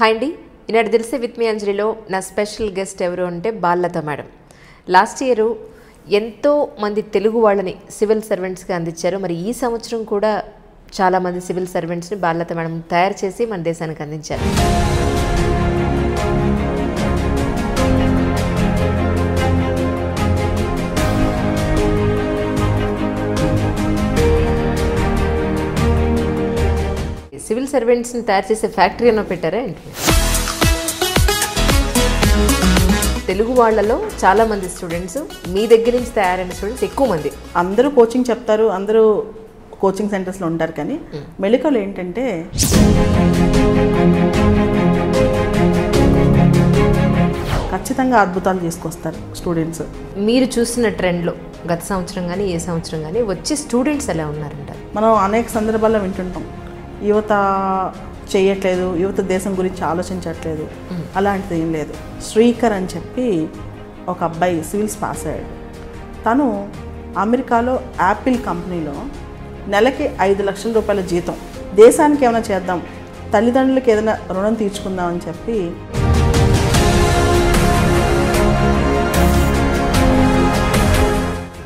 Hi అండి, ఈనాడు తెలిసే with me అంజలిలో నా స్పెషల్ గెస్ట్ ఎవరు అంటే బాలలత మేడం. లాస్ట్ ఇయర్ ఎంతో మంది తెలుగు వాళ్ళని సివిల్ సర్వెంట్స్గా అందించారు. మరి ఈ సంవత్సరం కూడా చాలామంది సివిల్ సర్వెంట్స్ని బాలలత మేడం తయారు చేసి మన దేశానికి అందించారు. సివిల్ సర్వెంట్స్ని తయారు చేసే ఫ్యాక్టరీ అన్న పెట్టారా ఏంటి? తెలుగు వాళ్ళలో చాలా మంది స్టూడెంట్స్ మీ దగ్గర నుంచి తయారైన స్టూడెంట్స్ ఎక్కువ మంది. అందరూ కోచింగ్ చెప్తారు, అందరూ కోచింగ్ సెంటర్స్లో ఉంటారు, కానీ మెడికల్ ఏంటంటే ఖచ్చితంగా అద్భుతాలు తీసుకొస్తారు స్టూడెంట్స్. మీరు చూసిన ట్రెండ్లో గత సంవత్సరం కానీ ఏ సంవత్సరం కానీ వచ్చే స్టూడెంట్స్ ఎలా ఉన్నారంటారు? మనం అనేక సందర్భాల్లో వింటుంటాం, యువత చేయట్లేదు, యువత దేశం గురించి ఆలోచించట్లేదు. అలాంటిది ఏం లేదు. శ్రీకర్ అని చెప్పి ఒక అబ్బాయి సివిల్స్ పాస్ అయ్యాడు. తను అమెరికాలో యాపిల్ కంపెనీలో నెలకి 5 లక్షల రూపాయల జీతం, దేశానికి ఏమైనా చేద్దాం, తల్లిదండ్రులకి ఏదైనా రుణం తీర్చుకుందాం అని చెప్పి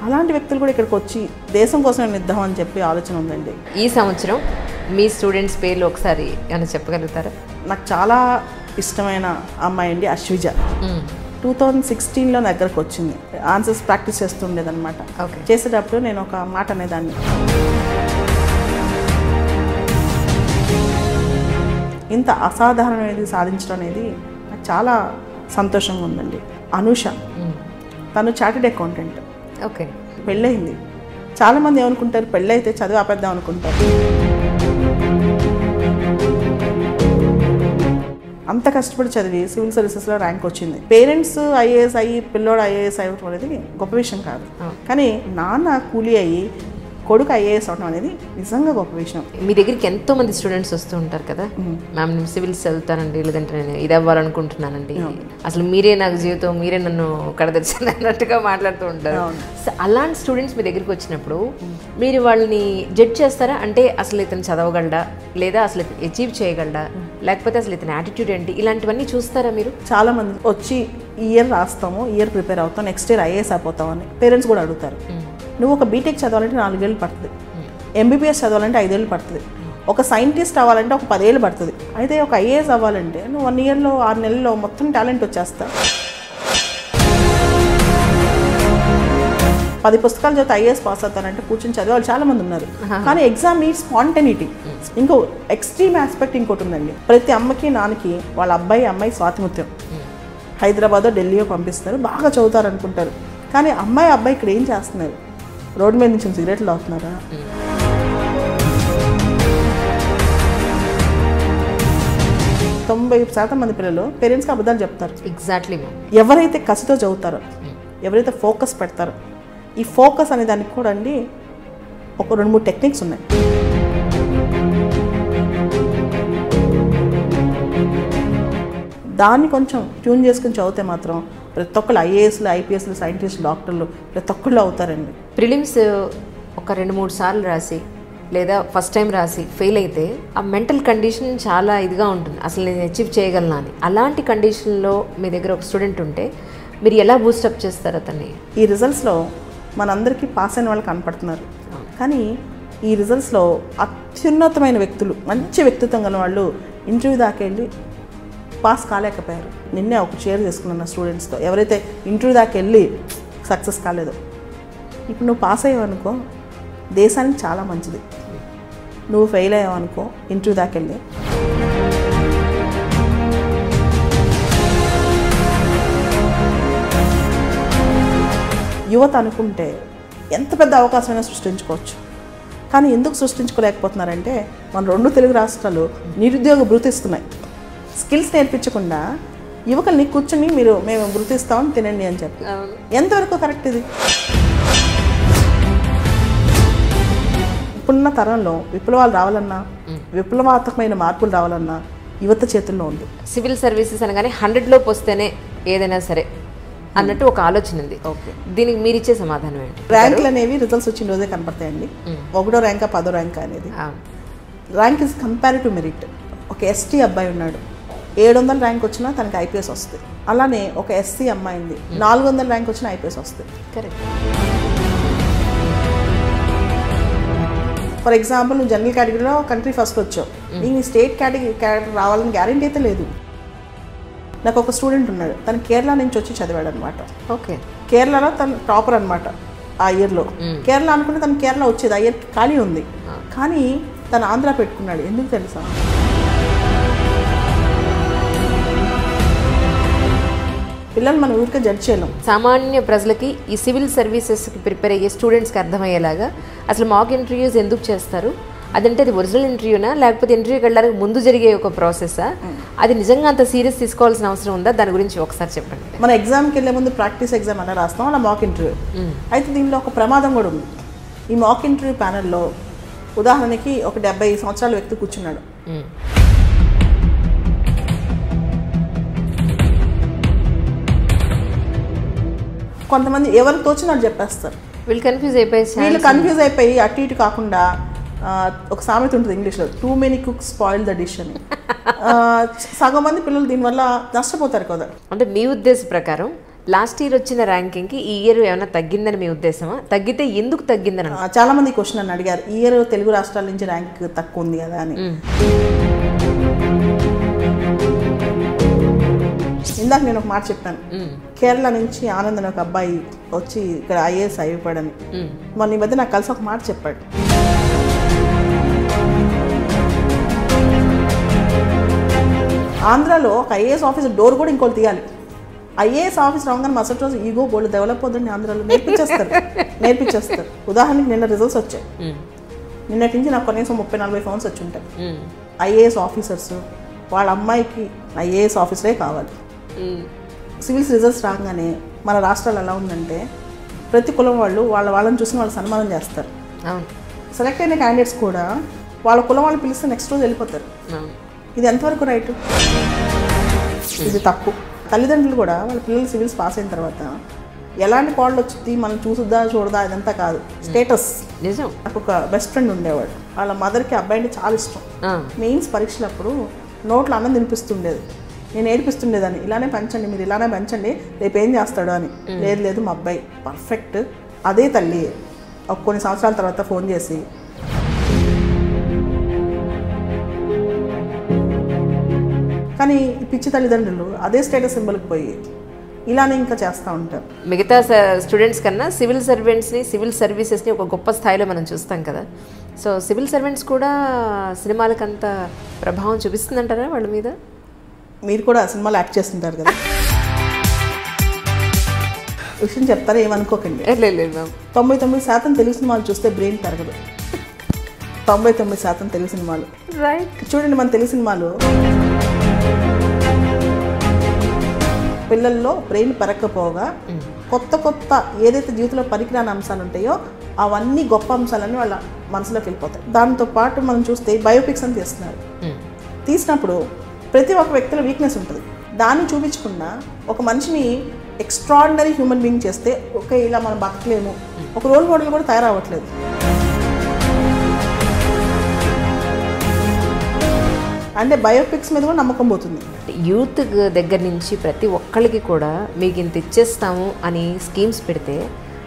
అలాంటి వ్యక్తులు కూడా ఇక్కడికి వచ్చి దేశం కోసం ఏమైనా ఇద్దామని చెప్పి ఆలోచన ఉందండి. ఈ సంవత్సరం మీ స్టూడెంట్స్ పేర్లు ఒకసారి ఏమైనా చెప్పగలుగుతారా? నాకు చాలా ఇష్టమైన అమ్మాయి అండి అశ్విజ. 2016లో నా దగ్గరకు వచ్చింది. ఆన్సర్స్ ప్రాక్టీస్ చేస్తుండేదన్నమాట. చేసేటప్పుడు నేను ఒక మాట అనేదాన్ని, ఇంత అసాధారణమైనది సాధించడం అనేది నాకు చాలా సంతోషంగా ఉందండి. అనూష, తను చార్టెడ్ అకౌంటెంట్. ఓకే, పెళ్ళయింది. చాలామంది ఏమనుకుంటారు, పెళ్ళైతే చదువు ఆపేద్దాం అనుకుంటారు. అంత కష్టపడి చదివి సివిల్ సర్వీసెస్లో ర్యాంక్ వచ్చింది. పేరెంట్స్ ఐఏఎస్ అయ్యి పిల్లోడు ఐఏఎస్ అవ్వడం అనేది గొప్ప విషయం కాదు, కానీ నాన్న కూలీ అయ్యి కొడుకు ఐఏఎస్ అవడం అనేది నిజంగా గొప్ప విషయం. మీ దగ్గరికి ఎంతో మంది స్టూడెంట్స్ వస్తూ ఉంటారు కదా, మ్యామ్ నేను సివిల్స్ చదువుతానండి, లేదంటే నేను ఇది అవ్వాలనుకుంటున్నానండి, అసలు మీరే నాకు జీవితం, మీరే నన్ను కడదర్చాను అన్నట్టుగా మాట్లాడుతూ ఉంటారు. సో అలాంటి స్టూడెంట్స్ మీ దగ్గరికి వచ్చినప్పుడు మీరు వాళ్ళని జడ్జ్ చేస్తారా? అంటే అసలు ఇతను చదవగలడా, లేదా అసలు అచీవ్ చేయగలడా, లేకపోతే అసలు ఇతని యాటిట్యూడ్ ఏంటి, ఇలాంటివన్నీ చూస్తారా మీరు? చాలామంది వచ్చి ఈ ఇయర్ రాస్తాము, ఇయర్ ప్రిపేర్ అవుతాం, నెక్స్ట్ ఇయర్ ఐఏఎస్ అయిపోతామని పేరెంట్స్ కూడా అడుగుతారు. నువ్వు ఒక బీటెక్ చదవాలంటే 4 ఏళ్ళు పడుతుంది, ఎంబీబీఎస్ చదవాలంటే 5 ఏళ్ళు పడుతుంది, ఒక సైంటిస్ట్ అవ్వాలంటే ఒక 10 ఏళ్ళు పడుతుంది. అయితే ఒక ఐఏఎస్ అవ్వాలంటే నువ్వు 1 ఇయర్లో 6 నెలల్లో మొత్తం టాలెంట్ వచ్చేస్తా. 10 పుస్తకాలు చదివితే ఐఏఎస్ పాస్ అవుతానంటే కూర్చొని చదివాలి చాలామంది ఉన్నారు, కానీ ఎగ్జామ్ నీడ్ స్పాంటనిటీ. ఇంకో ఎక్స్ట్రీమ్ ఆస్పెక్ట్ ఇంకోటి ఉందండి. ప్రతి అమ్మకి నాన్నకి వాళ్ళ అమ్మాయి స్వాతిముత్యం. హైదరాబాదో ఢిల్లీయో పంపిస్తారు, బాగా చదువుతారు అనుకుంటారు, కానీ అబ్బాయి ఇక్కడ ఏం చేస్తున్నారు? రోడ్డు మీద నుంచి సిగరెట్లు తాగుతున్నారా? తొంభై శాతం మంది పిల్లలు పేరెంట్స్కి అబద్ధాలు చెప్తారు. ఎగ్జాక్ట్లీ. ఎవరైతే కసితో చదువుతారో, ఎవరైతే ఫోకస్ పెడతారో, ఈ ఫోకస్ అనే దానికి కూడా అండి ఒక 2-3 టెక్నిక్స్ ఉన్నాయి. దాన్ని కొంచెం ట్యూన్ చేసుకుని చదివితే మాత్రం ప్రతి ఒక్కళ్ళు ఐఏఎస్లు, ఐపీఎస్లు, సైంటిస్టులు, డాక్టర్లు ప్రతి ఒక్కళ్ళు అవుతారండి. ప్రిలిమ్స్ ఒక 2-3 సార్లు రాసి లేదా ఫస్ట్ టైం రాసి ఫెయిల్ అయితే ఆ మెంటల్ కండిషన్ చాలా ఇదిగా ఉంటుంది, అసలు నేను అచీవ్ చేయగలనా అని. అలాంటి కండిషన్లో మీ దగ్గర ఒక స్టూడెంట్ ఉంటే మీరు ఎలా బూస్టప్ చేస్తారు అతన్ని? ఈ రిజల్ట్స్లో మనందరికీ పాస్ అయిన వాళ్ళు కనపడుతున్నారు, కానీ ఈ రిజల్ట్స్లో అత్యున్నతమైన వ్యక్తులు, మంచి వ్యక్తిత్వం గల వాళ్ళు ఇంటర్వ్యూ దాకా వెళ్ళి పాస్ కాలేకపోయారు. నిన్నే ఒక షేర్ చేసుకున్నాను నా స్టూడెంట్స్తో, ఎవరైతే ఇంటర్వ్యూ దాకా వెళ్ళి సక్సెస్ కాలేదో. ఇప్పుడు నువ్వు పాస్ అయ్యావనుకో దేశానికి చాలా మంచిది, నువ్వు ఫెయిల్ అయ్యావనుకో ఇంటర్వ్యూ దాకా వెళ్ళి యువత అనుకుంటే ఎంత పెద్ద అవకాశమైనా సృష్టించుకోవచ్చు. కానీ ఎందుకు సృష్టించుకోలేకపోతున్నారంటే మన 2 తెలుగు రాష్ట్రాలు నిరుద్యోగ భృతి ఇస్తున్నాయి. స్కిల్స్ నేర్పించకుండా యువకుల్ని కూర్చొని మేము గుర్తిస్తామని తినండి అని చెప్పి, ఎంతవరకు కరెక్ట్ ఇది? ఇప్పుడున్న తరంలో విప్లవాలు రావాలన్నా, విప్లవాత్మకమైన మార్పులు రావాలన్నా యువత చేతుల్లో ఉంది. సివిల్ సర్వీసెస్ అనగానే 100లోకి వస్తేనే ఏదైనా సరే అన్నట్టు ఒక ఆలోచన ఉంది. ఓకే, దీనికి మీరు ఇచ్చే సమాధానం ఏంటి? ర్యాంకులు అనేవి రిజల్ట్స్ వచ్చిన రోజే కనపడతాయండి. 1వ ర్యాంకా 10వ ర్యాంకా అనేది ర్యాంక్ ఇస్ కంపారిటివ్ మెరిట్. ఒక ఎస్టీ అబ్బాయి ఉన్నాడు, 700 ర్యాంక్ వచ్చినా తనకి ఐపీఎస్ వస్తుంది. అలానే ఒక ఎస్సీ అమ్మాయింది 400 ర్యాంక్ వచ్చినా ఐపీఎస్ వస్తుంది. కరెక్ట్. ఫర్ ఎగ్జాంపుల్ నువ్వు జనరల్ కేటగిరీలో కంట్రీ ఫస్ట్ వచ్చావు, నీకు స్టేట్ కేటగిరీ రావాలని గ్యారంటీ అయితే లేదు. నాకు ఒక స్టూడెంట్ ఉన్నాడు, తను కేరళ నుంచి వచ్చి చదివాడు అనమాట. ఓకే. కేరళలో తను టాపర్ అనమాట ఆ ఇయర్లో. కేరళ అనుకుంటే తను కేరళ వచ్చేది, ఆ ఇయర్ ఖాళీ ఉంది. కానీ తను ఆంధ్ర పెట్టుకున్నాడు. ఎందుకు తెలుసా? పిల్లలు మనం ఊరికే జడ్జ్ చేయలేం. సామాన్య ప్రజలకి ఈ సివిల్ సర్వీసెస్కి ప్రిపేర్ అయ్యే స్టూడెంట్స్కి అర్థమయ్యేలాగా అసలు మాక్ ఇంటర్వ్యూస్ ఎందుకు చేస్తారు, అదంటే అది ఒరిజినల్ ఇంటర్వ్యూనా లేకపోతే ఇంటర్వ్యూకి వెళ్ళడానికి ముందు జరిగే ఒక ప్రాసెస్సా, అది నిజంగా అంత సీరియస్ తీసుకోవాల్సిన అవసరం ఉందా, దాని గురించి ఒకసారి చెప్పండి. మన ఎగ్జామ్కి వెళ్ళే ముందు ప్రాక్టీస్ ఎగ్జామ్ అలా రాస్తాం, అలా మాక్ ఇంటర్వ్యూ. అయితే దీనిలో ఒక ప్రమాదం కూడా ఉంది. ఈ మాక్ ఇంటర్వ్యూ ప్యానెల్లో ఉదాహరణకి ఒక 70 సంవత్సరాల వ్యక్తి కూర్చున్నాడు. కొంతమంది ఎవరు తోచినట్టు చెప్పేస్తారు. వీళ్ళు కన్ఫ్యూజ్ అయిపోయి అటు ఇటు కాకుండా ఒక సామెత ఉంటుంది ఇంగ్లీష్లో, too many cooks spoil the dish అని. సగం మంది పిల్లలు దీనివల్ల నష్టపోతారు కదా. అంటే మీ ఉద్దేశం ప్రకారం లాస్ట్ ఇయర్ వచ్చిన ర్యాంకింగ్కి ఈ ఇయర్ ఏమైనా తగ్గిందని మీ ఉద్దేశమా? తగ్గితే ఎందుకు తగ్గిందని? చాలా మంది క్వశ్చన్ అని అడిగారు, ఈ ఇయర్ తెలుగు రాష్ట్రాల నుంచి ర్యాంక్ తక్కువ ఉంది కదా అని. ఇందాక నేను ఒక మాట చెప్పాను, కేరళ నుంచి ఆనంద్ అని ఒక అబ్బాయి వచ్చి ఇక్కడ ఐఏఎస్ అయిపోయాడని. మొన్న ఈ మధ్య నాకు కలిసి ఒక మాట చెప్పాడు. ఆంధ్రాలో ఒక ఐఏఎస్ ఆఫీసర్ డోర్ కూడా ఇంకోటి తీయాలి. ఐఏఎస్ ఆఫీసర్ రాగానే మరుసటి రోజు ఈగో బోల్డ్ డెవలప్ అవుతుంది ఆంధ్రాలో నేర్పించేస్తారు. ఉదాహరణకి నిన్న రిజల్ట్స్ వచ్చాయి. నిన్నటి నుంచి నాకు కనీసం 30-40 ఫోన్స్ వచ్చి ఉంటాయి. ఐఏఎస్ ఆఫీసర్స్ వాళ్ళ అమ్మాయికి ఐఏఎస్ ఆఫీసరే కావాలి. సివిల్స్ రిజల్ట్స్ రాగానే మన రాష్ట్రాలు ఎలా ఉందంటే ప్రతి కులం వాళ్ళు వాళ్ళని చూసి వాళ్ళు సన్మానం చేస్తారు. సెలెక్ట్ అయిన క్యాండిడేట్స్ కూడా వాళ్ళ కులం వాళ్ళు పిలిస్తే నెక్స్ట్ రోజు వెళ్ళిపోతారు. ఇది ఎంతవరకు రైట్? ఇది తప్పు. తల్లిదండ్రులు కూడా వాళ్ళ పిల్లలు సివిల్స్ పాస్ అయిన తర్వాత ఎలాంటి కోళ్ళు వచ్చింది మనం చూడదా ఇదంతా కాదు, స్టేటస్. నిజం. నాకు ఒక బెస్ట్ ఫ్రెండ్ ఉండేవాడు, వాళ్ళ మదర్కి అబ్బాయి అంటే చాలా ఇష్టం. మెయిన్స్ పరీక్షలప్పుడు నోట్లో అన్నం తినిపిస్తుండేది, నేను ఏడిపిస్తుండేదాన్ని, ఇలానే పెంచండి మీరు, ఇలానే పెంచండి, రేపు ఏం చేస్తాడు అని. లేదు మా అబ్బాయి పర్ఫెక్ట్. అదే తల్లి కొన్ని సంవత్సరాల తర్వాత ఫోన్ చేసి కానీ పిచ్చి తల్లిదండ్రులు అదే స్టేటస్ సింబల్కి పోయి ఇలానే ఇంకా చేస్తూ ఉంటారు. మిగతా స్టూడెంట్స్ కన్నా సివిల్ సర్వెంట్స్ని, సివిల్ సర్వీసెస్ని ఒక గొప్ప స్థాయిలో మనం చూస్తాం కదా. సో సివిల్ సర్వెంట్స్ కూడా సినిమాలకు అంత ప్రభావం చూపిస్తుందంటారా వాళ్ళ మీద? మీరు కూడా సినిమాలో యాక్ట్ చేస్తుంటారు కదా. విషయం చెప్తారా ఏమనుకోకండి. 99% తెలుగు సినిమాలు చూస్తే బ్రెయిన్ పెరగదు. 99% తెలుగు సినిమాలు రైట్. చూడండి, మన తెలుగు సినిమాలు పిల్లల్లో బ్రెయిన్ పెరగకపోగా కొత్త ఏదైతే జీవితంలో పనికిరాని అంశాలు ఉంటాయో అవన్నీ గొప్ప అంశాలన్నీ వాళ్ళ మనసులోకి వెళ్ళిపోతాయి. దాంతో పాటు మనం చూస్తే బయోపిక్స్ అని తీస్తున్నారు. తీసినప్పుడు ప్రతి ఒక్క వ్యక్తిలో వీక్నెస్ ఉంటుంది. దాన్ని చూపించకుండా ఒక మనిషిని ఎక్స్ట్రాడినరీ హ్యూమన్ బీయింగ్ చేస్తే ఓకే ఇలా మనం బతకలేము, ఒక రోల్ మోడల్ కూడా తయారవ్వట్లేదు. అంటే బయోపిక్స్ మీద కూడా నమ్మకం పోతుంది. యూత్ దగ్గర నుంచి ప్రతి ఒక్కరికి కూడా మీకు ఇంత ఇచ్చేస్తాము అని స్కీమ్స్ పెడితే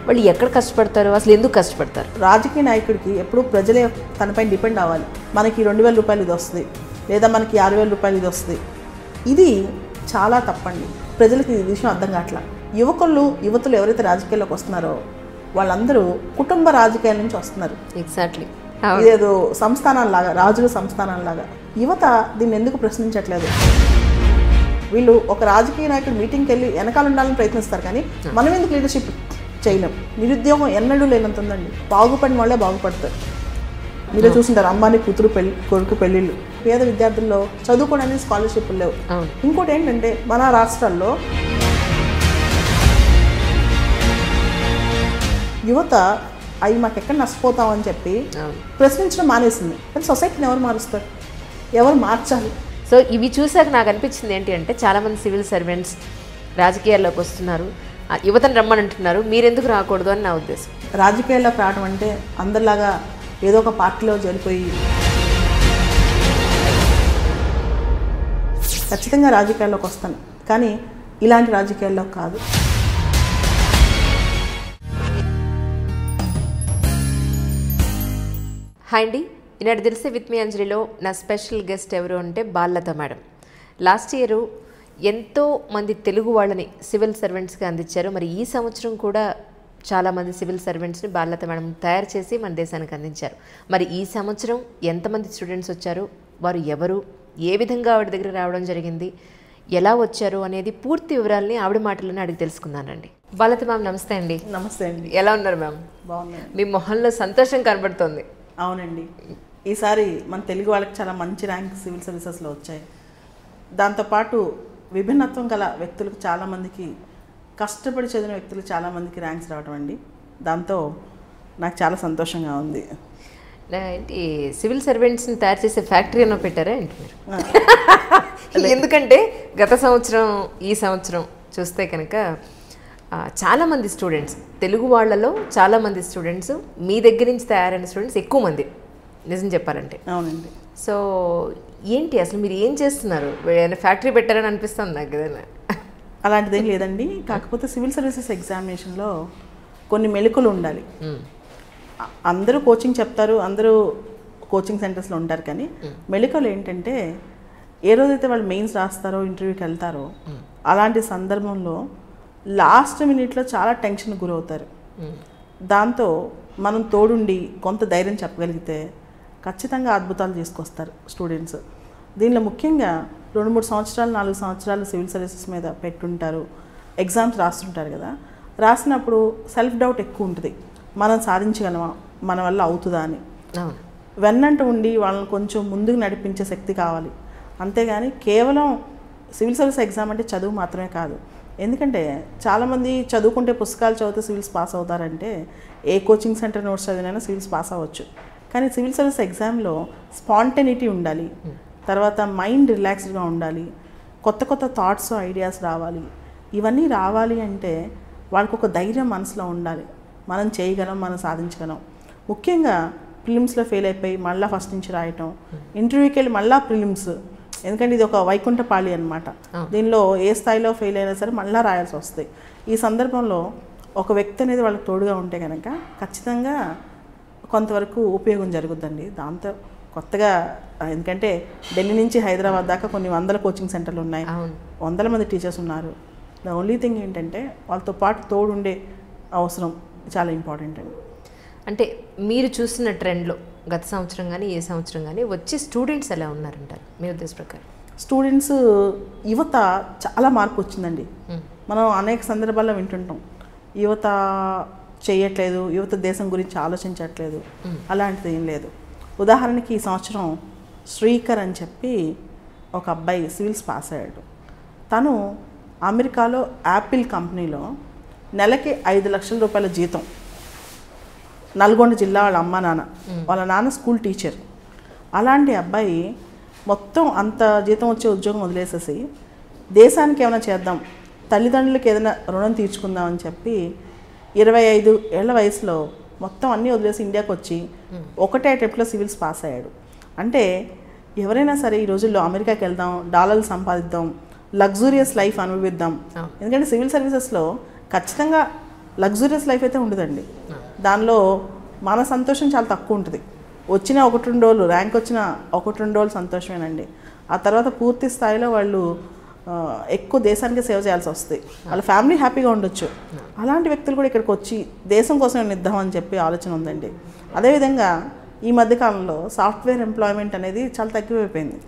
వాళ్ళు ఎక్కడ కష్టపడతారు, అసలు ఎందుకు కష్టపడతారు? రాజకీయ నాయకుడికి ఎప్పుడు ప్రజలే తనపైన డిపెండ్ అవ్వాలి. మనకి 2000 రూపాయలు ఇది వస్తుంది, లేదా మనకి 6000 రూపాయలు ఇది వస్తుంది. ఇది చాలా తప్పండి. ప్రజలకి ఈ విషయం అర్థం కావట్లా. యువతులు ఎవరైతే రాజకీయాల్లోకి వస్తున్నారో వాళ్ళందరూ కుటుంబ రాజకీయాల నుంచి వస్తున్నారు. ఎగ్జాక్ట్లీ. ఇదేదో సంస్థానాల్లాగా, రాజుల సంస్థానాల్లాగా. యువత దీన్ని ఎందుకు ప్రశ్నించట్లేదు? వీళ్ళు ఒక రాజకీయ నాయకుడు మీటింగ్కి వెళ్ళి వెనకాల ఉండాలని ప్రయత్నిస్తారు, కానీ మనం ఎందుకు లీడర్షిప్ చేయలేం? నిరుద్యోగం ఎన్నడూ లేనంత ఉందండి. బాగుపడిన వాళ్ళే బాగుపడతారు. మీరే చూసింటారు, అంబానీ కొడుకు పెళ్ళిళ్ళు. పేద విద్యార్థుల్లో చదువుకోవడానికి స్కాలర్షిప్లు లేవు. ఇంకోటి ఏంటంటే మన రాష్ట్రాల్లో యువత అవి మాకు ఎక్కడ నష్టపోతామని చెప్పి ప్రశ్నించడం మానేసింది. కానీ సొసైటీని ఎవరు మారుస్తారు? ఎవరు మార్చాలి? సో ఇవి చూసాక నాకు అనిపించింది ఏంటి అంటే చాలామంది సివిల్ సర్వెంట్స్ రాజకీయాల్లోకి వస్తున్నారు, యువతను రమ్మనంటున్నారు, మీరెందుకు రాకూడదు అని నా ఉద్దేశం. రాజకీయాల్లోకి రావడం అంటే అందరిలాగా ఏదో ఒక పార్టీలో జరిపోయి ఖచ్చితంగా రాజకీయాల్లోకి వస్తాను, కానీ ఇలాంటి రాజకీయాల్లో కాదు. హాయ్ అండి, ఈనాడు తెలిసే విత్ మీ అంజలిలో నా స్పెషల్ గెస్ట్ ఎవరు అంటే బాలలత మేడం. లాస్ట్ ఇయర్ ఎంతో మంది తెలుగు వాళ్ళని సివిల్ సర్వెంట్స్గా అందించారు. మరి ఈ సంవత్సరం కూడా చాలామంది సివిల్ సర్వెంట్స్ని బాలలత మేడం తయారు చేసి మన దేశానికి అందించారు. మరి ఈ సంవత్సరం ఎంతమంది స్టూడెంట్స్ వచ్చారు, వారు ఎవరు, ఏ విధంగా ఆవిడ దగ్గర రావడం జరిగింది, ఎలా వచ్చారు అనేది పూర్తి వివరాలని ఆవిడ మాటల్లోనే అడిగి తెలుసుకున్నానండి. బాలలత మ్యామ్ నమస్తే అండి. నమస్తే అండి. ఎలా ఉన్నారు మ్యామ్? బాగున్నాయి. మీ మొహంలో సంతోషం కనబడుతోంది. అవునండి, ఈసారి మన తెలుగు వాళ్ళకి చాలా మంచి ర్యాంక్ సివిల్ సర్వీసెస్లో వచ్చాయి. దాంతోపాటు విభిన్నత్వం గల వ్యక్తులకు చాలామందికి, కష్టపడి చదివిన వ్యక్తులకు చాలామందికి ర్యాంక్స్ రావడం అండి. దాంతో నాకు చాలా సంతోషంగా ఉంది. ఏంటి సివిల్ సర్వెంట్స్ని తయారు చేసే ఫ్యాక్టరీ అన్న పెట్టారా ఏంటి మీరు? ఎందుకంటే గత సంవత్సరం ఈ సంవత్సరం చూస్తే కనుక చాలామంది స్టూడెంట్స్, తెలుగు వాళ్ళలో చాలామంది స్టూడెంట్స్ మీ దగ్గర నుంచి తయారైన స్టూడెంట్స్ ఎక్కువ మంది, నిజం చెప్పాలంటే. అవునండి. సో ఏంటి అసలు మీరు ఏం చేస్తున్నారు? ఫ్యాక్టరీ పెట్టారని అనిపిస్తుంది నాకు. ఏదైనా అలాంటిదేం లేదండి. కాకపోతే సివిల్ సర్వీసెస్ ఎగ్జామినేషన్లో కొన్ని మెళకువలు ఉండాలి. అందరూ కోచింగ్ చెప్తారు, అందరూ కోచింగ్ సెంటర్స్లో ఉంటారు, కానీ మెళకువలు ఏంటంటే ఏ రోజైతే వాళ్ళు మెయిన్స్ రాస్తారో, ఇంటర్వ్యూకి వెళ్తారో, అలాంటి సందర్భంలో లాస్ట్ మినిట్లో చాలా టెన్షన్ గురవుతారు. దాంతో మనం తోడుండి కొంత ధైర్యం చెప్పగలిగితే ఖచ్చితంగా అద్భుతాలు తీసుకొస్తారు స్టూడెంట్స్. దీనిలో ముఖ్యంగా 2-3 సంవత్సరాలు 4 సంవత్సరాలు సివిల్ సర్వీసెస్ మీద పెట్టుంటారు, ఎగ్జామ్స్ రాస్తుంటారు కదా. రాసినప్పుడు సెల్ఫ్ డౌట్ ఎక్కువ ఉంటుంది, మనం సాధించగలమా, మన వల్ల అవుతుందా అని. వెన్నంటూ ఉండి వాళ్ళని కొంచెం ముందుకు నడిపించే శక్తి కావాలి. అంతేగాని కేవలం సివిల్ సర్వీస్ ఎగ్జామ్ అంటే చదువు మాత్రమే కాదు. ఎందుకంటే చాలామంది చదువుకుంటే పుస్తకాలు చదివితే సివిల్స్ పాస్ అవుతారంటే ఏ కోచింగ్ సెంటర్ నోట్స్ చదివినైనా సివిల్స్ పాస్ అవ్వచ్చు. కానీ సివిల్ సర్వీస్ ఎగ్జామ్లో స్పాంటనిటీ ఉండాలి, తర్వాత మైండ్ రిలాక్స్డ్గా ఉండాలి, కొత్త కొత్త థాట్స్ ఐడియాస్ రావాలి. ఇవన్నీ రావాలి అంటే వాళ్ళకు ఒక ధైర్యం మనసులో ఉండాలి, మనం చేయగలం, మనం సాధించగలం. ముఖ్యంగా ప్రిలిమ్స్లో ఫెయిల్ అయిపోయి మళ్ళీ ఫస్ట్ నుంచి రాయటం, ఇంటర్వ్యూకి వెళ్ళి మళ్ళీ ప్రిలిమ్స్, ఎందుకంటే ఇది ఒక వైకుంఠపాళి అనమాట. దీనిలో ఏ స్థాయిలో ఫెయిల్ అయినా సరే మళ్ళీ రాయాల్సి వస్తాయి. ఈ సందర్భంలో ఒక వ్యక్తి అనేది వాళ్ళకి తోడుగా ఉంటే కనుక ఖచ్చితంగా కొంతవరకు ఉపయోగం జరుగుద్దండి. దాంతో కొత్తగా, ఎందుకంటే ఢిల్లీ నుంచి హైదరాబాద్ దాకా కొన్ని వందల కోచింగ్ సెంటర్లు ఉన్నాయి, వందల మంది టీచర్స్ ఉన్నారు. ద ఓన్లీ థింగ్ ఏంటంటే వాళ్ళతో పాటు తోడుండే అవసరం చాలా ఇంపార్టెంట్ అండి. అంటే మీరు చూసిన ట్రెండ్లో గత సంవత్సరం కానీ ఏ సంవత్సరం కానీ వచ్చే స్టూడెంట్స్ ఎలా ఉన్నారంటారు మీ ఉద్దేశ ప్రకారం? స్టూడెంట్స్, యువత చాలా మార్పు వచ్చిందండి. మనం అనేక సందర్భాల్లో వింటుంటాం, యువత చేయట్లేదు, యువత దేశం గురించి ఆలోచించట్లేదు. అలాంటిది ఏం లేదు. ఉదాహరణకి ఈ సంవత్సరం శ్రీకర్ అని చెప్పి ఒక అబ్బాయి సివిల్స్ పాస్ అయ్యాడు. తను అమెరికాలో యాపిల్ కంపెనీలో నెలకి 5 లక్షల రూపాయల జీతం. నల్గొండ జిల్లా వాళ్ళ అమ్మ నాన్న, వాళ్ళ నాన్న స్కూల్ టీచర్. అలాంటి అబ్బాయి మొత్తం అంత జీతం వచ్చే ఉద్యోగం వదిలేసేసి దేశానికి ఏమైనా చేద్దాం, తల్లిదండ్రులకి ఏదైనా రుణం తీర్చుకుందాం అని చెప్పి 25 ఏళ్ల వయసులో మొత్తం అన్నీ వదిలేసి ఇండియాకి వచ్చి ఒకటే అటెంప్ట్లో సివిల్స్ పాస్ అయ్యాడు. అంటే ఎవరైనా సరే ఈ రోజుల్లో అమెరికాకి వెళ్దాం, డాలర్లు సంపాదిద్దాం, లగ్జూరియస్ లైఫ్ అనుభవిద్దాం. ఎందుకంటే సివిల్ సర్వీసెస్లో ఖచ్చితంగా లగ్జూరియస్ లైఫ్ అయితే ఉండదండి. దానిలో మన సంతోషం చాలా తక్కువ ఉంటుంది. వచ్చిన 1-2 రోజులు, ర్యాంక్ వచ్చిన 1-2 రోజులు సంతోషమేనండి. ఆ తర్వాత పూర్తి స్థాయిలో వాళ్ళు ఎక్కువ దేశానికి సేవ చేయాల్సి వస్తుంది. వాళ్ళ ఫ్యామిలీ హ్యాపీగా ఉండొచ్చు. అలాంటి వ్యక్తులు కూడా ఇక్కడికి వచ్చి దేశం కోసం ఇద్దామని చెప్పి ఆలోచన ఉందండి. అదేవిధంగా ఈ మధ్యకాలంలో సాఫ్ట్వేర్ ఎంప్లాయ్మెంట్ అనేది చాలా తగ్గిపోయింది.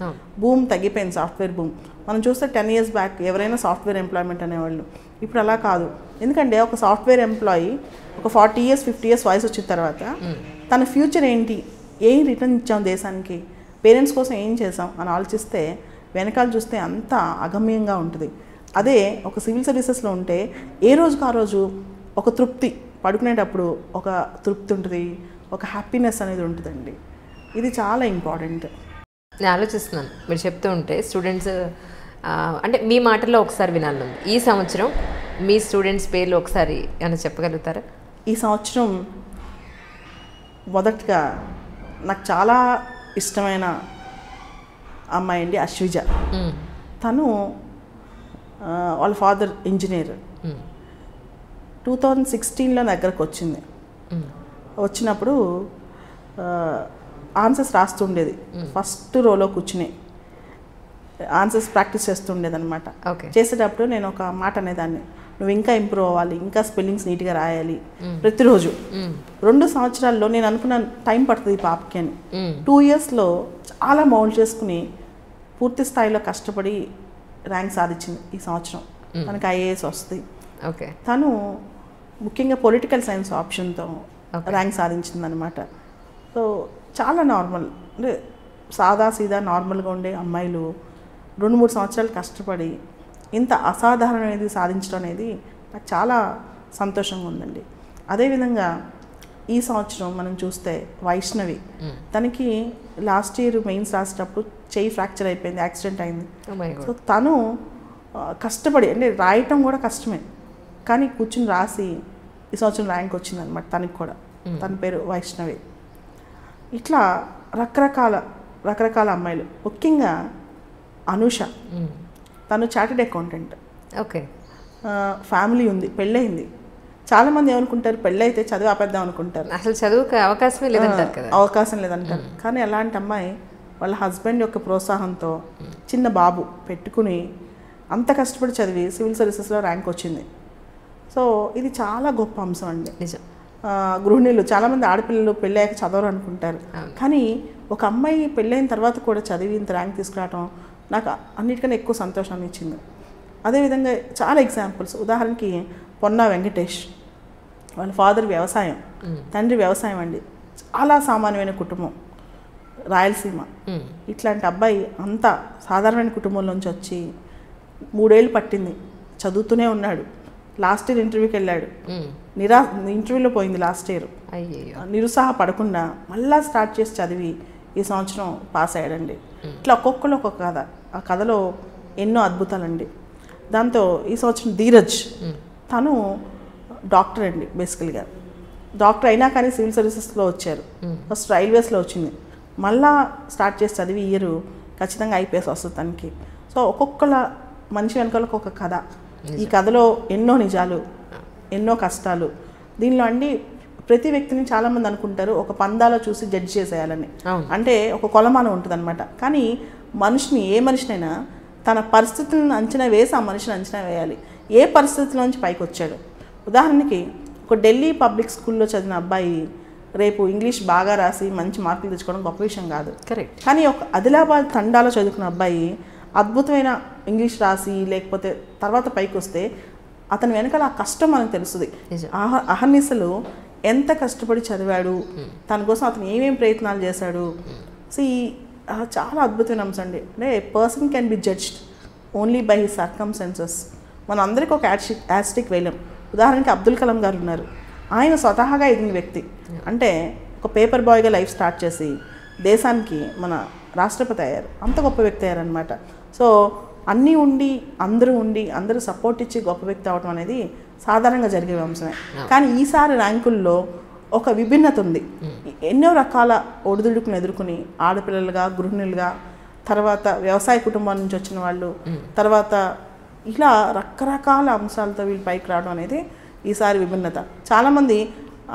బూమ్ తగ్గిపోయింది, సాఫ్ట్వేర్ బూమ్. మనం చూస్తే 10 years బ్యాక్ ఎవరైనా సాఫ్ట్వేర్ ఎంప్లాయ్మెంట్ అనేవాళ్ళు. ఇప్పుడు అలా కాదు. ఎందుకంటే ఒక సాఫ్ట్వేర్ ఎంప్లాయీ ఒక 40 years 50 years వయసు వచ్చిన తర్వాత తన ఫ్యూచర్ ఏంటి, ఏం రిటర్న్ ఇచ్చాం దేశానికి, పేరెంట్స్ కోసం ఏం చేసాం అని ఆలోచిస్తే వెనకాల చూస్తే అంత అగమ్యంగా ఉంటుంది. అదే ఒక సివిల్ సర్వీసెస్లో ఉంటే ఏ రోజుకు ఆ రోజు ఒక తృప్తి, పడుకునేటప్పుడు ఒక తృప్తి ఉంటుంది, ఒక హ్యాపీనెస్ అనేది ఉంటుందండి. ఇది చాలా ఇంపార్టెంట్. నేను ఆలోచిస్తున్నాను మీరు చెప్తూ ఉంటే స్టూడెంట్స్ అంటే మీ మాటల్లో ఒకసారి వినాలి. ఈ సంవత్సరం మీ స్టూడెంట్స్ పేర్లు ఒకసారి ఏమైనా చెప్పగలుగుతారా? ఈ సంవత్సరం మొదటగా నాకు చాలా ఇష్టమైన అమ్మాయి అండి అశ్విజ. తను వాళ్ళ ఫాదర్ ఇంజనీర్. 2016లో దగ్గరకు వచ్చింది. వచ్చినప్పుడు ఆన్సర్స్ రాస్తుండేది. ఫస్ట్ రోలో కూర్చుని ఆన్సర్స్ ప్రాక్టీస్ చేస్తుండేది అనమాట. చేసేటప్పుడు నేను ఒక మాట అనేదాన్ని, నువ్వు ఇంకా ఇంప్రూవ్ అవ్వాలి, ఇంకా స్పెల్లింగ్స్ నీట్గా రాయాలి ప్రతిరోజు. 2 సంవత్సరాల్లో నేను అనుకున్న టైం పడుతుంది ఈ పాపకి అని. 2 ఇయర్స్లో చాలా మౌల్డ్ చేసుకుని పూర్తి స్థాయిలో కష్టపడి ర్యాంక్ సాధించింది. ఈ సంవత్సరం తనకి ఐఏఎస్ వస్తుంది. తను ముఖ్యంగా పొలిటికల్ సైన్స్ ఆప్షన్తో ర్యాంక్ సాధించింది అనమాట. సో చాలా నార్మల్, అంటే సాదా సీదా నార్మల్గా ఉండే అమ్మాయిలు 2-3 సంవత్సరాలు కష్టపడి ఇంత అసాధారణమైనది సాధించడం అనేది నాకు చాలా సంతోషంగా ఉందండి. అదేవిధంగా ఈ సంవత్సరం మనం చూస్తే వైష్ణవి, తనకి లాస్ట్ ఇయర్ మెయిన్స్ రాసేటప్పుడు చెయ్యి ఫ్రాక్చర్ అయిపోయింది, యాక్సిడెంట్ అయింది. సో తను కష్టపడి, అంటే రాయటం కూడా కష్టమే, కానీ కూర్చుని రాసి ఈ సంవత్సరం ర్యాంక్ వచ్చిందనమాట తనకి కూడా. తన పేరు వైష్ణవి. ఇట్లా రకరకాల అమ్మాయిలు, ముఖ్యంగా అనూష, తను చార్టెడ్ అకౌంటెంట్. ఫ్యామిలీ ఉంది, పెళ్ళయింది. చాలామంది ఏమనుకుంటారు, పెళ్ళైతే చదువు ఆపేద్దాం అనుకుంటారు, అసలు చదువుకు అవకాశం లేదంటారు. కానీ అలాంటి అమ్మాయి వాళ్ళ హస్బెండ్ యొక్క ప్రోత్సాహంతో చిన్న బాబు పెట్టుకుని అంత కష్టపడి చదివి సివిల్ సర్వీసెస్లో ర్యాంక్ వచ్చింది. సో ఇది చాలా గొప్ప అంశం అండి. గృహిణులు చాలామంది ఆడపిల్లలు పెళ్ళయ్యాక చదవరు అనుకుంటారు, కానీ ఒక అమ్మాయి పెళ్ళైన తర్వాత కూడా చదివి ఇంత ర్యాంక్ తీసుకురావడం నాకు అన్నిటికన్నా ఎక్కువ సంతోషాన్ని ఇచ్చింది. అదేవిధంగా చాలా ఎగ్జాంపుల్స్, ఉదాహరణకి పొన్నా వెంకటేష్, వాళ్ళ ఫాదర్ వ్యవసాయం, తండ్రి వ్యవసాయం అండి. చాలా సామాన్యమైన కుటుంబం, రాయలసీమ. ఇట్లాంటి అబ్బాయి అంత సాధారణమైన కుటుంబంలోంచి వచ్చి 3 ఏళ్ళు పట్టింది, చదువుతూనే ఉన్నాడు. లాస్ట్ ఇయర్ ఇంటర్వ్యూకి వెళ్ళాడు, ఇంటర్వ్యూలో పోయింది లాస్ట్ ఇయర్. నిరుత్సాహపడకుండా మళ్ళా స్టార్ట్ చేసి చదివి ఈ సంవత్సరం పాస్ అయ్యాడండి. ఇట్లా ఒక్కొక్కరు ఒక్కొక్క కథ, ఆ కథలో ఎన్నో అద్భుతాలండి. దాంతో ఈ సంవత్సరం ధీరజ్, తను డాక్టర్ అండి. బేసికల్గా డాక్టర్ అయినా కానీ సివిల్ సర్వీసెస్లో వచ్చారు. ఫస్ట్ రైల్వేస్లో వచ్చింది, మళ్ళా స్టార్ట్ చేసి చదివి ఇయర్ ఖచ్చితంగా ఐపీఎస్ వస్తుంది తనకి. సో ఒక్కొక్కల మనిషి వెనకాల ఒక్కొక్క కథ. ఈ కథలో ఎన్నో నిజాలు, ఎన్నో కష్టాలు. దీనిలో అండి ప్రతి వ్యక్తిని చాలామంది అనుకుంటారు ఒక పందాలో చూసి జడ్జి చేసేయాలని, అంటే ఒక కొలమానం ఉంటుంది అనమాట. కానీ మనిషిని, ఏ మనిషినైనా తన పరిస్థితులను అంచనా వేసి ఆ మనిషిని అంచనా వేయాలి, ఏ పరిస్థితిలోంచి పైకి వచ్చాడు. ఉదాహరణకి ఒక ఢిల్లీ పబ్లిక్ స్కూల్లో చదివిన అబ్బాయి రేపు ఇంగ్లీష్ బాగా రాసి మంచి మార్కులు తెచ్చుకోవడం గొప్ప విషయం కాదు. కానీ ఒక ఆదిలాబాద్ తండాలో చదువుకున్న అబ్బాయి అద్భుతమైన ఇంగ్లీష్ రాసి లేకపోతే తర్వాత పైకి వస్తే అతని వెనకాల ఆ కష్టం మనకు తెలుస్తుంది. అహర్నిశలు ఎంత కష్టపడి చదివాడు, తన కోసం అతను ఏమేమి ప్రయత్నాలు చేశాడు. సో ఈ చాలా అద్భుతమైన అంశం అండి. అంటే a person can be judged only by his circumstances. మన అందరికీ ఒక యాస్టిక్ వేయలేం. ఉదాహరణకి అబ్దుల్ కలాం గారు ఉన్నారు, ఆయన స్వతహాగా ఎదిగిన వ్యక్తి. అంటే ఒక పేపర్ బాయ్గా లైఫ్ స్టార్ట్ చేసి దేశానికి మన రాష్ట్రపతి అయ్యారు, అంత గొప్ప వ్యక్తి అయ్యారనమాట. సో అన్నీ ఉండి అందరూ సపోర్ట్ ఇచ్చి గొప్ప వ్యక్తి అవడం అనేది సాధారణంగా జరిగే అంశమే. కానీ ఈసారి ర్యాంకుల్లో ఒక విభిన్నత ఉంది. ఎన్నో రకాల ఒడిదుడుకులను ఎదుర్కొని ఆడపిల్లలుగా, గృహిణులుగా, తర్వాత వ్యవసాయ కుటుంబం నుంచి వచ్చిన వాళ్ళు, తర్వాత ఇలా రకరకాల అంశాలతో వీళ్ళు పైకి రావడం అనేది ఈసారి విభిన్నత. చాలామంది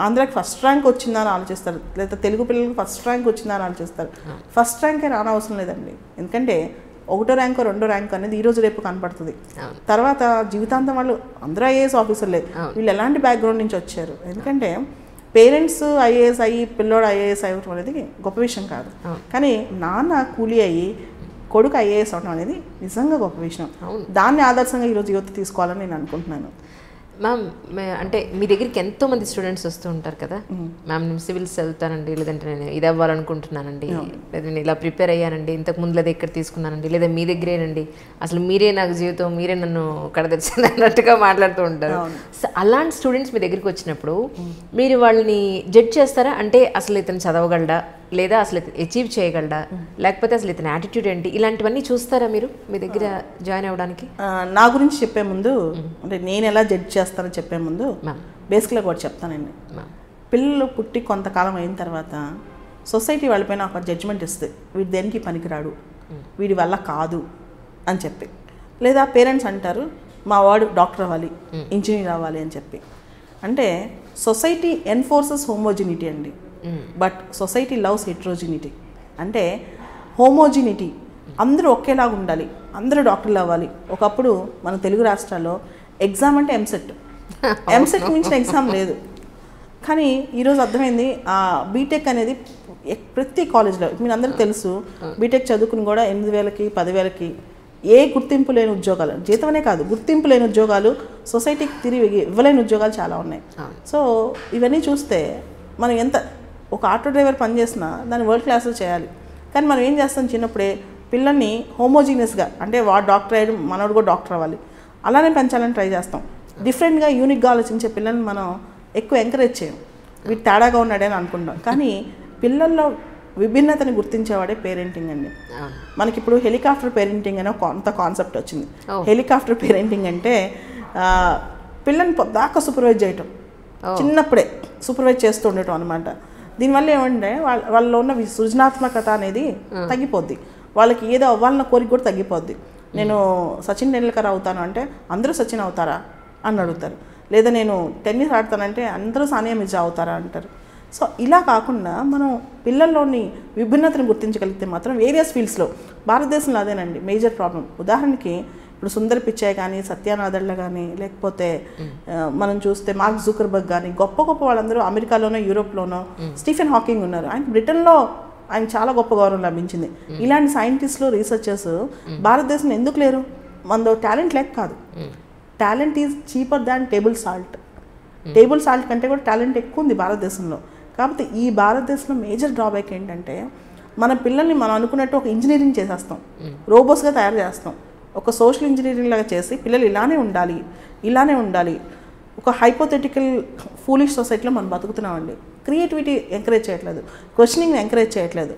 ఆంధ్రాకి ఫస్ట్ ర్యాంక్ వచ్చిందా అని ఆలోచిస్తారు, లేదా తెలుగు పిల్లలకు ఫస్ట్ ర్యాంక్ వచ్చిందా అని ఆలోచిస్తారు. ఫస్ట్ ర్యాంకే రానవసరం లేదండి, ఎందుకంటే 1వ ర్యాంకు 2వ ర్యాంకు అనేది ఈరోజు రేపు కనపడుతుంది. తర్వాత జీవితాంతం వాళ్ళు అందరూ ఐఏఎస్ ఆఫీసర్లే. వీళ్ళు ఎలాంటి బ్యాక్గ్రౌండ్ నుంచి వచ్చారు, ఎందుకంటే పేరెంట్స్ ఐఏఎస్ అయ్యి పిల్లోడు ఐఏఎస్ అవ్వడం అనేది గొప్ప విషయం కాదు. కానీ నాన్న కూలీ అయ్యి కొడుకు ఐఏఎస్ అవడం అనేది నిజంగా గొప్ప విషయం. దాన్ని ఆదర్శంగా ఈరోజు యువత తీసుకోవాలని నేను అనుకుంటున్నాను. మ్యామ్, అంటే మీ దగ్గరికి ఎంతోమంది స్టూడెంట్స్ వస్తూ ఉంటారు కదా మ్యామ్, నేను సివిల్స్ చదువుతానండి, లేదంటే నేను ఇది అవ్వాలనుకుంటున్నానండి, లేదా నేను ఇలా ప్రిపేర్ అయ్యానండి, ఇంతకు ముందు లేదా ఇక్కడ తీసుకున్నానండి, లేదా మీ దగ్గరేనండి, అసలు మీరే నాకు జీవితం, మీరే నన్ను కడదర్చింది అన్నట్టుగా మాట్లాడుతూ ఉంటారు. సో అలాంటి స్టూడెంట్స్ మీ దగ్గరికి వచ్చినప్పుడు మీరు వాళ్ళని జడ్జ్ చేస్తారా? అంటే అసలు ఇతను చదవగలడా, లేదా అసలు అచీవ్ చేయగలడా, లేకపోతే అసలు ఇతని యాటిట్యూడ్ ఏంటి, ఇలాంటివన్నీ చూస్తారా మీరు మీ దగ్గర జాయిన్ అవ్వడానికి? నా గురించి చెప్పే ముందు, అంటే నేను ఎలా జడ్జ్ చేస్తానో చెప్పే ముందు బేసిక్గా కూడా చెప్తానండి. పిల్లలు పుట్టి కొంతకాలం అయిన తర్వాత సొసైటీ వాళ్ళపైన ఒక జడ్జ్మెంట్ ఇస్తుంది, వీడి దేనికి పనికిరాడు, వీడి వల్ల కాదు అని చెప్పి. లేదా పేరెంట్స్ అంటారు మా వాడు డాక్టర్ అవ్వాలి, ఇంజనీర్ అవ్వాలి అని చెప్పి. అంటే సొసైటీ ఎన్ఫోర్సెస్ హోమోజినిటీ అండి, బట్ సొసైటీ లవ్స్ హెట్రోజినిటీ. అంటే హోమోజినిటీ, అందరూ ఒకేలాగా ఉండాలి, అందరూ డాక్టర్లు అవ్వాలి. ఒకప్పుడు మన తెలుగు రాష్ట్రాల్లో ఎగ్జామ్ అంటే ఎంసెట్ మించిన ఎగ్జామ్ లేదు. కానీ ఈరోజు అర్థమైంది బీటెక్ అనేది ప్రతి కాలేజ్లో మీరు అందరికీ తెలుసు, బీటెక్ చదువుకుని కూడా 8,000కి 10,000కి ఏ గుర్తింపు లేని ఉద్యోగాలు, జీతమనే కాదు గుర్తింపు లేని ఉద్యోగాలు, సొసైటీకి తిరిగి ఇవ్వలేని ఉద్యోగాలు చాలా ఉన్నాయి. సో ఇవన్నీ చూస్తే మనం ఎంత ఒక ఆటో డ్రైవర్ పనిచేసినా దాన్ని వరల్డ్ క్లాస్లో చేయాలి. కానీ మనం ఏం చేస్తాం, చిన్నప్పుడే పిల్లల్ని హోమోజీనియస్గా, అంటే వాడు డాక్టర్ అయ్యాడు మనోడు కూడా డాక్టర్ అవ్వాలి అలానే పెంచాలని ట్రై చేస్తాం. డిఫరెంట్గా యూనిక్గా ఆలోచించే పిల్లల్ని మనం ఎక్కువ ఎంకరేజ్ చేయం, వీడు తేడాగా ఉన్నాడని అనుకుంటాం. కానీ పిల్లల్లో విభిన్నతని గుర్తించేవాడే పేరెంటింగ్ అండి. మనకి ఇప్పుడు హెలికాప్టర్ పేరెంటింగ్ అనే కొంత కాన్సెప్ట్ వచ్చింది. హెలికాప్టర్ పేరెంటింగ్ అంటే పిల్లల్ని దాకా సూపర్వైజ్ చేయటం, చిన్నప్పుడే సూపర్వైజ్ చేస్తూ ఉండటం అనమాట. దీనివల్ల ఏమంటే వాళ్ళలో ఉన్న సృజనాత్మకత అనేది తగ్గిపోద్ది, వాళ్ళకి ఏదో అవ్వాలన్న కోరిక కూడా తగ్గిపోద్ది. నేను సచిన్ టెండూల్కర్ అవుతాను అంటే అందరూ సచిన్ అవుతారా అని అడుగుతారు, లేదా నేను టెన్నిస్ ఆడతానంటే అందరూ సానియా మిర్జా అవుతారా అంటారు. సో ఇలా కాకుండా మనం పిల్లల్లోని విభిన్నతను గుర్తించగలిగితే మాత్రం వేరియస్ ఫీల్డ్స్లో, భారతదేశంలో అదేనండి మేజర్ ప్రాబ్లం. ఉదాహరణకి ఇప్పుడు సుందర్ పిచాయ్ కానీ, సత్యానాదళ్ళ కానీ, లేకపోతే మనం చూస్తే మార్క్ జూకర్బర్గ్ కానీ, గొప్ప గొప్ప వాళ్ళందరూ అమెరికాలోనో యూరోప్లోనో, స్టీఫెన్ హాకింగ్ ఉన్నారు, ఆయన బ్రిటన్లో ఆయన చాలా గొప్ప గౌరవం లభించింది. ఇలాంటి సైంటిస్టులు రీసెర్చర్స్ భారతదేశంలో ఎందుకు లేరు? మనలో టాలెంట్ లేక కాదు, talent is cheaper than table salt. Table salt కంటే కూడా టాలెంట్ ఎక్కువ ఉంది భారతదేశంలో. కాబట్టి ఈ భారతదేశంలో మేజర్ డ్రాబ్యాక్ ఏంటంటే మన పిల్లల్ని మనం అనుకున్నట్టు ఒక ఇంజనీరింగ్ చేసేస్తాం, రోబోట్స్గా తయారు చేస్తాం, ఒక సోషల్ ఇంజనీరింగ్ లాగా చేసి పిల్లలు ఇలానే ఉండాలి ఒక హైపోథెటికల్ ఫూలిష్ సొసైటీలో మనం బతుకుతున్నామండి. క్రియేటివిటీ ఎంకరేజ్ చేయట్లేదు, క్వశ్చనింగ్ ఎంకరేజ్ చేయట్లేదు,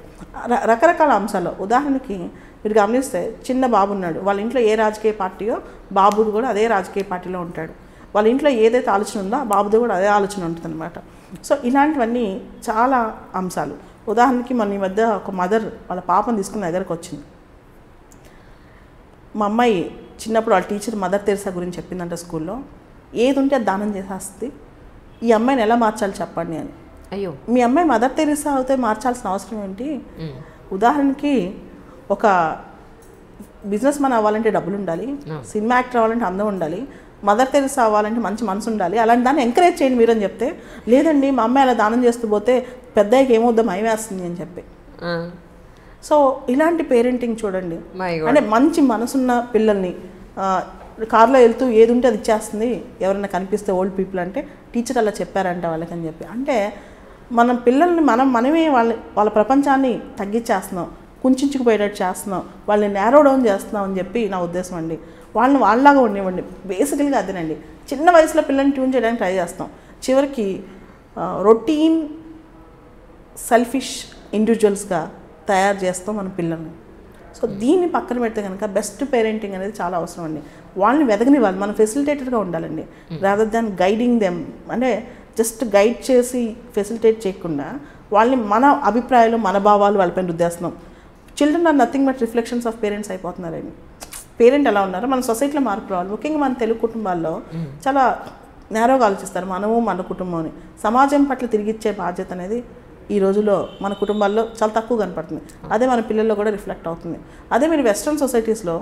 రకరకాల అంశాలు. ఉదాహరణకి మీరు గమనిస్తే చిన్న బాబు ఉన్నాడు, వాళ్ళ ఇంట్లో ఏ రాజకీయ పార్టీయో బాబుడు కూడా అదే రాజకీయ పార్టీలో ఉంటాడు, వాళ్ళ ఇంట్లో ఏదైతే ఆలోచన ఉందో బాబుది కూడా అదే ఆలోచన ఉంటుంది అనమాట. సో ఇలాంటివన్నీ చాలా అంశాలు. ఉదాహరణకి మన ఈ మధ్య ఒక మదర్ వాళ్ళ పాపను తీసుకుని దగ్గరకు వచ్చింది. మా అమ్మాయి చిన్నప్పుడు వాళ్ళ టీచర్ మదర్ తెరిసా గురించి చెప్పిందంట స్కూల్లో, ఏది ఉంటే అది దానం చేసేస్తుంది, ఈ అమ్మాయిని ఎలా మార్చాలి చెప్పండి అని. అయ్యో, మీ అమ్మాయి మదర్ తెరిసా అయితే మార్చాల్సిన అవసరం ఏంటి? ఉదాహరణకి ఒక బిజినెస్ మ్యాన్ అవ్వాలంటే డబ్బులు ఉండాలి, సినిమా యాక్టర్ అవ్వాలంటే అందం ఉండాలి, మదర్ తెరిసా అవ్వాలంటే మంచి మనసు ఉండాలి, అలాంటి దాన్ని ఎంకరేజ్ చేయండి మీరు అని చెప్తే, లేదండి మా అమ్మాయి అలా దానం చేస్తూ పోతే పెద్దయ్యకి ఏమవుద్దో భయమేస్తుంది అని చెప్పి. సో ఇలాంటి పేరెంటింగ్ చూడండి. అంటే మంచి మనసున్న పిల్లల్ని కార్లో వెళ్తూ ఏది ఉంటే అది ఇచ్చేస్తుంది, ఎవరైనా కనిపిస్తే ఓల్డ్ పీపుల్ అంటే టీచర్ అలా చెప్పారంట వాళ్ళకని చెప్పి. అంటే మనం పిల్లల్ని మనమే వాళ్ళ ప్రపంచాన్ని తగ్గించేస్తున్నాం, కుంచుకుపోయేటట్టు చేస్తున్నాం, వాళ్ళని నేరో డౌన్ చేస్తున్నాం అని చెప్పి నా ఉద్దేశం అండి. వాళ్ళని వాళ్ళలాగా ఉండేవండి, బేసికల్గా అదేనండి. చిన్న వయసులో పిల్లల్ని ట్యూన్ చేయడానికి ట్రై చేస్తాం, చివరికి రొటీన్ సెల్ఫిష్ ఇండివిజువల్స్గా తయారు చేస్తాం మన పిల్లల్ని. సో దీన్ని పక్కన పెడితే కనుక బెస్ట్ పేరెంటింగ్ అనేది చాలా అవసరం అండి. వాళ్ళని వెదగనివ్వాలి, మనం ఫెసిలిటేటర్గా ఉండాలండి, రాదర్ దాన్ గైడింగ్ దెమ్. అంటే జస్ట్ గైడ్ చేసి ఫెసిలిటేట్ చేయకుండా వాళ్ళని మన అభిప్రాయాలు మన భావాలు వాళ్ళపైన రుద్దేస్తున్నాం. Children are nothing but reflections of parents అయిపోతున్నారండి. పేరెంట్ ఎలా ఉన్నారో మన సొసైటీలో మార్పు రావాలి. ముఖ్యంగా మన తెలుగు కుటుంబాల్లో చాలా నేరోగా ఆలోచిస్తారు, మనము మన కుటుంబం అని. సమాజం పట్ల తిరిగిచ్చే బాధ్యత అనేది ఈ రోజుల్లో మన కుటుంబాల్లో చాలా తక్కువ కనపడుతుంది. అదే మన పిల్లల్లో కూడా రిఫ్లెక్ట్ అవుతుంది. అదే మీరు వెస్ట్రన్ సొసైటీస్లో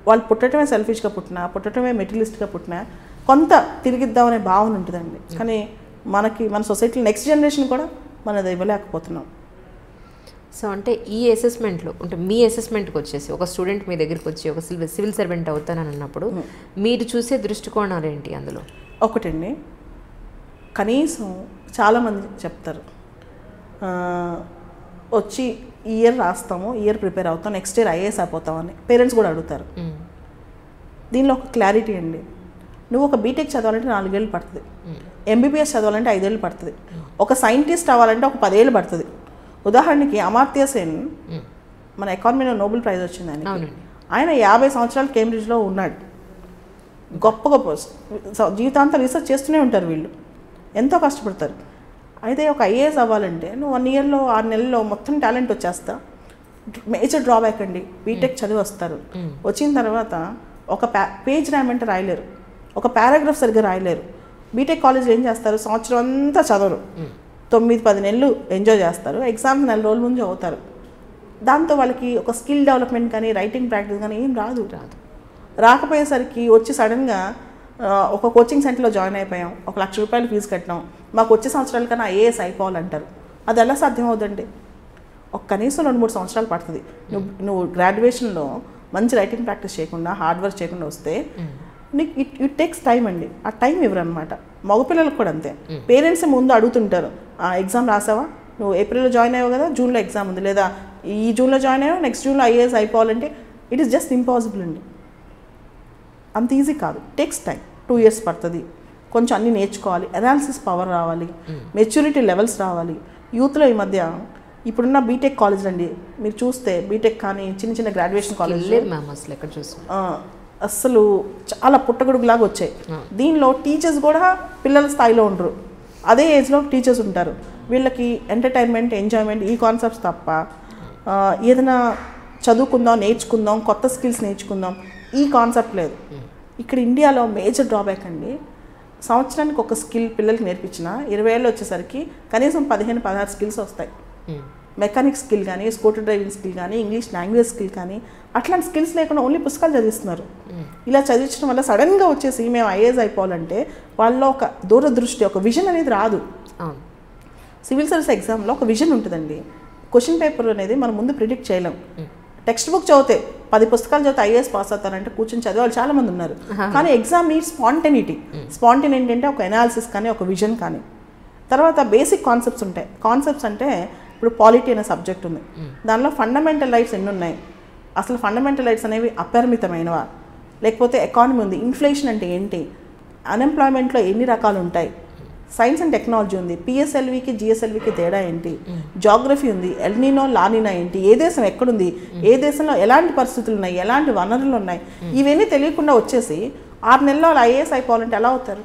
వాళ్ళు పుట్టడమే సెల్ఫిష్గా పుట్టడమే మెటీరియలిస్ట్గా పుట్టినా కొంత తిరిగిద్దామనే భావన ఉంటుందండి. కానీ మన సొసైటీలో నెక్స్ట్ జనరేషన్ కూడా మనం అది ఇవ్వలేకపోతున్నాం. సో అంటే ఈ అసెస్మెంట్లో అంటే మీ అసెస్మెంట్కి వచ్చేసి ఒక స్టూడెంట్ మీ దగ్గరికి వచ్చి ఒక సివిల్ సర్వెంట్ అవుతానని అన్నప్పుడు మీరు చూసే దృష్టికోణాలు ఏంటి అందులో? ఒకటండి, కనీసం చాలామంది చెప్తారు వచ్చి ఈ ఇయర్ రాస్తాము, ఇయర్ ప్రిపేర్ అవుతాం, నెక్స్ట్ ఇయర్ ఐఏఎస్ అయిపోతామని పేరెంట్స్ కూడా అడుగుతారు. దీనిలో ఒక క్లారిటీ అండి, నువ్వు ఒక బీటెక్ చదవాలంటే 4 ఏళ్ళు పడుతుంది, ఎంబీబీఎస్ చదవాలంటే 5 ఏళ్ళు పడుతుంది, ఒక సైంటిస్ట్ అవ్వాలంటే ఒక 10 ఏళ్ళు పడుతుంది. ఉదాహరణకి అమర్త్య సేన్ మన ఎకానమీలో నోబెల్ ప్రైజ్ వచ్చింది ఆయన 50 సంవత్సరాలు కేంబ్రిడ్జ్లో ఉన్నాడు. గొప్ప జీవితాంతం రీసెర్చ్ చేస్తూనే ఉంటారు వీళ్ళు, ఎంతో కష్టపడతారు. అయితే ఒక ఐఏఎస్ అవ్వాలంటే నువ్వు 1 ఇయర్లో 6 నెలల్లో మొత్తం టాలెంట్ వచ్చేస్తా. మేజర్ డ్రాబ్యాక్ అండి, బీటెక్ చదివి వస్తారు, వచ్చిన తర్వాత ఒక పేజ్ రాయమంటే రాయలేరు, ఒక పారాగ్రాఫ్ సరిగ్గా రాయలేరు. బీటెక్ కాలేజ్లో ఏం చేస్తారు, సంవత్సరం అంతా చదవరు, 9-10 నెలలు ఎంజాయ్ చేస్తారు, ఎగ్జామ్స్ 4 రోజుల ముందు చదువుతారు. దాంతో వాళ్ళకి ఒక స్కిల్ డెవలప్మెంట్ కానీ రైటింగ్ ప్రాక్టీస్ కానీ ఏం రాదు. రాకపోయేసరికి వచ్చి సడన్గా ఒక కోచింగ్ సెంటర్లో జాయిన్ అయిపోయాం, 1 లక్ష రూపాయలు ఫీజు కట్టినాం, మాకు వచ్చే సంవత్సరాల కన్నా ఐఏఎస్ అయిపోవాలంటారు. అది ఎలా సాధ్యం అవుతుందండి? కనీసం 2-3 సంవత్సరాలు పడుతుంది. నువ్వు గ్రాడ్యుయేషన్లో మంచి రైటింగ్ ప్రాక్టీస్ చేయకుండా, హార్డ్ వర్క్ చేయకుండా వస్తే నీకు ఇట్ టేక్స్ టైం అండి. ఆ టైం ఇవ్వరనమాట. మగపిల్లలకు కూడా అంతే. పేరెంట్స్ ముందు అడుగుతుంటారు, ఎగ్జామ్ రాసావా, నువ్వు ఏప్రిల్లో జాయిన్ అయ్యావు కదా, జూన్లో ఎగ్జామ్ ఉంది, లేదా ఈ జూన్లో జాయిన్ అయ్యావు, నెక్స్ట్ జూన్లో ఐఏఎస్ అయిపోవాలంటే ఇట్ ఈస్ జస్ట్ ఇంపాసిబుల్ అండి. అంత ఈజీ కాదు, టేక్స్ టైం. 2 years పడుతుంది. కొంచెం అన్నీ నేర్చుకోవాలి, అనాలిసిస్ పవర్ రావాలి, మెచ్యూరిటీ లెవెల్స్ రావాలి. యూత్లో ఈ మధ్య ఇప్పుడున్న బీటెక్ కాలేజ్ అండి మీరు చూస్తే, బీటెక్ కానీ చిన్న గ్రాడ్యుయేషన్ కాలేజ్ అస్సలు చాలా పుట్టగొడుగులాగా వచ్చాయి. దీనిలో టీచర్స్ కూడా పిల్లల స్థాయిలో ఉండరు, అదే ఏజ్లో టీచర్స్ ఉంటారు. వీళ్ళకి ఎంటర్టైన్మెంట్, ఎంజాయ్మెంట్ ఈ కాన్సెప్ట్స్ తప్ప ఏదైనా చదువుకుందాం, నేర్చుకుందాం, కొత్త స్కిల్స్ నేర్చుకుందాం ఈ కాన్సెప్ట్ లేదు. ఇక్కడ ఇండియాలో మేజర్ డ్రాబ్యాక్ అండి. సంవత్సరానికి ఒక స్కిల్ పిల్లలకి నేర్పించిన 20 ఏళ్ళు వచ్చేసరికి కనీసం 15-16 స్కిల్స్ వస్తాయి. మెకానిక్ స్కిల్ కానీ, స్కూటర్ డ్రైవింగ్ స్కిల్ కానీ, ఇంగ్లీష్ లాంగ్వేజ్ స్కిల్ కానీ, అట్లాంటి స్కిల్స్ లేకుండా ఓన్లీ పుస్తకాలు చదివిస్తున్నారు. ఇలా చదివించడం వల్ల సడన్గా వచ్చేసి మేము ఐఏఎస్ అయిపోవాలంటే వాళ్ళలో ఒక దూరదృష్టి, ఒక విజన్ అనేది రాదు. సివిల్ సర్వీస్ ఎగ్జామ్లో ఒక విజన్ ఉంటుందండి. క్వశ్చన్ పేపర్ అనేది మనం ముందు ప్రిడిక్ట్ చేయలేం. టెక్స్ట్ బుక్ చదివితే 10 పుస్తకాలు చదివితే ఐఏఎస్ పాస్ అవుతారంటే కూర్చొని చదివే వాళ్ళు చాలా మంది ఉన్నారు. కానీ ఎగ్జామ్ నీడ్ స్పాంటనిటీ. స్పాంటనిటీ అంటే ఒక ఎనాలిసిస్ కానీ, ఒక విజన్ కానీ. తర్వాత బేసిక్ కాన్సెప్ట్స్ ఉంటాయి. కాన్సెప్ట్స్ అంటే ఇప్పుడు పాలిటీ అనే సబ్జెక్ట్ ఉంది, దానిలో ఫండమెంటల్ రైట్స్ ఎన్ని ఉన్నాయి, అసలు ఫండమెంటల్ రైట్స్ అనేవి అపరిమితమైనవా, లేకపోతే ఎకానమీ ఉంది, ఇన్ఫ్లేషన్ అంటే ఏంటి, అన్ఎంప్లాయ్మెంట్లో ఎన్ని రకాలు ఉంటాయి, సైన్స్ అండ్ టెక్నాలజీ ఉంది, పిఎస్ఎల్వికి జిఎస్ఎల్వికి తేడా ఏంటి, జాగ్రఫీ ఉంది, ఎల్నినో లానినా ఏంటి, ఏ దేశం ఎక్కడుంది, ఏ దేశంలో ఎలాంటి పరిస్థితులు ఉన్నాయి, ఎలాంటి వనరులు ఉన్నాయి, ఇవన్నీ తెలియకుండా వచ్చేసి 6 నెలల్లో వాళ్ళు ఐఏఎస్ అయిపోవాలంటే ఎలా అవుతారు?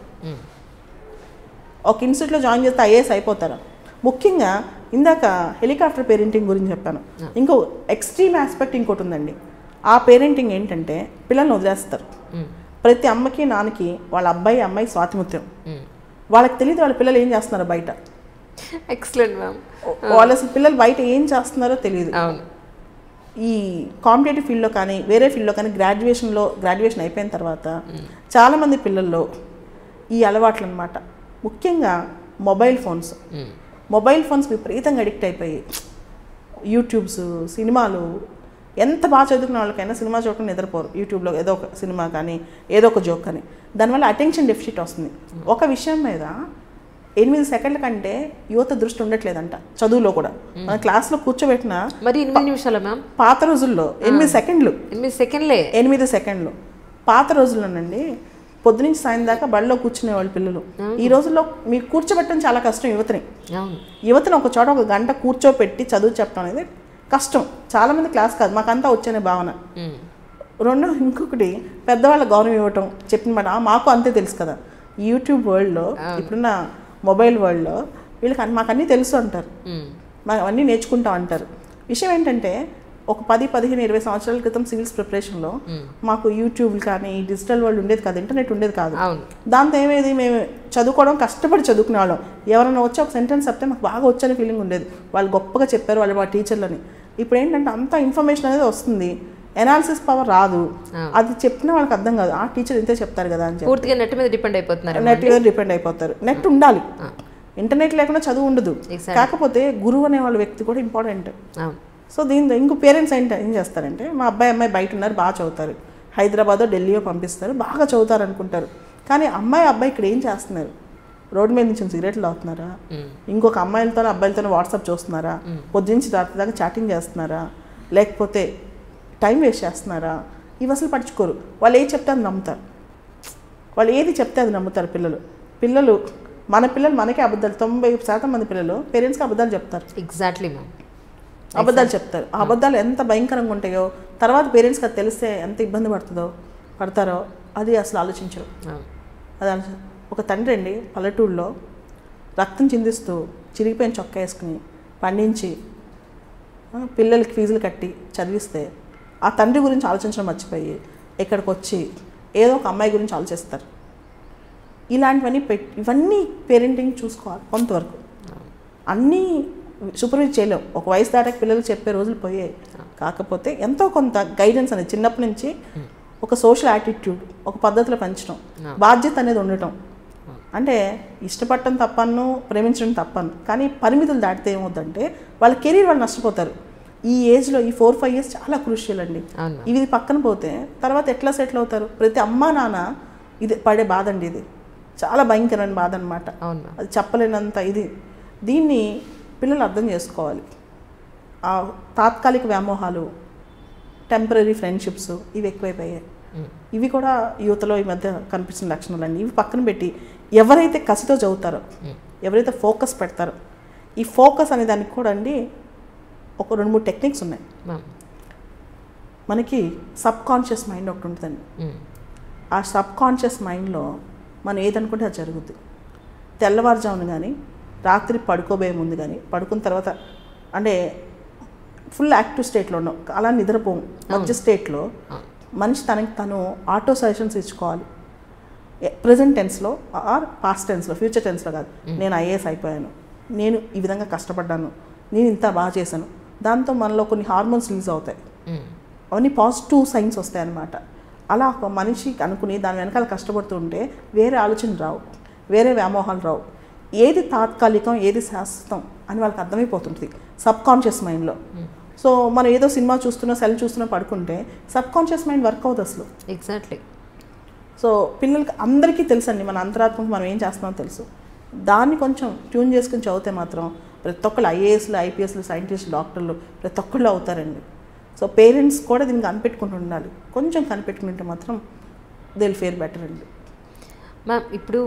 ఒక ఇన్స్టిట్యూట్లో జాయిన్ చేస్తే ఐఏఎస్ అయిపోతారు. ముఖ్యంగా ఇందాక హెలికాప్టర్ పేరెంటింగ్ గురించి చెప్పాను. ఇంకో ఎక్స్ట్రీమ్ ఆస్పెక్ట్ ఇంకోటి ఉందండి. ఆ పేరెంటింగ్ ఏంటంటే పిల్లల్ని వదిలేస్తారు. ప్రతి అమ్మకి నాన్నకి వాళ్ళ అబ్బాయి అమ్మాయి స్వాతిముత్యం. వాళ్ళకి తెలియదు వాళ్ళ పిల్లలు ఏం చేస్తున్నారో బయట. Excellent ma'am. వాళ్ళ అసలు పిల్లలు బయట ఏం చేస్తున్నారో తెలియదు. ఈ కాంపిటేటివ్ ఫీల్డ్లో కానీ, వేరే ఫీల్డ్లో కానీ గ్రాడ్యుయేషన్ అయిపోయిన తర్వాత చాలామంది పిల్లల్లో ఈ అలవాట్లు అనమాట. ముఖ్యంగా మొబైల్ ఫోన్స్ విపరీతంగా అడిక్ట్ అయిపోయి యూట్యూబ్స్, సినిమాలు, ఎంత బాగా చదువుకున్న వాళ్ళకైనా సినిమా చూడకుండా నిద్రపోరు. యూట్యూబ్లో ఏదో ఒక సినిమా కానీ, ఏదో ఒక జోక్ కానీ, దానివల్ల అటెన్షన్ డెఫిసిట్ వస్తుంది. ఒక విషయం మీద 8 సెకండ్ల కంటే యువత దృష్టి ఉండట్లేదంట. చదువులో కూడా మన క్లాస్లో కూర్చోబెట్టిన మరి 8 నిమిషాలు మ్యామ్, పాత రోజుల్లో 8 సెకండ్లు, 8 సెకండ్లు పాత రోజుల్లోనండి. పొద్దునుంచి సాయం దాకా బడిలో కూర్చునేవాళ్ళు పిల్లలు. ఈ రోజుల్లో మీకు కూర్చోబెట్టడం చాలా కష్టం. యువతని ఒక చోట 1 గంట కూర్చోపెట్టి చదువు చెప్పడం అనేది కష్టం. చాలామంది క్లాస్ కాదు, మాకంతా వచ్చేనే భావన. ఇంకొకటి పెద్దవాళ్ళ గౌరవం ఇవ్వటం, చెప్పిన మాట మాకు అంతే తెలుసు కదా. యూట్యూబ్ వరల్డ్లో, ఇప్పుడున్న మొబైల్ వరల్డ్లో వీళ్ళకి మాకు అన్నీ తెలుసు అంటారు, మాకు అన్నీ నేర్చుకుంటాం అంటారు. విషయం ఏంటంటే ఒక 10, 15, 20 సంవత్సరాల క్రితం సివిల్స్ ప్రిపరేషన్లో మాకు యూట్యూబ్లు కానీ డిజిటల్ వరల్డ్ ఉండేది కాదు, ఇంటర్నెట్ ఉండేది కాదు. దాంతో ఏమేది, మేము చదువుకోవడం కష్టపడి చదువుకునే వాళ్ళం. ఎవరైనా వచ్చి ఒక సెంటెన్స్ చెప్తే మాకు బాగా వచ్చనే ఫీలింగ్ ఉండేది. వాళ్ళు గొప్పగా చెప్పారు వాళ్ళు మా టీచర్లని. ఇప్పుడు ఏంటంటే అంత ఇన్ఫర్మేషన్ అనేది వస్తుంది, ఎనాలిసిస్ పవర్ రాదు. అది చెప్పిన వాళ్ళకి అర్థం కాదు, ఆ టీచర్ ఇంతే చెప్తారు కదా అని పూర్తిగా నెట్ మీద డిపెండ్ అయిపోతారు. నెట్ ఉండాలి, ఇంటర్నెట్ లేకుండా చదువు ఉండదు. కాకపోతే గురువు అనే వాళ్ళ వ్యక్తి కూడా ఇంపార్టెంట్. సో దీంతో ఇంకో పేరెంట్స్ ఏం చేస్తారంటే, మా అబ్బాయి అమ్మాయి బయట ఉన్నారు, బాగా చదువుతారు, హైదరాబాదో ఢిల్లీయో పంపిస్తారు, బాగా చదువుతారు అనుకుంటారు. కానీ అబ్బాయి ఇక్కడ ఏం చేస్తున్నారు? రోడ్డు మీద నుంచి సిగరెట్లు తాగుతున్నారా, ఇంకొక అబ్బాయిలతో వాట్సాప్ చూస్తున్నారా, పొద్దునుంచి రాత్రి దాకా చాటింగ్ చేస్తున్నారా, లేకపోతే టైం వేస్ట్ చేస్తున్నారా, ఇవి అసలు పట్టించుకోరు. వాళ్ళు ఏది చెప్తే అది నమ్ముతారు. వాళ్ళు ఏది చెప్తే అది నమ్ముతారు. మన పిల్లలు మనకే అబద్ధాలు. 90% మంది పిల్లలు పేరెంట్స్కి అబద్ధాలు చెప్తారు. ఎగ్జాక్ట్లీ మ్యామ్, అబద్ధాలు చెప్తారు. ఆ అబద్ధాలు ఎంత భయంకరంగా ఉంటాయో, తర్వాత పేరెంట్స్కి అది తెలిస్తే ఎంత ఇబ్బంది పడతారో అది అసలు ఆలోచించరు. అది ఒక తండ్రి అండి పల్లెటూరులో రక్తం చిందిస్తూ చిరిగిపోయిన చొక్కా వేసుకుని పండించి పిల్లలకి ఫీజులు కట్టి చదివిస్తే ఆ తండ్రి గురించి ఆలోచించడం మర్చిపోయి ఇక్కడికి వచ్చి ఏదో ఒక అమ్మాయి గురించి ఆలోచిస్తారు. ఇలాంటివన్నీ ఇవన్నీ పేరెంటింగ్ చూసుకోవాలి. కొంతవరకు అన్నీ సూపర్వైజ్ చేయలేం. ఒక వయసు దాటాక పిల్లలు చెప్పే రోజులు పోయాయి. కాకపోతే ఎంతో కొంత గైడెన్స్ అనేది చిన్నప్పటి నుంచి ఒక సోషల్ యాటిట్యూడ్, ఒక పద్ధతిలో పెంచడం, బాధ్యత అనేది ఉండటం. అంటే ఇష్టపడటం తప్పను, ప్రేమించడం తప్పను, కానీ పరిమితులు దాటితే ఏమవుతుందంటే వాళ్ళ కెరీర్ వాళ్ళు నష్టపోతారు. ఈ ఏజ్లో ఈ 4-5 years చాలా క్రూషియల్ అండి. ఇది పక్కన పోతే తర్వాత ఎట్లా సెటిల్ అవుతారు? ప్రతి అమ్మా నాన్న ఇది పడే బాధ అండి. ఇది చాలా భయంకరమైన బాధ అనమాట. అది చెప్పలేనంత ఇది. దీన్ని పిల్లలు అర్థం చేసుకోవాలి. ఆ తాత్కాలిక వ్యామోహాలు, టెంపరీ ఫ్రెండ్షిప్స్ ఇవి ఎక్కువైపోయాయి. ఇవి కూడా యువతలో ఈ మధ్య కనిపిస్తున్న లక్షణాలండి. ఇవి పక్కన పెట్టి ఎవరైతే కసితో చదువుతారో, ఎవరైతే ఫోకస్ పెడతారో, ఈ ఫోకస్ అనే దానికి కూడా అండి ఒక 2-3 టెక్నిక్స్ ఉన్నాయి. మనకి సబ్ కాన్షియస్ మైండ్ ఒకటి ఉంటుందండి. ఆ సబ్ కాన్షియస్ మైండ్లో మనం ఏదనుకుంటే అది జరుగుద్ది. తెల్లవారుజామున కానీ, రాత్రి పడుకోబోయే ముందు కానీ, పడుకున్న తర్వాత అంటే ఫుల్ యాక్టివ్ స్టేట్లో ఉన్నాం, అలా నిద్రపోము, మధ్య స్టేట్లో మనిషి తనకి తను ఆటో సజెషన్స్ ఇచ్చుకోవాలి. ప్రజెంట్ టెన్స్లో ఆర్ పాస్ట్ టెన్స్లో, ఫ్యూచర్ టెన్స్లో కాదు. నేను ఐఏఎస్ అయిపోయాను, నేను ఈ విధంగా కష్టపడ్డాను, నేను ఇంత బాగా చేశాను. దాంతో మనలో కొన్ని హార్మోన్స్ రిలీజ్ అవుతాయి. అవన్నీ పాజిటివ్ సైన్స్ వస్తాయి అన్నమాట. అలా ఒక మనిషి అనుకుని దాని వెనకాల కష్టపడుతూ ఉంటే వేరే ఆలోచనలు రావు, వేరే వ్యామోహాలు రావు. ఏది తాత్కాలికం, ఏది శాశ్వతం అని వాళ్ళకి అర్థమైపోతుంది సబ్ కాన్షియస్ మైండ్లో. సో మనం ఏదో సినిమా చూస్తున్నా, సెల్ చూస్తున్నా పడుకుంటే సబ్ కాన్షియస్ మైండ్ వర్క్ అవుతుంది అసలు. ఎగ్జాక్ట్లీ. సో పిల్లలకి అందరికీ తెలుసండి, మన అంతరాత్మకు మనం ఏం చేస్తున్నామో తెలుసు. దాన్ని కొంచెం ట్యూన్ చేసుకుని చదివితే మాత్రం ప్రతి ఒక్కళ్ళు ఐఏఎస్లు, ఐపీఎస్లు, సైంటిస్టులు, డాక్టర్లు ప్రతి ఒక్కళ్ళు అవుతారండి. సో పేరెంట్స్ కూడా దీన్ని కనిపెట్టుకుంటూ ఉండాలి. కొంచెం కనిపెట్టుకుంటే మాత్రం దే విల్ ఫేర్ బెటర్ అండి. మ్యామ్, ఇప్పుడు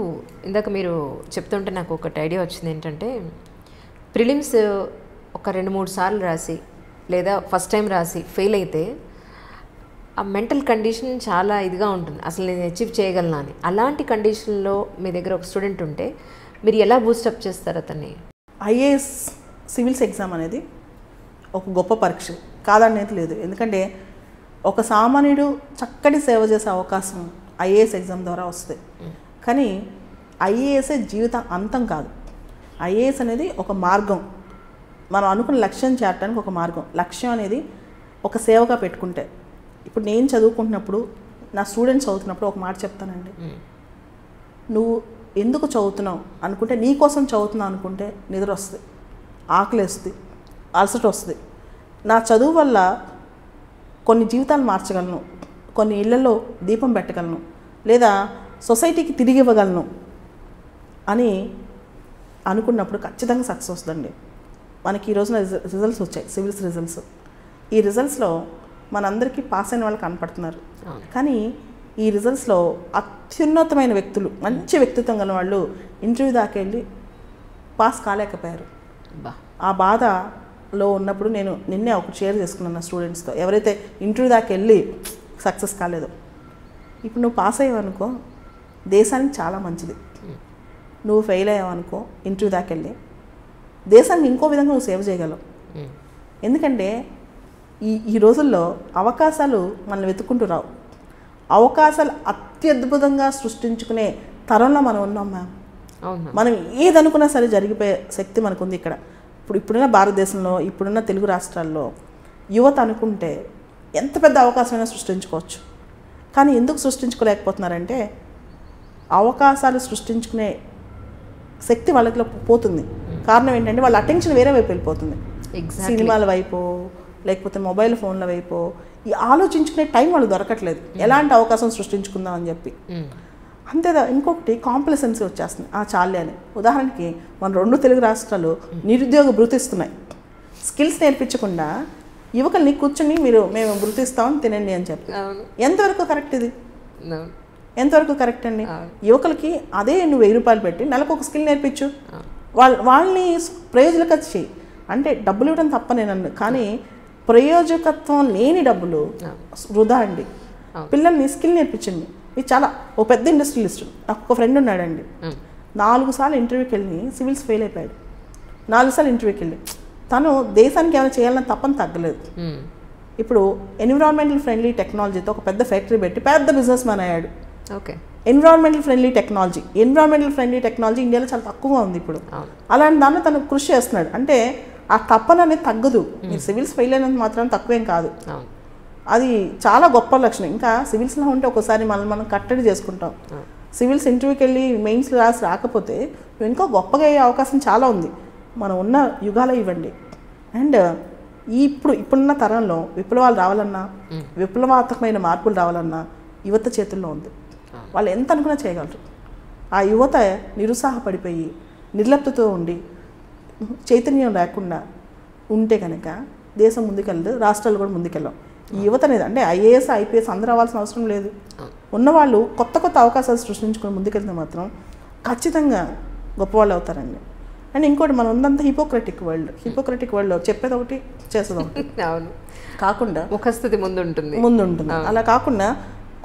ఇందాక మీరు చెప్తుంటే నాకు ఒకటి ఐడియా వచ్చింది. ఏంటంటే ప్రిలిమ్స్ ఒక 2-3 సార్లు రాసి లేదా ఫస్ట్ టైం రాసి ఫెయిల్ అయితే ఆ మెంటల్ కండిషన్ చాలా ఇదిగా ఉంటుంది, అసలు నేను అచీవ్ చేయగలనా అని. అలాంటి కండిషన్లో మీ దగ్గర ఒక స్టూడెంట్ ఉంటే మీరు ఎలా బూస్టప్ చేస్తారు అతన్ని? ఐఏఎస్ సివిల్స్ ఎగ్జామ్ అనేది ఒక గొప్ప పరీక్ష కాదనేది లేదు. ఎందుకంటే ఒక సామాన్యుడు చక్కటి సేవ చేసే అవకాశం ఐఏఎస్ ఎగ్జామ్ ద్వారా వస్తుంది. కానీ ఐఏఎస్ఏ జీవిత అంతం కాదు. ఐఏఎస్ అనేది ఒక మార్గం, మనం అనుకున్న లక్ష్యం చేరడానికి ఒక మార్గం. లక్ష్యం అనేది ఒక సేవగా పెట్టుకుంటే, ఇప్పుడు నేను చదువుకుంటున్నప్పుడు, నా స్టూడెంట్స్ చదువుతున్నప్పుడు ఒక మాట చెప్తానండి. నువ్వు ఎందుకు చదువుతున్నావు అనుకుంటే, నీ కోసం చదువుతున్నావు అనుకుంటే నిద్ర వస్తుంది, ఆకలి వస్తుంది, అలసట వస్తుంది. నా చదువు వల్ల కొన్ని జీవితాలు మార్చగలను, కొన్ని ఇళ్లలో దీపం పెట్టగలను, లేదా సొసైటీకి తిరిగి ఇవ్వగలను అని అనుకున్నప్పుడు ఖచ్చితంగా సక్సెస్ వస్తుందండి. మనకి ఈ రోజున రిజల్ట్స్ వచ్చాయి, సివిల్స్ రిజల్ట్స్. ఈ రిజల్ట్స్లో మనందరికీ పాస్ అయిన వాళ్ళు కనపడుతున్నారు. కానీ ఈ రిజల్ట్స్లో అత్యున్నతమైన వ్యక్తులు, మంచి వ్యక్తిత్వం గల వాళ్ళు ఇంటర్వ్యూ దాకా వెళ్ళి పాస్ కాలేకపోయారు. ఆ బాధలో ఉన్నప్పుడు నేను నిన్నే ఒకటి షేర్ చేసుకున్నాను నా స్టూడెంట్స్తో. ఎవరైతే ఇంటర్వ్యూ దాకా వెళ్ళి సక్సెస్ కాలేదో, ఇప్పుడు నువ్వు పాస్ అయ్యావనుకో దేశానికి చాలా మంచిది. నువ్వు ఫెయిల్ అయ్యావనుకో ఇంటర్వ్యూ దాకా వెళ్ళి దేశానికి ఇంకో విధంగా నువ్వు సేవ చేయగలవు. ఎందుకంటే ఈ రోజుల్లో అవకాశాలు మనల్ని వెతుక్కుంటూ రావు. అవకాశాలు అత్యద్భుతంగా సృష్టించుకునే తరంలో మనం ఉన్నాం మ్యామ్. మనం ఏదనుకున్నా సరే జరిగిపోయే శక్తి మనకుంది ఇక్కడ. ఇప్పుడున్న భారతదేశంలో, ఇప్పుడున్న తెలుగు రాష్ట్రాల్లో యువత అనుకుంటే ఎంత పెద్ద అవకాశమైనా సృష్టించుకోవచ్చు. కానీ ఎందుకు సృష్టించుకోలేకపోతున్నారంటే అవకాశాలు సృష్టించుకునే శక్తి వాళ్ళకి పోతుంది. కారణం ఏంటంటే వాళ్ళ అటెన్షన్ వేరే వైపు వెళ్ళిపోతుంది. సినిమాల వైపు, లేకపోతే మొబైల్ ఫోన్ల వైపు. ఈ ఆలోచించుకునే టైం వాళ్ళు దొరకట్లేదు, ఎలాంటి అవకాశం సృష్టించుకుందాం అని చెప్పి. అంతేదా ఇంకొకటి కాంప్లసెన్సీ వచ్చేస్తుంది. చాలే అని. ఉదాహరణకి మన 2 తెలుగు రాష్ట్రాలు నిరుద్యోగ భృతిస్తున్నాయి. స్కిల్స్ నేర్పించకుండా యువకుల్ని కూర్చొని మేము భృతిస్తామని తినండి అని చెప్పి. ఎంతవరకు కరెక్ట్ ఇది? ఎంతవరకు కరెక్ట్ అండి? యువకులకి అదే నువ్వు 1000 రూపాయలు పెట్టి నెలకు ఒక స్కిల్ నేర్పించు, వాళ్ళని ప్రయోజనకత చేయి. అంటే డబ్బులు ఇవ్వడం తప్ప నేను అన్ను, కానీ ప్రయోజకత్వం లేని డబ్బులు వృధా అండి. పిల్లల్ని స్కిల్ నేర్పించండి. ఇది చాలా ఓ పెద్ద ఇండస్ట్రియలిస్ట్. నాకు ఒక ఫ్రెండ్ ఉన్నాడండి, 4 సార్లు ఇంటర్వ్యూకి వెళ్ళి సివిల్స్ ఫెయిల్ అయిపోయాడు. 4 సార్లు ఇంటర్వ్యూకి వెళ్ళి తను దేశానికి ఏమైనా చేయాలని తప్పని తగ్గలేదు. ఇప్పుడు ఎన్విరాన్మెంటల్ ఫ్రెండ్లీ టెక్నాలజీతో ఒక పెద్ద ఫ్యాక్టరీ పెట్టి పెద్ద బిజినెస్ మ్యాన్ అయ్యాడు. ఓకే. ఎన్విరాన్మెంటల్ ఫ్రెండ్లీ టెక్నాలజీ ఇండియాలో చాలా తక్కువగా ఉంది ఇప్పుడు. అలాంటి దాంట్లో తను కృషి చేస్తున్నాడు. అంటే ఆ తప్పన అనేది తగ్గదు. మీరు సివిల్స్ ఫెయిల్ అయినంత మాత్రం తక్కువేం కాదు. అది చాలా గొప్ప లక్షణం. ఇంకా సివిల్స్లో ఉంటే ఒకసారి మనం కట్టడి చేసుకుంటాం. సివిల్స్ ఇంటర్వ్యూకి వెళ్ళి మెయిన్స్ రాసి రాకపోతే ఇంకా గొప్పగా అయ్యే అవకాశం చాలా ఉంది. మనం ఉన్న యుగాలు ఇవ్వండి. అండ్ ఇప్పుడున్న తరంలో విప్లవాలు రావాలన్నా, విప్లవాత్మకమైన మార్పులు రావాలన్నా యువత చేతుల్లో ఉంది. వాళ్ళు ఎంత అనుకున్నా చేయగలరు. ఆ యువత నిరుత్సాహపడిపోయి నిర్లిప్తతో ఉండి చైతన్యం లేకుండా ఉంటే కనుక దేశం ముందుకెళ్ళదు, రాష్ట్రాలు కూడా ముందుకెళ్ళాం. ఈ యువత అనేది అంటే ఐఏఎస్ ఐపీఎస్ అందరూ రావాల్సిన అవసరం లేదు. ఉన్నవాళ్ళు కొత్త కొత్త అవకాశాలు సృష్టించుకొని ముందుకెళ్తే మాత్రం ఖచ్చితంగా గొప్పవాళ్ళు అవుతారండి. అండ్ ఇంకోటి మనం ఉందంతా హిపోక్రటిక్ వరల్డ్లో చెప్పేది ఒకటి చేసేది ఒకటి కాకుండా ముఖస్థితి ముందు ఉంటుంది. అలా కాకుండా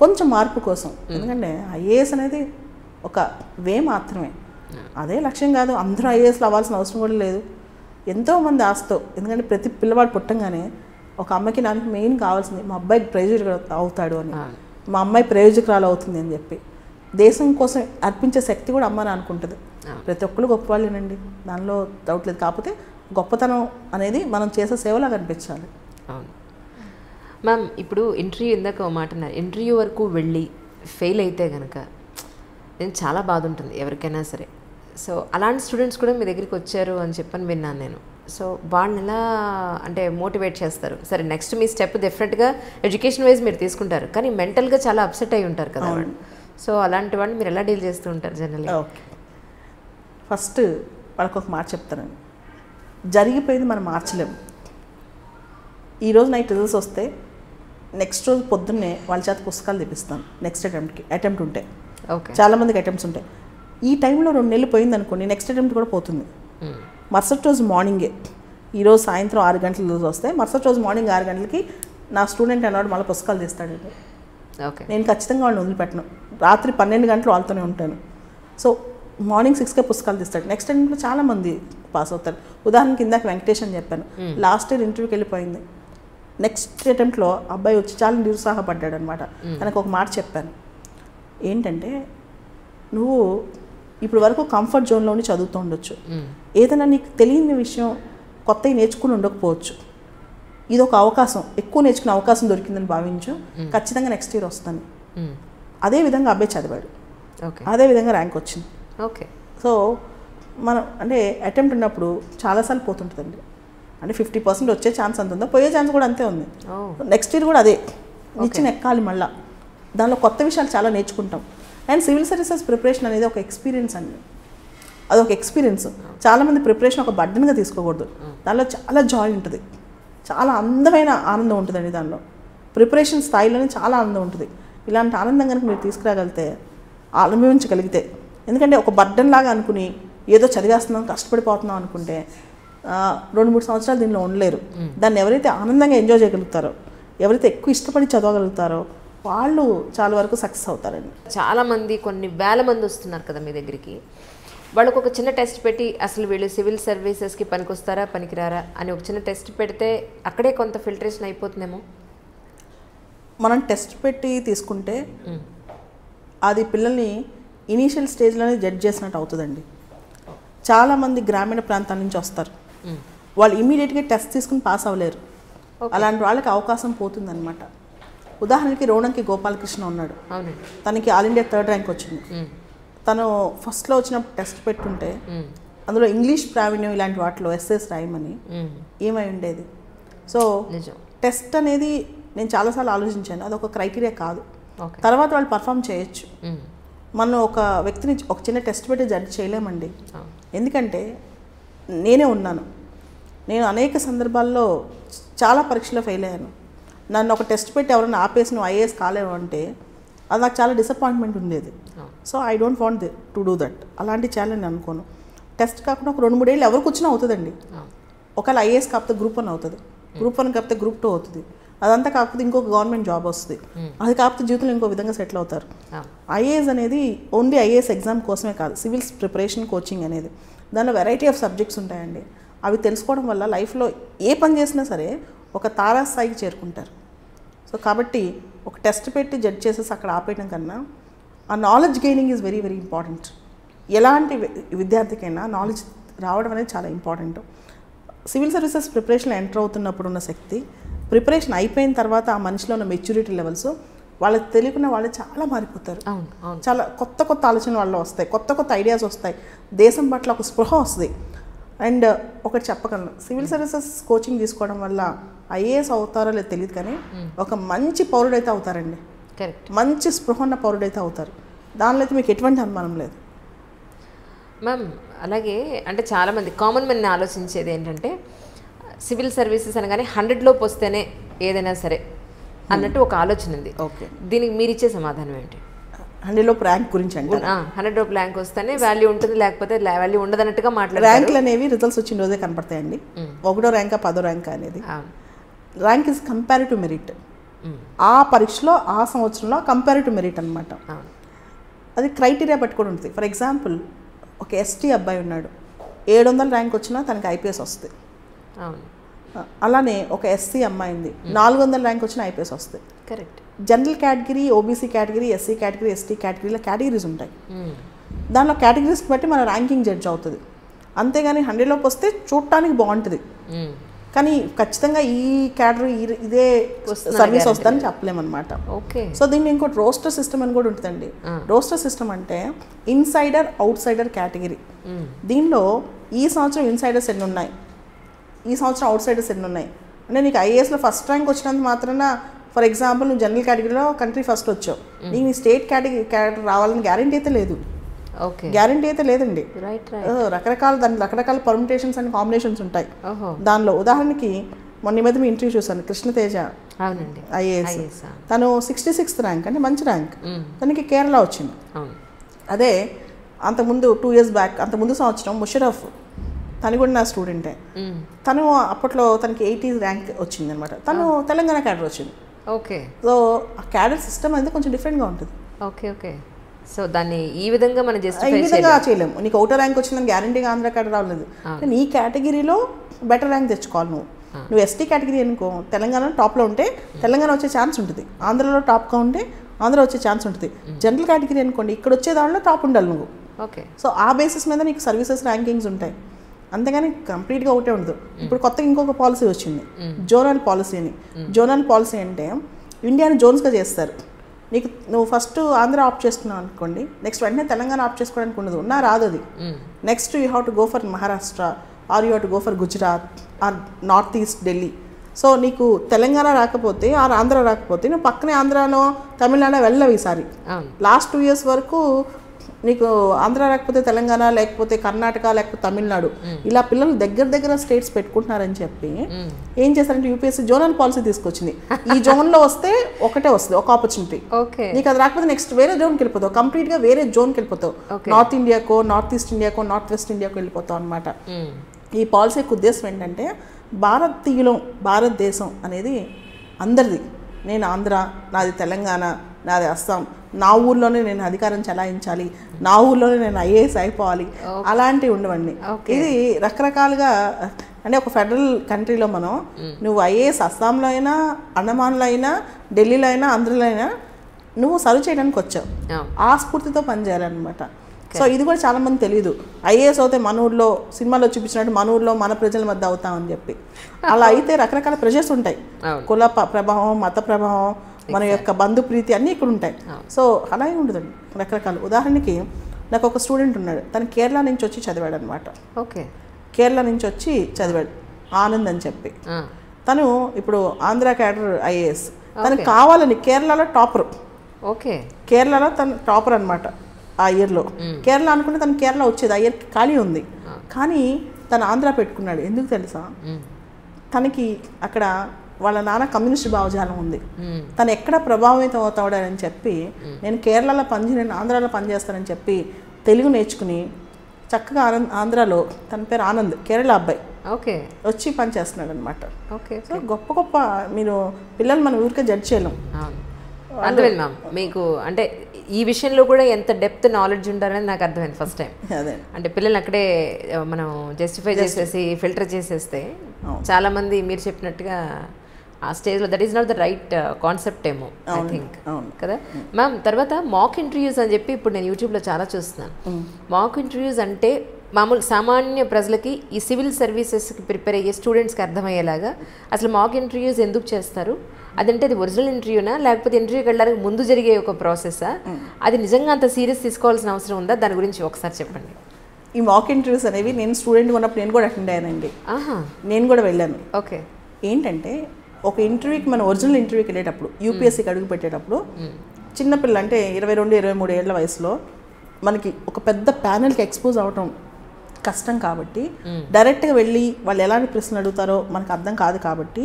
కొంచెం మార్పు కోసం, ఎందుకంటే ఐఏఎస్ అనేది ఒక వే మాత్రమే, అదే లక్ష్యం కాదు. అందరూ ఐఏఎస్లో అవ్వాల్సిన అవసరం కూడా లేదు. ఎంతోమంది ఆశతో, ఎందుకంటే ప్రతి పిల్లవాడు పుట్టంగానే ఒక అమ్మకి నాకు మెయిన్ కావాల్సింది మా అబ్బాయికి ప్రయోజకుడు అవుతాడు అని, మా అమ్మాయి ప్రయోజకురాలు అవుతుంది అని చెప్పి దేశం కోసం అర్పించే శక్తి కూడా అమ్మని అనుకుంటుంది. ప్రతి ఒక్కరు గొప్పవాళ్ళేనండి, దానిలో డౌట్ లేదు. కాకపోతే గొప్పతనం అనేది మనం చేసే సేవలా కనిపించాలి. అవును మ్యామ్. ఇప్పుడు ఇంటర్వ్యూ ఇందాక ఒక మాట అన్నారు, ఇంటర్వ్యూ వరకు వెళ్ళి ఫెయిల్ అయితే కనుక నేను చాలా బాధ ఉంటుంది ఎవరికైనా సరే. సో అలాంటి స్టూడెంట్స్ కూడా మీ దగ్గరికి వచ్చారు అని చెప్పని విన్నాను నేను. సో వాళ్ళని ఎలా అంటే మోటివేట్ చేస్తారు? సరే నెక్స్ట్ మీ స్టెప్ డెఫినెట్గా ఎడ్యుకేషన్ వైజ్ మీరు తీసుకుంటారు, కానీ మెంటల్గా చాలా అప్సెట్ అయి ఉంటారు కదా వాళ్ళు. సో అలాంటి వాళ్ళని మీరు ఎలా డీల్ చేస్తూ ఉంటారు జనరల్గా? ఓకే, ఫస్ట్ వాళ్ళకి ఒక మాట చెప్తానండి, జరిగిపోయింది మనం మార్చలేము. ఈరోజు నైట్ రిజల్ట్స్ వస్తే నెక్స్ట్ రోజు పొద్దున్నే వాళ్ళ చేత పుస్తకాలు తెప్పిస్తాను. నెక్స్ట్ అటెంప్ట్ ఉంటే చాలామందికి అటెంప్ట్స్ ఉంటాయి. ఈ టైంలో 2 నెలలు పోయింది అనుకోండి, నెక్స్ట్ అటెంప్ట్ కూడా పోతుంది. మరుసటి రోజు మార్నింగే, ఈరోజు సాయంత్రం 6 గంటల రోజు వస్తే మరుసటి రోజు మార్నింగ్ 6 గంటలకి నా స్టూడెంట్ అన్నవాడు మళ్ళీ పుస్తకాలు తీస్తాడు. నేను ఖచ్చితంగా వాళ్ళని వదిలిపెట్టను. రాత్రి 12 గంటలు వాళ్ళతోనే ఉంటాను. సో మార్నింగ్ 6కే పుస్తకాలు తీస్తాడు. నెక్స్ట్ అటెంప్ట్లో చాలామంది పాస్ అవుతారు. ఉదాహరణకి ఇందాక వెంకటేష్ అని చెప్పాను, లాస్ట్ ఇయర్ ఇంటర్వ్యూకి వెళ్ళిపోయింది. నెక్స్ట్ అటెంప్ట్లో అబ్బాయి వచ్చి చాలా నిరుత్సాహపడ్డాడు అనమాట. తనకు ఒక మాట చెప్పాను, ఏంటంటే నువ్వు ఇప్పుడు వరకు కంఫర్ట్ జోన్లో ఉండి చదువుతూ ఉండొచ్చు, ఏదైనా నీకు తెలియని విషయం కొత్తవి నేర్చుకుని ఉండకపోవచ్చు, ఇది ఒక అవకాశం, ఎక్కువ నేర్చుకునే అవకాశం దొరికిందని భావించు, ఖచ్చితంగా నెక్స్ట్ ఇయర్ వస్తాను. అదే విధంగా అబ్బాయి చదివాడు, అదే విధంగా ర్యాంక్ వచ్చింది. ఓకే. సో మనం అంటే అటెంప్ట్ ఉన్నప్పుడు చాలాసార్లు పోతుంటుందండి. అంటే 50% వచ్చే ఛాన్స్ అంత ఉందో, పోయే ఛాన్స్ కూడా అంతే ఉంది. నెక్స్ట్ ఇయర్ కూడా అదే నిచ్చిన ఎక్కాలి. మళ్ళీ దానిలో కొత్త విషయాలు చాలా నేర్చుకుంటాం. అండ్ సివిల్ సర్వీసెస్ ప్రిపరేషన్ అనేది ఒక ఎక్స్పీరియన్స్ అండి, అదొక ఎక్స్పీరియన్స్. చాలామంది ప్రిపరేషన్ ఒక బర్డెన్గా తీసుకోకూడదు, దానిలో చాలా జాయ్ ఉంటుంది, చాలా అందమైన ఆనందం ఉంటుందండి. దానిలో ప్రిపరేషన్ స్థాయిలోనే చాలా ఆనందం ఉంటుంది. ఇలాంటి ఆనందం కనుక మీరు తీసుకురాగలిగితే, అనుభవించగలిగితే, ఎందుకంటే ఒక బర్డెన్ లాగా అనుకుని ఏదో చదివేస్తున్నాం కష్టపడిపోతున్నాం అనుకుంటే 2-3 సంవత్సరాలు దీనిలో ఉండలేరు. దాన్ని ఎవరైతే ఆనందంగా ఎంజాయ్ చేయగలుగుతారో, ఎవరైతే ఎక్కువ ఇష్టపడి చదవగలుగుతారో వాళ్ళు చాలా వరకు సక్సెస్ అవుతారండి. చాలామంది కొన్ని వేల మంది వస్తున్నారు కదా మీ దగ్గరికి, వాళ్ళకు ఒక చిన్న టెస్ట్ పెట్టి అసలు వీళ్ళు సివిల్ సర్వీసెస్కి పనికొస్తారా పనికిరారా అని ఒక చిన్న టెస్ట్ పెడితే అక్కడే కొంత ఫిల్టరేషన్ అయిపోతుందేమో. మనం టెస్ట్ పెట్టి తీసుకుంటే అది పిల్లల్ని ఇనీషియల్ స్టేజ్లోనే జడ్జ్ చేసినట్టు అవుతుందండి. చాలామంది గ్రామీణ ప్రాంతాల నుంచి వస్తారు, వాళ్ళు ఇమీడియట్గా టెస్ట్ తీసుకుని పాస్ అవ్వలేరు. అలాంటి వాళ్ళకి అవకాశం పోతుందన్నమాట. ఉదాహరణకి రోణంకి గోపాలకృష్ణ ఉన్నాడు, తనకి ఆల్ ఇండియా 3rd ర్యాంక్ వచ్చింది. తను ఫస్ట్లో వచ్చినప్పుడు టెస్ట్ పెట్టుంటే అందులో ఇంగ్లీష్ ప్రావీణ్యం ఇలాంటి వాటిలో ఎస్ఎస్ రాయమని ఏమై ఉండేది. సో టెస్ట్ అనేది నేను చాలాసార్లు ఆలోచించాను, అది ఒక క్రైటీరియా కాదు. తర్వాత వాళ్ళు పర్ఫామ్ చేయొచ్చు. మనం ఒక వ్యక్తిని ఒక చిన్న టెస్ట్ పెట్టి జడ్జ్ చేయలేమండి. ఎందుకంటే నేనే ఉన్నాను, నేను అనేక సందర్భాల్లో చాలా పరీక్షలో ఫెయిల్ అయ్యాను. నన్ను ఒక టెస్ట్ పెట్టి ఎవరైనా ఆపేసి నువ్వు ఐఏఎస్ కాలేవు అంటే అది నాకు చాలా డిసప్పాయింట్మెంట్ ఉండేది. So I don't want to do that. అలాంటి చేయాలని అనుకోను. టెస్ట్ కాకుండా ఒక 2-3 ఏళ్ళు ఎవరికి వచ్చినా అవుతుందండి. ఒకవేళ ఐఏఎస్ కాకపోతే గ్రూప్ 1 అవుతుంది, గ్రూప్ 1 కాకపోతే గ్రూప్ 2 అవుతుంది, అదంతా కాకపోతే ఇంకొక గవర్నమెంట్ జాబ్ వస్తుంది, అది కాకపోతే జీవితంలో ఇంకో విధంగా సెటిల్ అవుతారు. ఐఏఎస్ అనేది ఓన్లీ ఐఏఎస్ ఎగ్జామ్ కోసమే కాదు, సివిల్స్ ప్రిపరేషన్ కోచింగ్ అనేది దానిలో వెరైటీ ఆఫ్ సబ్జెక్ట్స్ ఉంటాయండి. అవి తెలుసుకోవడం వల్ల లైఫ్లో ఏ పని చేసినా సరే ఒక తారాస్థాయికి చేరుకుంటారు. సో కాబట్టి ఒక టెస్ట్ పెట్టి జడ్జ్ చేసేసి అక్కడ ఆపేయడం కన్నా ఆ knowledge gaining is very very important. ఎలాంటి విద్యార్థికైనా నాలెడ్జ్ రావడం అనేది చాలా ఇంపార్టెంట్. సివిల్ సర్వీసెస్ ప్రిపరేషన్లో ఎంటర్ అవుతున్నప్పుడు ఉన్న శక్తి, ప్రిపరేషన్ అయిపోయిన తర్వాత ఆ మనిషిలో ఉన్న మెచ్యూరిటీ లెవెల్స్ వాళ్ళకి తెలియకుండా వాళ్ళు చాలా మారిపోతారు. చాలా కొత్త కొత్త ఆలోచనలు వాళ్ళు వస్తాయి, కొత్త కొత్త ఐడియాస్ వస్తాయి, దేశం పట్ల ఒక స్పృహ వస్తుంది. అండ్ ఒకటి చెప్పగలను, సివిల్ సర్వీసెస్ కోచింగ్ తీసుకోవడం వల్ల ఐఏఎస్ అవుతారో లేదో తెలియదు కానీ ఒక మంచి పౌరుడైతే అవుతారండి. కరెక్ట్. మంచి స్పృహ ఉన్న పౌరుడైతే అవుతారు. దానిలో అయితే మీకు ఎటువంటి అనుమానం లేదు. మ్యామ్ అలాగే అంటే చాలామంది కామన్ మెన్ ఆలోచించేది ఏంటంటే సివిల్ సర్వీసెస్ అనగానే 100లోపు వస్తేనే ఏదైనా సరే అన్నట్టు ఒక ఆలోచన ఉంది. ఓకే, దీనికి మీరు ఇచ్చే సమాధానం ఏంటి? 100లోపు ర్యాంక్ గురించి అంటే 100లోపు ర్యాంక్ వస్తేనే వాల్యూ ఉంటుంది, లేకపోతే వాల్యూ ఉండదు అన్నట్టుగా మాట్లాడారు. ర్యాంకులు అనేవి రిజల్ట్స్ వచ్చిన రోజే కనపడతాయండి. 1వ ర్యాంకా 10వ ర్యాంక్ అనేది ర్యాంక్ ఇస్ కంపారిటివ్ మెరిట్. ఆ పరీక్షలో ఆ సంవత్సరంలో కంపారిటివ్ మెరిట్ అనమాట. అది క్రైటీరియా బట్టి కూడా ఉంటుంది. ఫర్ ఎగ్జాంపుల్ ఒక ఎస్టీ అబ్బాయి ఉన్నాడు, 700 ర్యాంక్ వచ్చినా తనకి ఐపీఎస్ వస్తుంది. అలానే ఒక ఎస్సీ అమ్మాయి ఉంది, 400 ర్యాంక్ వచ్చినా ఐపీఎస్ వస్తుంది. Correct. General category, OBC category, SC category, ST కేటగిరీలో కేటగిరీస్ ఉంటాయి. దానిలో కేటగిరీస్కి బట్టి మన ర్యాంకింగ్ జడ్జ్ అవుతుంది. అంతేగాని 100లోపు వస్తే చూడటానికి బాగుంటుంది, కానీ ఖచ్చితంగా ఈ కేటగిరీ ఇదే సర్వీస్ వస్తుందని చెప్పలేమన్నమాట. ఓకే. సో దీన్ని ఇంకోటి రోస్టర్ సిస్టమ్ అని కూడా ఉంటుందండి. రోస్టర్ సిస్టమ్ అంటే ఇన్సైడర్ అవుట్ సైడర్ కేటగిరీ. దీనిలో ఈ సంవత్సరం ఇన్సైడర్స్ ఎన్ని ఉన్నాయి, ఈ సంవత్సరం అవుట్ సైడర్స్ ఎన్ని ఉన్నాయి అంటే నీకు ఐఏఎస్లో ఫస్ట్ ర్యాంక్ వచ్చినంత మాత్రాన ఫర్ ఎగ్జాంపుల్ నువ్వు జనరల్ కేటగిరీలో కంట్రీ ఫస్ట్ వచ్చావు, నీకు స్టేట్ కేటగిరీ రావాలని గ్యారంటీ అయితే లేదు. ఓకే, గ్యారంటీ అయితే లేదండి. రకరకాల రకరకాల పర్ముటేషన్స్ అండ్ కాంబినేషన్స్ ఉంటాయి దానిలో. ఉదాహరణకి మొన్న మీద మీ ఇంటర్వ్యూ చూసాను, కృష్ణతేజ ఐఏఎస్, తను 66th ర్యాంక్ అంటే మంచి ర్యాంక్, తనకి కేరళ వచ్చింది. అదే అంతకుముందు 2 years బ్యాక్, అంతకుముందు సంవత్సరం ముషరఫ్, తను కూడా నా స్టూడెంటే, తను అప్పట్లో తనకి 80 ర్యాంక్ వచ్చింది అనమాట. తను తెలంగాణ క్యాడర్ వచ్చింది. ఓకే. సో ఆ క్యాడర్ సిస్టమ్ అనేది కొంచెం డిఫరెంట్గా ఉంటుంది. Okay okay. సో దాన్ని ఈ విధంగా మనం ఈ విధంగా చేయలేము. నీకు ఒకటో ర్యాంక్ వచ్చిందని గ్యారంటీగా ఆంధ్ర క్యాడర్ రావలేదు. నీ కేటగిరీలో బెటర్ ర్యాంక్ తెచ్చుకోవాలి. నువ్వు ఎస్టీ కేటగిరీ అనుకో, తెలంగాణలో టాప్లో ఉంటే తెలంగాణ వచ్చే ఛాన్స్ ఉంటుంది, ఆంధ్రలో టాప్గా ఉంటే ఆంధ్ర వచ్చే ఛాన్స్ ఉంటుంది. జనరల్ కేటగిరీ అనుకోండి, ఇక్కడ వచ్చే దానిలో టాప్ ఉండాలి నువ్వు. ఓకే. సో ఆ బేసిస్ మీద నీకు సర్వీసెస్ ర్యాంకింగ్స్ ఉంటాయి, అంతేగాని కంప్లీట్గా ఒకటే ఉండదు. ఇప్పుడు కొత్తగా ఇంకొక పాలసీ వచ్చింది, జోనల్ పాలసీ అని. జోనల్ పాలసీ అంటే ఇండియాని జోన్స్గా చేస్తారు. నీకు నువ్వు ఫస్ట్ ఆంధ్ర ఆప్ట్ చేసుకున్నావు అనుకోండి, నెక్స్ట్ వెంటనే తెలంగాణ ఆప్ట్ చేసుకోవడానికి ఉండదు, రాదు అది. Next you have to go for Maharashtra, or you have to go for Gujarat or north east Delhi. So నీకు తెలంగాణ రాకపోతే ఆర్ ఆంధ్ర రాకపోతే నువ్వు పక్కనే ఆంధ్రాలో తమిళనాడు వెళ్ళవు. ఈసారి లాస్ట్ 2 years వరకు నీకు ఆంధ్ర రాకపోతే తెలంగాణ, లేకపోతే కర్ణాటక, లేకపోతే తమిళనాడు, ఇలా పిల్లలు దగ్గర స్టేట్స్ పెట్టుకుంటున్నారని చెప్పి ఏం చేశారంటే యూపీఎస్సీ జోనల్ పాలసీ తీసుకొచ్చింది. ఈ జోన్లో వస్తే ఒకటే వస్తుంది, ఒక ఆపర్చునిటీ. నీకు అది రాకపోతే నెక్స్ట్ వేరే జోన్కి వెళ్ళిపోతావు, కంప్లీట్గా వేరే జోన్కి వెళ్ళిపోతావు. నార్త్ ఇండియాకో, నార్త్ ఈస్ట్ ఇండియాకో, నార్త్ వెస్ట్ ఇండియాకో వెళ్ళిపోతావు అనమాట. ఈ పాలసీ యొక్క ఉద్దేశం ఏంటంటే భారతదేశం అనేది అందరిది. నేను ఆంధ్ర, నాది తెలంగాణ, నాది అస్సాం, నా ఊర్లోనే నేను అధికారం చెలాయించాలి, నా ఊర్లోనే నేను ఐఏఎస్ అయిపోవాలి, అలాంటివి ఉండవండి. ఇది రకరకాలుగా అంటే ఒక ఫెడరల్ కంట్రీలో మనం నువ్వు ఐఏఎస్ అస్సాంలో అయినా, అండమాన్లో అయినా, ఢిల్లీలో అయినా, ఆంధ్రలో అయినా నువ్వు సర్వ్ చేయడానికి వచ్చావు. ఆ స్ఫూర్తితో పనిచేయాలన్నమాట. సో ఇది కూడా చాలామంది తెలియదు. ఐఏఎస్ అవుతే మన ఊర్లో సినిమాలో చూపించినట్టు మన ఊర్లో మన ప్రజల మధ్య అవుతామని చెప్పి. అలా అయితే రకరకాల ప్రెషర్స్ ఉంటాయి, కుల ప్రభావం, మత ప్రభావం, మన యొక్క బంధు ప్రీతి అన్నీ ఇక్కడ ఉంటాయి. సో అలాగే ఉండదండి రకరకాల. ఉదాహరణకి నాకు ఒక స్టూడెంట్ ఉన్నాడు, తను కేరళ నుంచి వచ్చి చదివాడు అనమాట. ఓకే. కేరళ నుంచి వచ్చి చదివాడు, ఆనంద్ అని చెప్పి. తను ఇప్పుడు ఆంధ్ర క్యాడర్ ఐఏఎస్, తనకు కావాలని కేరళలో టాపర్. ఓకే. కేరళలో తను టాపర్ అనమాట ఆ ఇయర్లో. కేరళ అనుకుంటే తను కేరళ వచ్చేది, ఆ ఇయర్ ఖాళీ ఉంది, కానీ తను ఆంధ్ర పెట్టుకున్నాడు. ఎందుకు తెలుసా? తనకి అక్కడ వాళ్ళ నాన్న కమ్యూనిస్ట్ భావజాలం ఉంది, తను ఎక్కడ ప్రభావితం అవుతాడని చెప్పి నేను కేరళలో నేను ఆంధ్రాలో పనిచేస్తానని చెప్పి తెలుగు నేర్చుకుని చక్కగా ఆంధ్రాలో, తన పేరు ఆనంద్, కేరళ అబ్బాయి, ఓకే, వచ్చి పనిచేస్తున్నాడు అనమాట. ఓకే. సో గొప్ప గొప్ప మీరు పిల్లలు మనం ఊరికే జడ్జ్ చేయలేం. అర్థమైంది మ్యామ్. మీకు అంటే ఈ విషయంలో కూడా ఎంత డెప్త్ నాలెడ్జ్ ఉండాలనేది నాకు అర్థమైంది ఫస్ట్ టైం. అదే అంటే పిల్లల్ని అక్కడే మనం జస్టిఫై చేసేసి ఫిల్టర్ చేసేస్తే చాలామంది మీరు చెప్పినట్టుగా ఆ స్టేజ్లో that is not the right concept ఏమో ఐ థింక్ కదా మ్యామ్. తర్వాత మాక్ ఇంటర్వ్యూస్ అని చెప్పి ఇప్పుడు నేను యూట్యూబ్లో చాలా చూస్తున్నాను. మాక్ ఇంటర్వ్యూస్ అంటే మామూలు సామాన్య ప్రజలకి ఈ సివిల్ సర్వీసెస్కి ప్రిపేర్ అయ్యే స్టూడెంట్స్కి అర్థమయ్యేలాగా అసలు మాక్ ఇంటర్వ్యూస్ ఎందుకు చేస్తారు, అదంటే అది ఒరిజినల్ ఇంటర్వ్యూనా లేకపోతే ఇంటర్వ్యూకి వెళ్ళడానికి ముందు జరిగే ఒక ప్రాసెసా, అది నిజంగా అంత సీరియస్ తీసుకోవాల్సిన అవసరం ఉందా, దాని గురించి ఒకసారి చెప్పండి. ఈ మాక్ ఇంటర్వ్యూస్ అనేవి నేను స్టూడెంట్ ఉన్నప్పుడు నేను కూడా అటెండ్ అయ్యానండి. నేను కూడా వెళ్ళాను. ఓకే. ఏంటంటే ఒక ఇంటర్వ్యూకి మనం ఒరిజినల్ ఇంటర్వ్యూకి వెళ్ళేటప్పుడు యూపీఎస్సీకి అడుగు పెట్టేటప్పుడు చిన్నపిల్ల అంటే 22-23 ఏళ్ల వయసులో మనకి ఒక పెద్ద ప్యానెల్కి ఎక్స్పోజ్ అవటం కష్టం కాబట్టి డైరెక్ట్గా వెళ్ళి వాళ్ళు ఎలాంటి ప్రశ్నలు అడుగుతారో మనకు అర్థం కాదు కాబట్టి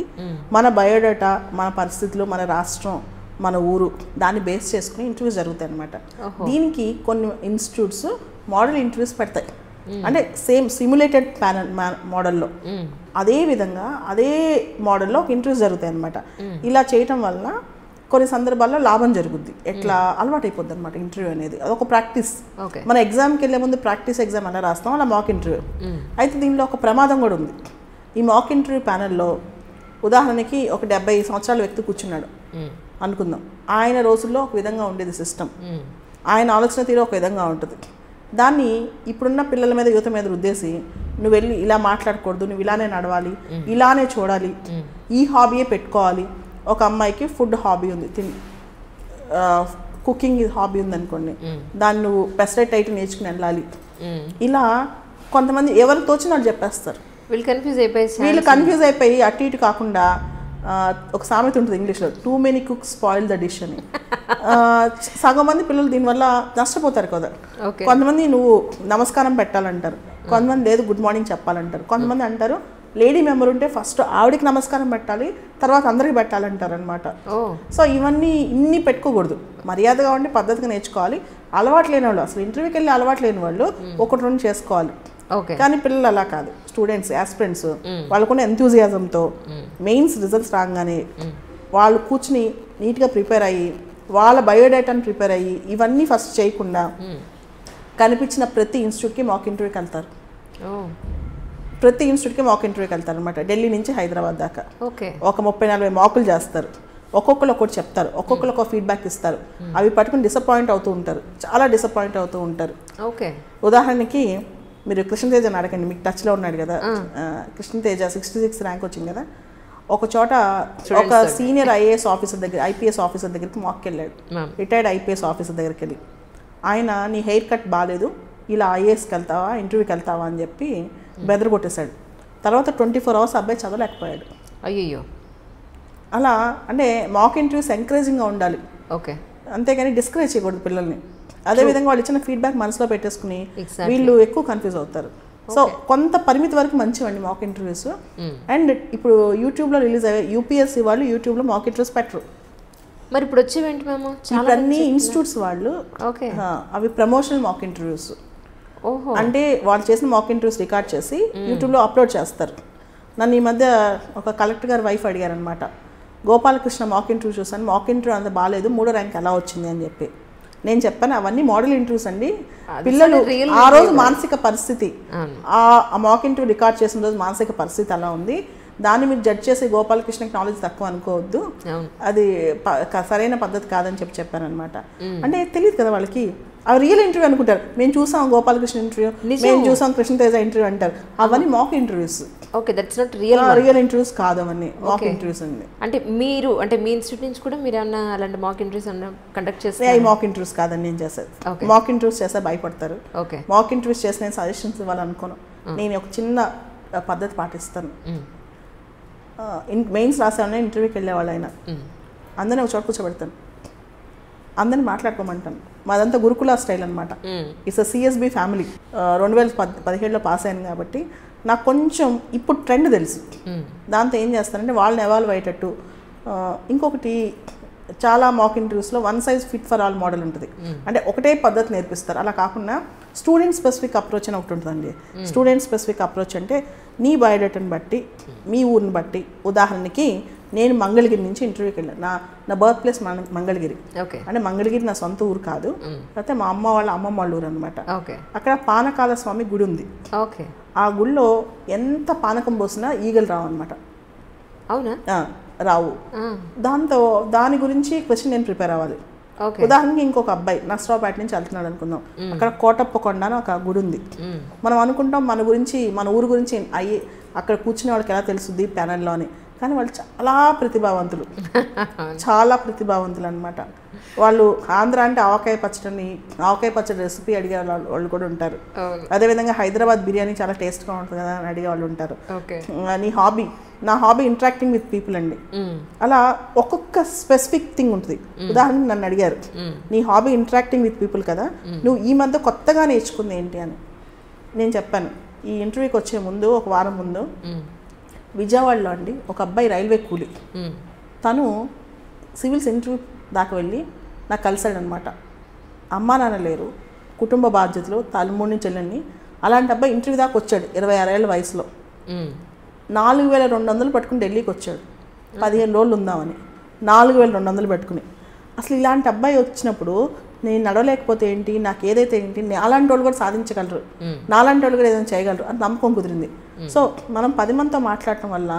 మన బయోడేటా, మన పరిస్థితులు, మన రాష్ట్రం, మన ఊరు దాన్ని బేస్ చేసుకుని ఇంటర్వ్యూస్ జరుగుతాయి అన్నమాట. దీనికి కొన్ని ఇన్స్టిట్యూట్స్ మోడల్ ఇంటర్వ్యూస్ పెడతాయి. అంటే సేమ్ సిమ్యులేటెడ్ ప్యానల్ మోడల్లో అదే విధంగా అదే మోడల్లో ఒక ఇంటర్వ్యూస్ జరుగుతాయి అన్నమాట. ఇలా చేయటం వలన కొన్ని సందర్భాల్లో లాభం జరుగుద్ది. ఎట్లా అలవాటు అయిపోద్ది అనమాట ఇంటర్వ్యూ అనేది. అదొక ప్రాక్టీస్. మన ఎగ్జామ్కి వెళ్ళే ముందు ప్రాక్టీస్ ఎగ్జామ్ అలా రాస్తాం, అలా మాక్ ఇంటర్వ్యూ. అయితే దీనిలో ఒక ప్రమాదం కూడా ఉంది. ఈ మాక్ ఇంటర్వ్యూ ప్యానెల్లో ఉదాహరణకి ఒక 70 సంవత్సరాల వ్యక్తి కూర్చున్నాడు అనుకుందాం. ఆయన రోజుల్లో ఒక విధంగా ఉండేది సిస్టమ్, ఆయన ఆలోచన తీరు ఒక విధంగా ఉంటుంది. దాన్ని ఇప్పుడున్న పిల్లల మీద, యువత మీద రుద్దేసి నువ్వు వెళ్ళి ఇలా మాట్లాడకూడదు, నువ్వు ఇలానే నడవాలి, ఇలానే చూడాలి, ఈ హాబీయే పెట్టుకోవాలి. ఒక అమ్మాయికి ఫుడ్ హాబీ ఉంది, కుకింగ్ హాబీ ఉంది అనుకోండి, దాన్ని నువ్వు పెసరెట్ అయితే నేర్చుకుని వెళ్ళాలి. ఇలా కొంతమంది ఎవరు తోచినట్టు చెప్పేస్తారు. వీళ్ళు కన్ఫ్యూజ్ అయిపోయి అటు ఇటు కాకుండా ఒక సామెత ఉంటుంది ఇంగ్లీష్లో, too many cooks spoil the dish అని. సగం మంది పిల్లలు దీనివల్ల నష్టపోతారు కదా. కొంతమంది నువ్వు నమస్కారం పెట్టాలంటారు, కొంతమంది లేదు గుడ్ మార్నింగ్ చెప్పాలంటారు, కొంతమంది అంటారు లేడీ మెంబర్ ఉంటే ఫస్ట్ ఆవిడికి నమస్కారం పెట్టాలి, తర్వాత అందరికి పెట్టాలంటారు అనమాట. సో ఇన్ని పెట్టుకోకూడదు. మర్యాదగా ఉండి పద్ధతిగా నేర్చుకోవాలి. అలవాటు లేని వాళ్ళు, అసలు ఇంటర్వ్యూకి వెళ్ళి అలవాటు లేని వాళ్ళు ఒకటి రెండు చేసుకోవాలి. కానీ పిల్లలు అలా కాదు. స్టూడెంట్స్, యాస్పిరెంట్స్ వాళ్ళకున్న ఎంతూజియాజంతో మెయిన్స్ రిజల్ట్స్ రాగానే వాళ్ళు కూర్చుని నీట్గా ప్రిపేర్ అయ్యి వాళ్ళ బయోడేటాని ప్రిపేర్ అయ్యి ఇవన్నీ ఫస్ట్ చేయకుండా కనిపించిన ప్రతి ఇన్స్టిట్యూట్కి మాక్ ఇంటర్వ్యూకి వెళ్తారు. ప్రతి ఇన్స్టిట్యూట్కి మాక్ ఇంటర్వ్యూకి వెళ్తారు అనమాట. ఢిల్లీ నుంచి హైదరాబాద్ దాకా ఒక 30-40 మాకులు చేస్తారు. ఒక్కొక్కరు ఒకటి చెప్తారు, ఒక్కొక్కరు ఒక ఫీడ్బ్యాక్ ఇస్తారు. అవి పట్టుకుని డిసప్పాయింట్ అవుతూ ఉంటారు, చాలా డిసప్పాయింట్ అవుతూ ఉంటారు. ఉదాహరణకి మీరు కృష్ణతేజని అడగండి, మీకు టచ్లో ఉన్నాడు కదా కృష్ణతేజ, 66 ర్యాంక్ వచ్చింది కదా. ఒక చోట ఒక సీనియర్ ఐఏఎస్ ఆఫీసర్ దగ్గర, ఐపీఎస్ ఆఫీసర్ దగ్గరికి మాక్కి వెళ్ళాడు. రిటైర్డ్ ఐపీఎస్ ఆఫీసర్ దగ్గరికి వెళ్ళి ఆయన నీ హెయిర్ కట్ బాగాలేదు, ఇలా ఐఏఎస్కి వెళ్తావా, ఇంటర్వ్యూకి వెళ్తావా అని చెప్పి బెదర్ కొట్టేశాడు. తర్వాత 24 అవర్స్ అబ్బాయి చదవలేకపోయాడు. అయ్యో. అలా అంటే మాక్ ఇంటర్వ్యూస్ ఎంకరేజింగ్గా ఉండాలి, అంతేగాని డిస్కరేజ్ చేయకూడదు పిల్లల్ని. అదేవిధంగా వాళ్ళు ఇచ్చిన ఫీడ్బ్యాక్ మనసులో పెట్టేసుకుని వీళ్ళు ఎక్కువ కన్ఫ్యూజ్ అవుతారు. సో కొంత పరిమితి వరకు మంచివండి మాక్ ఇంటర్వ్యూస్. అండ్ ఇప్పుడు యూట్యూబ్లో రిలీజ్ అయ్యే యూపీఎస్సీ వాళ్ళు యూట్యూబ్లో మాక్ ఇంటర్వ్యూస్ పెట్టరు. మరి ఇప్పుడు వచ్చేవేంటి మేము ఇప్పుడు అన్ని ఇన్స్టిట్యూట్స్ వాళ్ళు అవి ప్రమోషనల్ మాక్ ఇంటర్వ్యూస్. అంటే వాళ్ళు చేసిన మాక్ ఇంటర్వ్యూస్ రికార్డ్ చేసి యూట్యూబ్లో అప్లోడ్ చేస్తారు. నన్ను ఈ మధ్య ఒక కలెక్టర్ గారి వైఫ్ అడిగారనమాట, గోపాలకృష్ణ మాక్ ఇంటర్వ్యూ చూసాను, మాక్ ఇంటర్వ్యూ అంత బాగాలేదు, 3వ ర్యాంక్ ఎలా వచ్చింది అని చెప్పి. నేను చెప్పాను అవన్నీ మోడల్ ఇంటర్వ్యూస్ అండి. పిల్లలు ఆ రోజు మానసిక పరిస్థితి, ఆ మాక్ ఇంటర్వ్యూ రికార్డ్ చేసిన రోజు మానసిక పరిస్థితి అలా ఉంది, దాన్ని మీరు జడ్జ్ చేసి గోపాలకృష్ణకి నాలెడ్జ్ తక్కువ అనుకోవద్దు, అది సరైన పద్ధతి కాదని చెప్పాను అనమాట. అంటే తెలియదు కదా వాళ్ళకి, అవి రియల్ ఇంటర్వ్యూ అనుకుంటారు. మేము చూసాం గోపాలకృష్ణ ఇంటర్వ్యూ, మేము చూసాం కృష్ణతేజ ఇంటర్వ్యూ అంటారు. అవన్నీ మాక్ ఇంటర్వ్యూస్. రియల్ ఇంటర్వ్యూస్ కాదు, అవన్నీ మాక్ ఇంటర్వ్యూస్ అండి. అంటే మీరు అంటే మీ ఇన్స్టిట్యూట్ నుంచి కూడా మీరు ఏమన్నా అలాంటి మాక్ ఇంటర్వ్యూస్ కండక్ట్ చేస్తే? అవి మాక్ ఇంటర్వ్యూస్ కాదండి నేను చేసేది. మాక్ ఇంటర్వ్యూస్ చేస్తే భయపడతారు. మాక్ ఇంటర్వ్యూస్ చేసి నేను సజెషన్స్ ఇవ్వాలనుకోను. నేను ఒక చిన్న పద్ధతి పాటిస్తాను. మెయిన్స్ రాసేవాళ్ళని ఇంటర్వ్యూకి వెళ్ళేవాళ్ళు అయినా అందరినీ ఒక చోట కూర్చోబెడతాను, అందరిని మాట్లాడుకోమంటాను. మాదంతా గురుకుల స్టైల్ అనమాట. It's CSB family. 2017లో పాస్ అయ్యాను కాబట్టి నాకు కొంచెం ఇప్పుడు ట్రెండ్ తెలుసు. దాంతో ఏం చేస్తానంటే వాళ్ళని ఎవాల్వ్ అయ్యేటట్టు. ఇంకొకటి చాలా మాక్ ఇంటర్వ్యూస్లో one size fit for all model ఉంటుంది. అంటే ఒకటే పద్ధతి నేర్పిస్తారు. అలా కాకుండా స్టూడెంట్ స్పెసిఫిక్ అప్రోచ్ అని ఒకటి ఉంటుందండి. స్టూడెంట్ స్పెసిఫిక్ అప్రోచ్ అంటే నీ బయోడేటాని బట్టి, మీ ఊరిని బట్టి. ఉదాహరణకి నేను మంగళగిరి నుంచి ఇంటర్వ్యూకి వెళ్ళాను. నా బర్త్ ప్లేస్ మంగళగిరి. అంటే మంగళగిరి నా సొంత ఊరు కాదు, అయితే మా అమ్మ వాళ్ళ అమ్మమ్మ వాళ్ళ ఊరు అనమాట. అక్కడ పానకాల స్వామి గుడి ఉంది. ఆ గుడిలో ఎంత పానకం పోసినా ఈగలు రావు అనమాట. అవునా? రావు. దాని గురించి క్వశ్చన్ నేను ప్రిపేర్ అవ్వాలి. ఉదాహరణకి ఇంకొక అబ్బాయి నర్సరావుపేట నుంచి వెళ్తున్నాడు అనుకుందాం. అక్కడ కోటప్పకొండ అని ఒక గుడి ఉంది. మనం అనుకుంటాం మన గురించి, మన ఊరు గురించి అక్కడ కూర్చునే వాళ్ళకి ఎలా తెలుస్తుంది ప్యానెల్లో అని. కానీ వాళ్ళు చాలా ప్రతిభావంతులు, చాలా ప్రతిభావంతులు అనమాట. వాళ్ళు ఆంధ్ర అంటే ఆవకాయ పచ్చడి రెసిపీ అడిగే వాళ్ళు కూడా ఉంటారు. అదేవిధంగా హైదరాబాద్ బిర్యానీ చాలా టేస్ట్గా ఉంటుంది కదా అని అడిగే వాళ్ళు ఉంటారు. నా హాబీ ఇంటరాక్టింగ్ విత్ పీపుల్ అండి. అలా ఒక్కొక్క స్పెసిఫిక్ థింగ్ ఉంటుంది. ఉదాహరణకి నన్ను అడిగారు, నీ హాబీ ఇంటరాక్టింగ్ విత్ పీపుల్ కదా, నువ్వు ఈ మధ్య కొత్తగా నేర్చుకుంది ఏంటి అని. నేను చెప్పాను, ఈ ఇంటర్వ్యూకి వచ్చే ముందు ఒక వారం ముందు విజయవాడలో అండి ఒక అబ్బాయి రైల్వే కూలి, తను సివిల్స్ ఇంటర్వ్యూ దాకా వెళ్ళి నాకు కలిశాడనమాట. అమ్మా నాన్న లేరు, కుటుంబ బాధ్యతలు, తల్లిమూడిని చెల్లెల్ని. అలాంటి అబ్బాయి ఇంటర్వ్యూ దాకా వచ్చాడు 26 ఏళ్ళ వయసులో. 4200 పట్టుకుని ఢిల్లీకి వచ్చాడు 15 రోజులు ఉందామని. 4200 పెట్టుకుని. అసలు ఇలాంటి అబ్బాయి వచ్చినప్పుడు నేను నడవలేకపోతే ఏంటి, నాకు ఏదైతే ఏంటి, నాలాంటి వాళ్ళు కూడా సాధించగలరు, నాలాంటి వాళ్ళు కూడా ఏదైనా చేయగలరు అని నమ్మకం కుదిరింది. సో మనం 10 మందితో మాట్లాడటం వల్ల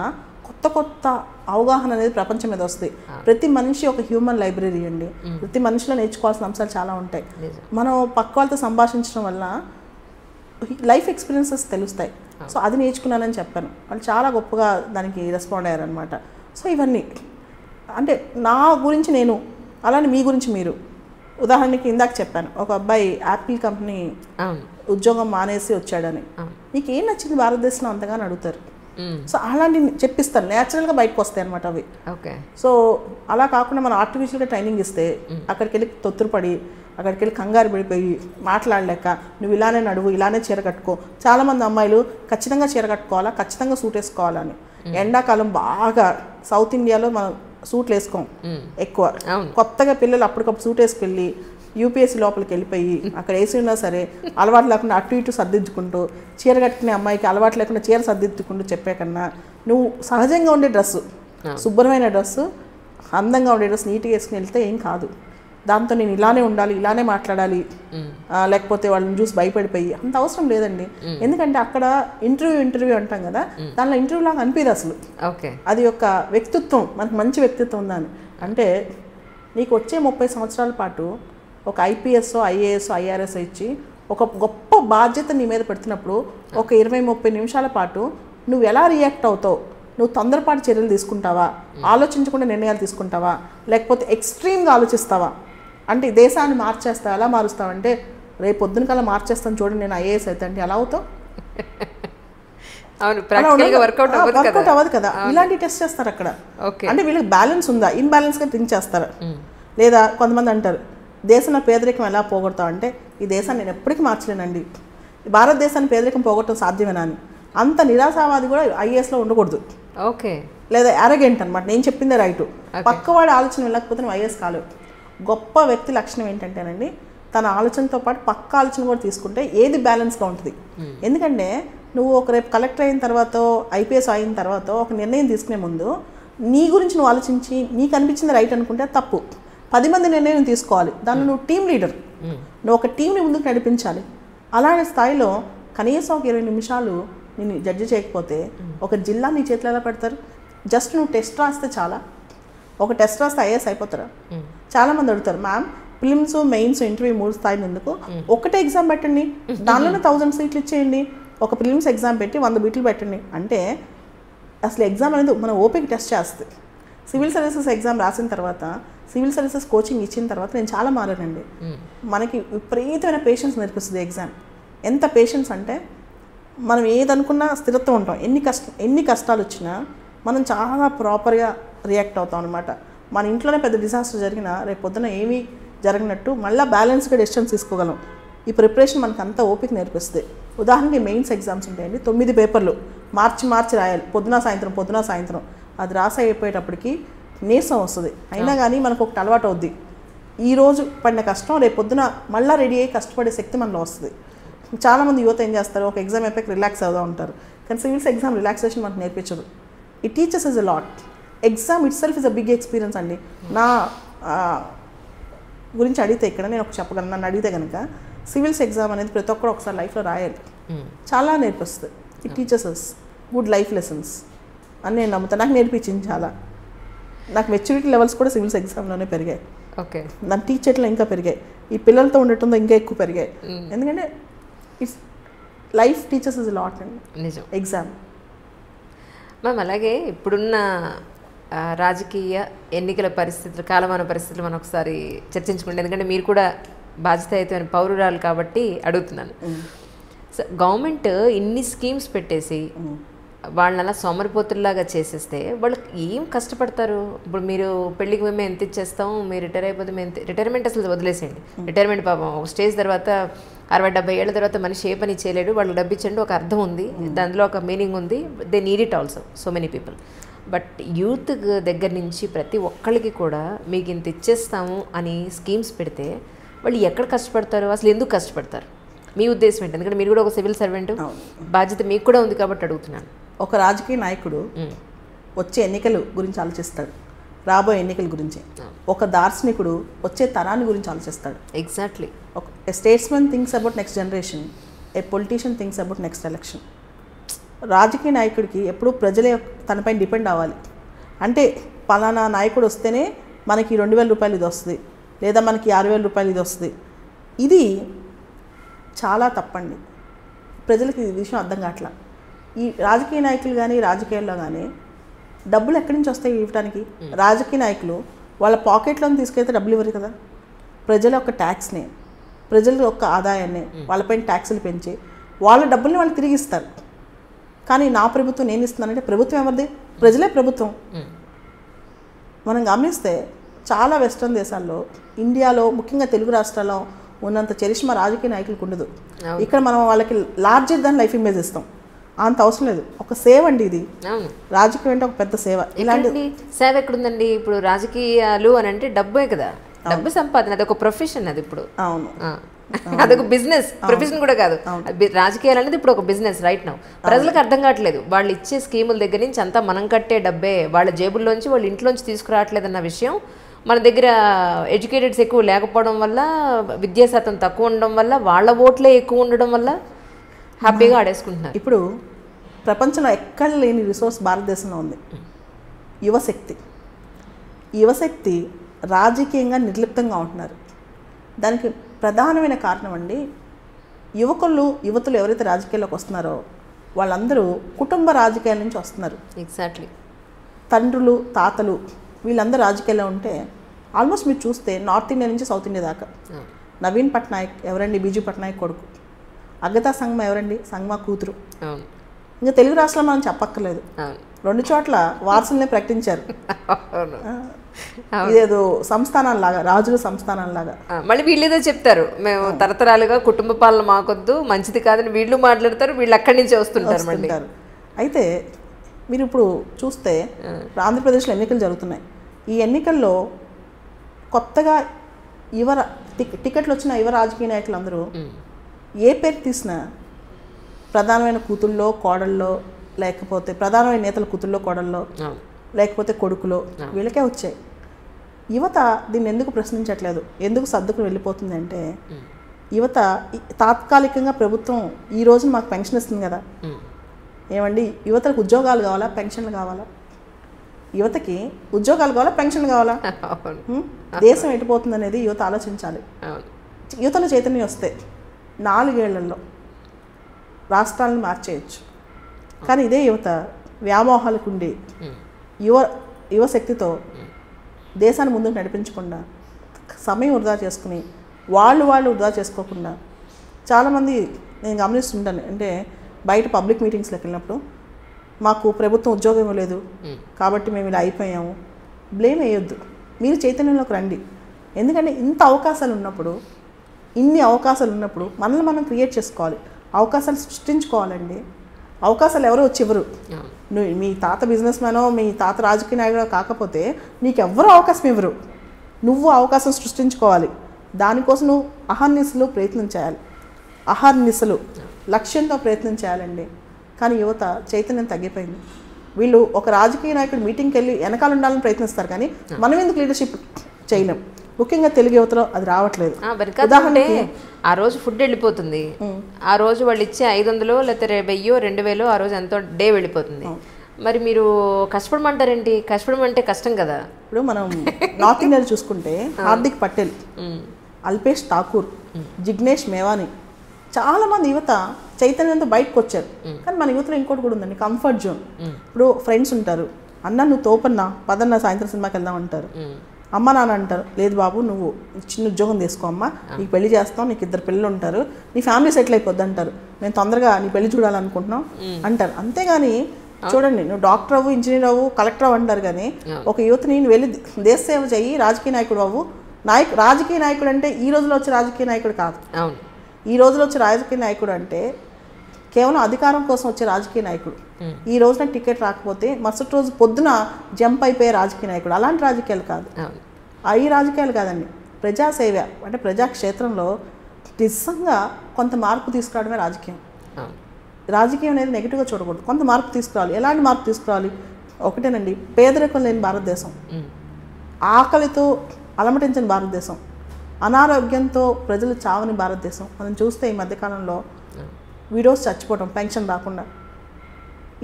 కొత్త అవగాహన అనేది ప్రపంచం మీద వస్తుంది. ప్రతి మనిషి ఒక హ్యూమన్ లైబ్రరీ అండి. ప్రతి మనిషిలో నేర్చుకోవాల్సిన అంశాలు చాలా ఉంటాయి. మనం పక్క వాళ్ళతో సంభాషించడం వల్ల లైఫ్ ఎక్స్పీరియన్సెస్ తెలుస్తాయి. సో అది నేర్చుకున్నానని చెప్పాను. వాళ్ళు చాలా గొప్పగా దానికి రెస్పాండ్ అయ్యారనమాట. సో ఇవన్నీ అంటే నా గురించి నేను, అలానే మీ గురించి మీరు. ఉదాహరణకి ఇందాక చెప్పాను, ఒక అబ్బాయి యాపిల్ కంపెనీ ఉద్యోగం మానేసి వచ్చాడని. నీకు ఏం నచ్చింది భారతదేశంలో అంతగాని అడుగుతారు. సో అలాంటి చెప్పిస్తాను, న్యాచురల్గా బయటకు వస్తాయి అనమాట అవి. సో అలా కాకుండా మనం ఆర్టిఫిషియల్గా ట్రైనింగ్ ఇస్తే అక్కడికి వెళ్ళి తొత్తురుపడి, అక్కడికి వెళ్ళి కంగారు పడిపోయి మాట్లాడలేక నువ్వు ఇలానే నడువు, ఇలానే చీర కట్టుకో. చాలామంది అమ్మాయిలు ఖచ్చితంగా చీర కట్టుకోవాలా, ఖచ్చితంగా సూట్ వేసుకోవాలని. ఎండాకాలం బాగా సౌత్ ఇండియాలో మనం సూట్లు వేసుకోం ఎక్కువ. కొత్తగా పిల్లలు అప్పటికప్పుడు సూట్ వేసుకెళ్ళి యూపీఎస్సీ లోపలికి వెళ్ళిపోయి అక్కడ వేసి ఉన్నా సరే అలవాటు లేకుండా అటు ఇటు సర్దిద్దుకుంటూ, చీర కట్టుకునే అమ్మాయికి అలవాటు లేకుండా చీర సర్దిద్దుకుంటూ చెప్పే కన్నా నువ్వు సహజంగా ఉండే డ్రెస్సు, శుభ్రమైన డ్రెస్సు, అందంగా ఉండే డ్రెస్ నీట్గా వేసుకుని వెళ్తే ఏం కాదు. దాంతో నేను ఇలానే ఉండాలి, ఇలానే మాట్లాడాలి, లేకపోతే వాళ్ళని చూసి భయపడిపోయి అంత అవసరం లేదండి. ఎందుకంటే అక్కడ ఇంటర్వ్యూ అంటాం కదా, దానిలో ఇంటర్వ్యూ లాగా అనిపిదు అసలు. అది ఒక వ్యక్తిత్వం, మనకు మంచి వ్యక్తిత్వం ఉందని. అంటే నీకు వచ్చే 30 సంవత్సరాల పాటు ఒక ఐపీఎస్, ఐఏఎస్, ఐఆర్ఎస్ ఇచ్చి ఒక గొప్ప బాధ్యత నీ మీద పెడుతున్నప్పుడు ఒక 20-30 నిమిషాల పాటు నువ్వు ఎలా రియాక్ట్ అవుతావు, నువ్వు తొందరపాటు చర్యలు తీసుకుంటావా, ఆలోచించకుండా నిర్ణయాలు తీసుకుంటావా, లేకపోతే ఎక్స్ట్రీమ్గా ఆలోచిస్తావా, అంటే దేశాన్ని మార్చేస్తావా, ఎలా మారుస్తావంటే రేపు పొద్దున కల్లా మార్చేస్తాను చూడండి నేను ఐఏఎస్ అయితే అంటే ఎలా అవుతావు? వర్కౌట్ అవ్వదు కదా. ఇలాంటి టెస్ట్ చేస్తారు అక్కడ. అంటే వీళ్ళకి బ్యాలెన్స్ ఉందా, ఇన్బ్యాలెన్స్గా థింక్ చేస్తారు. లేదా కొంతమంది అంటారు దేశంలో పేదరికం ఎలా పోగొడతావు అంటే, ఈ దేశాన్ని నేను ఎప్పటికీ మార్చలేనండి, భారతదేశాన్ని పేదరికం పోగొట్టడం సాధ్యమేనా అని. అంత నిరాశావాది కూడా ఐఏఎస్లో ఉండకూడదు. లేదా అరగెంట్ అనమాట, నేను చెప్పిందే రైటు, పక్కవాడి ఆలోచన వెళ్ళకపోతే నువ్వు ఐఏఎస్ కాలేవు. గొప్ప వ్యక్తి లక్షణం ఏంటంటేనండి, తన ఆలోచనతో పాటు పక్క ఆలోచన కూడా తీసుకుంటే ఏది బ్యాలెన్స్గా ఉంటుంది. ఎందుకంటే నువ్వు ఒక రేపు కలెక్టర్ అయిన తర్వాత, ఐపీఎస్ అయిన తర్వాత ఒక నిర్ణయం తీసుకునే ముందు నీ గురించి నువ్వు ఆలోచించి నీకు అనిపించింది రైట్ అనుకుంటే తప్పు. 10 మంది నిర్ణయం తీసుకోవాలి, దానిలో నువ్వు టీమ్ లీడర్, నువ్వు ఒక టీంని ముందుకు నడిపించాలి. అలాంటి స్థాయిలో కనీసం ఒక 20 నిమిషాలు నేను జడ్జి చేయకపోతే ఒక జిల్లా నీ చేతిలో ఎలా పెడతారు? జస్ట్ నువ్వు టెస్ట్ రాస్తే చాలా, ఒక టెస్ట్ రాస్తే ఐఏఎస్ అయిపోతారా? చాలామంది అడుగుతారు, మ్యామ్ ప్రిలిమ్స్, మెయిన్స్, ఇంటర్వ్యూ 3 స్థాయిలు ఎందుకు, ఒకటే ఎగ్జామ్ పెట్టండి, దానిలోనే 1000 సీట్లు ఇచ్చేయండి, ఒక ప్రిలిమ్స్ ఎగ్జామ్ పెట్టి 100 బిట్లు పెట్టండి. అంటే అసలు ఎగ్జామ్ అనేది మన ఓపిక టెస్ట్ చేస్తుంది. సివిల్ సర్వీసెస్ ఎగ్జామ్ రాసిన తర్వాత, సివిల్ సర్వీసెస్ కోచింగ్ ఇచ్చిన తర్వాత నేను చాలా మారానండి. మనకి విపరీతమైన పేషెన్స్ నేర్పిస్తుంది ఎగ్జామ్. ఎంత పేషెన్స్ అంటే మనం ఏదనుకున్నా స్థిరత్వం ఉంటాం. ఎన్ని కష్టాలు వచ్చినా మనం చాలా ప్రాపర్గా రియాక్ట్ అవుతాం అనమాట. మన ఇంట్లోనే పెద్ద డిజాస్టర్ జరిగినా రేపు పొద్దున ఏమీ జరగనట్టు మళ్ళీ బ్యాలెన్స్గా డెసిషన్స్ తీసుకోగలం. ఈ ప్రిపరేషన్ మనకు అంత ఓపిక నేర్పిస్తుంది. ఉదాహరణకి మెయిన్స్ ఎగ్జామ్స్ ఉంటాయండి, 9 పేపర్లు మార్చి రాయాలి, పొద్దున సాయంత్రం. అది రాసి అయిపోయేటప్పటికి నీరసం వస్తుంది. అయినా కానీ మనకు ఒకటి అలవాటు అవుద్ది, ఈరోజు పడిన కష్టం రేపు పొద్దున మళ్ళీ రెడీ అయ్యి కష్టపడే శక్తి మనలో వస్తుంది. చాలామంది యువత ఏం చేస్తారు, ఒక ఎగ్జామ్ అయిపోయి రిలాక్స్ అవుతూ ఉంటారు. కానీ సివిల్స్ ఎగ్జామ్ రిలాక్సేషన్ మనకు నేర్పించదు. It teachers is a lot. Exam itself is a big experience అండి. నా గురించి అడిగితే ఇక్కడ నేను ఒక చెప్పగలను, నన్ను అడిగితే కనుక సివిల్స్ ఎగ్జామ్ అనేది ప్రతి ఒక్కరు ఒకసారి లైఫ్లో రాయాలి. చాలా నేర్పిస్తుంది. It teaches us good life lessons అని నేను నమ్ముతాను. నాకు నేర్పించింది చాలా. నాకు మెచ్యూరిటీ లెవెల్స్ కూడా సివిల్స్ ఎగ్జామ్లోనే పెరిగాయి. ఓకే, నన్ను టీచ్ చేయట్లో ఇంకా పెరిగాయి, ఈ పిల్లలతో ఉండటంతో ఇంకా ఎక్కువ పెరిగాయి. ఎందుకంటే it's life teachers is lot అండి. నిజం. ఎగ్జామ్ మ్యామ్, అలాగే ఇప్పుడున్న రాజకీయ ఎన్నికల పరిస్థితులు, కాలమాన పరిస్థితులు మనం ఒకసారి చర్చించుకుంటే, ఎందుకంటే మీరు కూడా బాధ్యతాయుతమైన పౌరురాలు కాబట్టి అడుగుతున్నాను. సో గవర్నమెంట్ ఇన్ని స్కీమ్స్ పెట్టేసి వాళ్ళని అలా సోమరిపోతుల్లాగా చేసేస్తే వాళ్ళకి ఏం కష్టపడతారు? ఇప్పుడు మీరు పెళ్ళికి మేము ఎంత ఇచ్చేస్తాం, మీరు రిటైర్ అయిపోతే మేము ఎంత, రిటైర్మెంట్ అసలు వదిలేసేయండి. రిటైర్మెంట్ పాపం ఒక స్టేజ్ తర్వాత 60-70 ఏళ్ళ తర్వాత మనిషి ఏ పని చేయలేడు, వాళ్ళు డబ్బు ఇచ్చండి, ఒక అర్థం ఉంది, దానిలో ఒక మీనింగ్ ఉంది, they need it also, so many people. But youth దగ్గర నుంచి ప్రతి ఒక్కరికి కూడా మీకు ఇంత ఇచ్చేస్తాము అని స్కీమ్స్ పెడితే వాళ్ళు ఎక్కడ కష్టపడతారు, అసలు ఎందుకు కష్టపడతారు? మీ ఉద్దేశం ఏంటి? ఎందుకంటే మీరు కూడా ఒక సివిల్ సర్వెంట్, బాధ్యత మీకు కూడా ఉంది కాబట్టి అడుగుతున్నాను. ఒక రాజకీయ నాయకుడు వచ్చే ఎన్నికల గురించి ఆలోచిస్తాడు, రాబోయే ఎన్నికల గురించి. ఒక దార్శనికుడు వచ్చే తరాన్ని గురించి ఆలోచిస్తాడు. Exactly. A statesmen thinks about next generation, A politician thinks about next election. రాజకీయ నాయకుడికి ఎప్పుడూ ప్రజలే తనపైన డిపెండ్ అవ్వాలి. అంటే పలానా నాయకుడు వస్తేనే మనకి 2000 రూపాయలు ఇది వస్తుంది, లేదా మనకి 6000 రూపాయలు ఇది వస్తుంది. ఇది చాలా తప్పండి. ప్రజలకి ఈ విషయం అర్థం కావట్లా. ఈ రాజకీయ నాయకులు కానీ రాజకీయాల్లో కానీ డబ్బులు ఎక్కడి నుంచి వస్తాయి ఇవ్వడానికి? రాజకీయ నాయకులు వాళ్ళ పాకెట్లో తీసుకెళ్తే డబ్బులు ఇవ్వరు కదా. ప్రజల యొక్క ట్యాక్స్ని, ప్రజల యొక్క ఆదాయాన్ని, వాళ్ళపైన ట్యాక్సులు పెంచి వాళ్ళ డబ్బుల్ని వాళ్ళు తిరిగి ఇస్తారు. కానీ నా ప్రభుత్వం నేను ఇస్తున్నానంటే ప్రభుత్వం ఎవరిది? ప్రజలే ప్రభుత్వం. మనం గమనిస్తే చాలా వెస్ట్రన్ దేశాల్లో, ఇండియాలో ముఖ్యంగా తెలుగు రాష్ట్రాల్లో ఉన్నంత చరిష్మా రాజకీయ నాయకులకు ఉండదు. ఇక్కడ మనం వాళ్ళకి లార్జర్ దాన్ లైఫ్ ఇమేజ్ ఇస్తాం. అంత అవసరం లేదు. ఒక సేవ అండి ఇది. రాజకీయం అంటే ఒక పెద్ద సేవ. ఇలాంటి సేవ ఎక్కడుందండి? ఇప్పుడు రాజకీయాలు అని అంటే డబ్బే కదా, డబ్బు సంపాదన, అది ఒక ప్రొఫెషన్. అది ఇప్పుడు అవును, అదొక బిజినెస్, ప్రొఫెషన్ కూడా కాదు. రాజకీయాలు అనేది ఇప్పుడు ఒక బిజినెస్ రైట్ నౌ. ప్రజలకు అర్థం కావట్లేదు, వాళ్ళు ఇచ్చే స్కీముల దగ్గర నుంచి అంతా మనం కట్టే డబ్బే, వాళ్ళ జేబుల్లోంచి వాళ్ళ ఇంట్లోంచి తీసుకురావట్లేదు అన్న విషయం. మన దగ్గర ఎడ్యుకేటెడ్స్ ఎక్కువ లేకపోవడం వల్ల, విద్యాశాతం తక్కువ ఉండడం వల్ల, వాళ్ళ ఓట్లే ఎక్కువ ఉండడం వల్ల హ్యాపీగా ఆడేసుకుంటున్నారు. ఇప్పుడు ప్రపంచంలో ఎక్కడ లేని రిసోర్స్ భారతదేశంలో ఉంది, యువశక్తి. యువశక్తి రాజకీయంగా నిర్లిప్తంగా ఉంటున్నారు. దానికి ప్రధానమైన కారణం అండి, యువతులు ఎవరైతే రాజకీయాల్లోకి వస్తున్నారో వాళ్ళందరూ కుటుంబ రాజకీయాల నుంచి వస్తున్నారు. ఎగ్జాక్ట్లీ. తండ్రులు, తాతలు వీళ్ళందరూ రాజకీయాల్లో ఉంటే ఆల్మోస్ట్ మీరు చూస్తే నార్త్ ఇండియా నుంచి సౌత్ ఇండియా దాకా. నవీన్ పట్నాయక్ ఎవరండి? బీజూ పట్నాయక్ కొడుకు. అగతా సంగ్మా ఎవరండి? సంగ్మా కూతురు. ఇంకా తెలుగు రాష్ట్రంలో మనం చెప్పక్కర్లేదు, 2 చోట్ల వారసులనే ప్రకటించారు. ఇదేదో సంస్థానాలలాగా, రాజుల సంస్థానాలలాగా. మళ్ళీ వీళ్ళేదో చెప్తారు, మేము తరతరాలుగా కుటుంబ పాలన మాకొద్దు, మంచిది కాదని వీళ్ళు మాట్లాడతారు, వీళ్ళు అక్కడి నుంచే వస్తుంటారు. అయితే మీరు ఇప్పుడు చూస్తే ఆంధ్రప్రదేశ్లో ఎన్నికలు జరుగుతున్నాయి. ఈ ఎన్నికల్లో కొత్తగా టికెట్లు వచ్చిన యువ రాజకీయ నాయకులు అందరూ ఏ పేరు తీసినా ప్రధానమైన కూతుళ్ళో, కోడల్లో, లేకపోతే ప్రధానమైన నేతల కూతుళ్ళో, కోడల్లో, లేకపోతే కొడుకులో, వీళ్ళకే వచ్చాయి. యువత దీన్ని ఎందుకు ప్రశ్నించట్లేదు, ఎందుకు సర్దుకుని వెళ్ళిపోతుంది అంటే, యువత తాత్కాలికంగా ప్రభుత్వం ఈ రోజున మాకు పెన్షన్ ఇస్తుంది కదా, ఏమండి యువతకు ఉద్యోగాలు కావాలా, పెన్షన్లు కావాలా? యువతకి ఉద్యోగాలు కావాలా, పెన్షన్లు కావాలా? దేశం ఎటుపోతుంది అనేది యువత ఆలోచించాలి. యువతలో చైతన్యం వస్తే 4 ఏళ్లలో రాష్ట్రాలను మార్చేయచ్చు. కానీ ఇదే యువత వ్యామోహాలకు ఉండి యువశక్తితో దేశాన్ని ముందుకు నడిపించకుండా, సమయం వృధా చేసుకుని వాళ్ళు వృధా చేసుకోకుండా, చాలామంది నేను గమనిస్తుంటాను. అంటే బయట పబ్లిక్ మీటింగ్స్లోకి వెళ్ళినప్పుడు మాకు ప్రభుత్వం ఉద్యోగం ఇవ్వలేదు కాబట్టి మేము ఇలా అయిపోయాము, బ్లేమ్ వేయొద్దు. మీరు చైతన్యంలోకి రండి. ఎందుకంటే ఇంత అవకాశాలు ఉన్నప్పుడు, ఇన్ని అవకాశాలు ఉన్నప్పుడు మనల్ని మనం క్రియేట్ చేసుకోవాలి, అవకాశాలు సృష్టించుకోవాలండి. అవకాశాలు ఎవరో వచ్చి ఇవ్వరు. నువ్వు మీ తాత బిజినెస్ మ్యానో, మీ తాత రాజకీయ నాయకుడో కాకపోతే నీకు ఎవ్వరూ అవకాశం ఇవ్వరు. నువ్వు అవకాశం సృష్టించుకోవాలి. దానికోసం నువ్వు అహర్నిశలు ప్రయత్నం చేయాలి. అహర్నిశలు లక్ష్యంతో ప్రయత్నం చేయాలండి. కానీ యువత చైతన్యం తగ్గిపోయింది. వీళ్ళు ఒక రాజకీయ నాయకుడు మీటింగ్కి వెళ్ళి వెనకాల ఉండాలని ప్రయత్నిస్తారు, కానీ మనం ఎందుకు లీడర్షిప్ చేయలేం? ముఖ్యంగా తెలుగు యువతలో అది రావట్లేదు. ఉదాహరణకి ఆ రోజు ఫుడ్ వెళ్ళిపోతుంది, ఆ రోజు వాళ్ళు ఇచ్చే 500 లేకపోతే 1000 2000 ఆ రోజు ఎంతో డే వెళ్ళిపోతుంది. మరి మీరు కష్టపడమంటారేంటి? కష్టపడమంటే కష్టం కదా. ఇప్పుడు మనం నార్త్ ఇండియాలో చూసుకుంటే హార్దిక్ పటేల్, అల్పేష్ ఠాకూర్, జిగ్నేష్ మేవాని, చాలామంది యువత చైతన్యంతో బయటకు వచ్చారు. కానీ మన యువతలో ఇంకోటి కూడా ఉందండి, కంఫర్ట్ జోన్. ఇప్పుడు ఫ్రెండ్స్ ఉంటారు, అన్న నువ్వు తోపన్నా పదన్నా సాయంత్రం సినిమాకి వెళ్దాం అంటారు. అమ్మ నాన్న అంటారు, లేదు బాబు నువ్వు చిన్న ఉద్యోగం తీసుకో అమ్మ, నీకు పెళ్లి చేస్తాం, నీకు 2 పిల్లలు ఉంటారు, నీ ఫ్యామిలీ సెటిల్ అయిపోద్ది అంటారు. మేము తొందరగా నీ పెళ్లి చూడాలనుకుంటున్నాం అంటారు. అంతేగాని చూడండి, నువ్వు డాక్టర్ అవ్వు, ఇంజనీర్ అవ్వు, కలెక్టర్ అవ్వు అంటారు. కానీ ఒక యువతని నువ్వు వెళ్ళి దేశ సేవ చెయ్యి, రాజకీయ నాయకుడు అవ్వు. రాజకీయ నాయకుడు అంటే ఈ రోజులో వచ్చే రాజకీయ నాయకుడు కాదు. ఈ రోజులో వచ్చే రాజకీయ నాయకుడు అంటే కేవలం అధికారం కోసం వచ్చే రాజకీయ నాయకుడు. ఈ రోజున టికెట్ రాకపోతే మరుసటి రోజు పొద్దున జంప్ అయిపోయే రాజకీయ నాయకుడు. అలాంటి రాజకీయాలు కాదు, ఈ రాజకీయాలు కాదండి. ప్రజాసేవ అంటే ప్రజాక్షేత్రంలో నిజంగా కొంత మార్పు తీసుకురావడమే రాజకీయం. రాజకీయం అనేది నెగిటివ్గా చూడకూడదు, కొంత మార్పు తీసుకురావాలి. ఎలాంటి మార్పు తీసుకురావాలి? ఒకటేనండి, పేదరికం లేని భారతదేశం, ఆకలితో అలమటించని భారతదేశం, అనారోగ్యంతో ప్రజలు చావని భారతదేశం. మనం చూస్తే ఈ మధ్యకాలంలో వీడియోస్ చచ్చిపోవడం పెన్షన్ రాకుండా.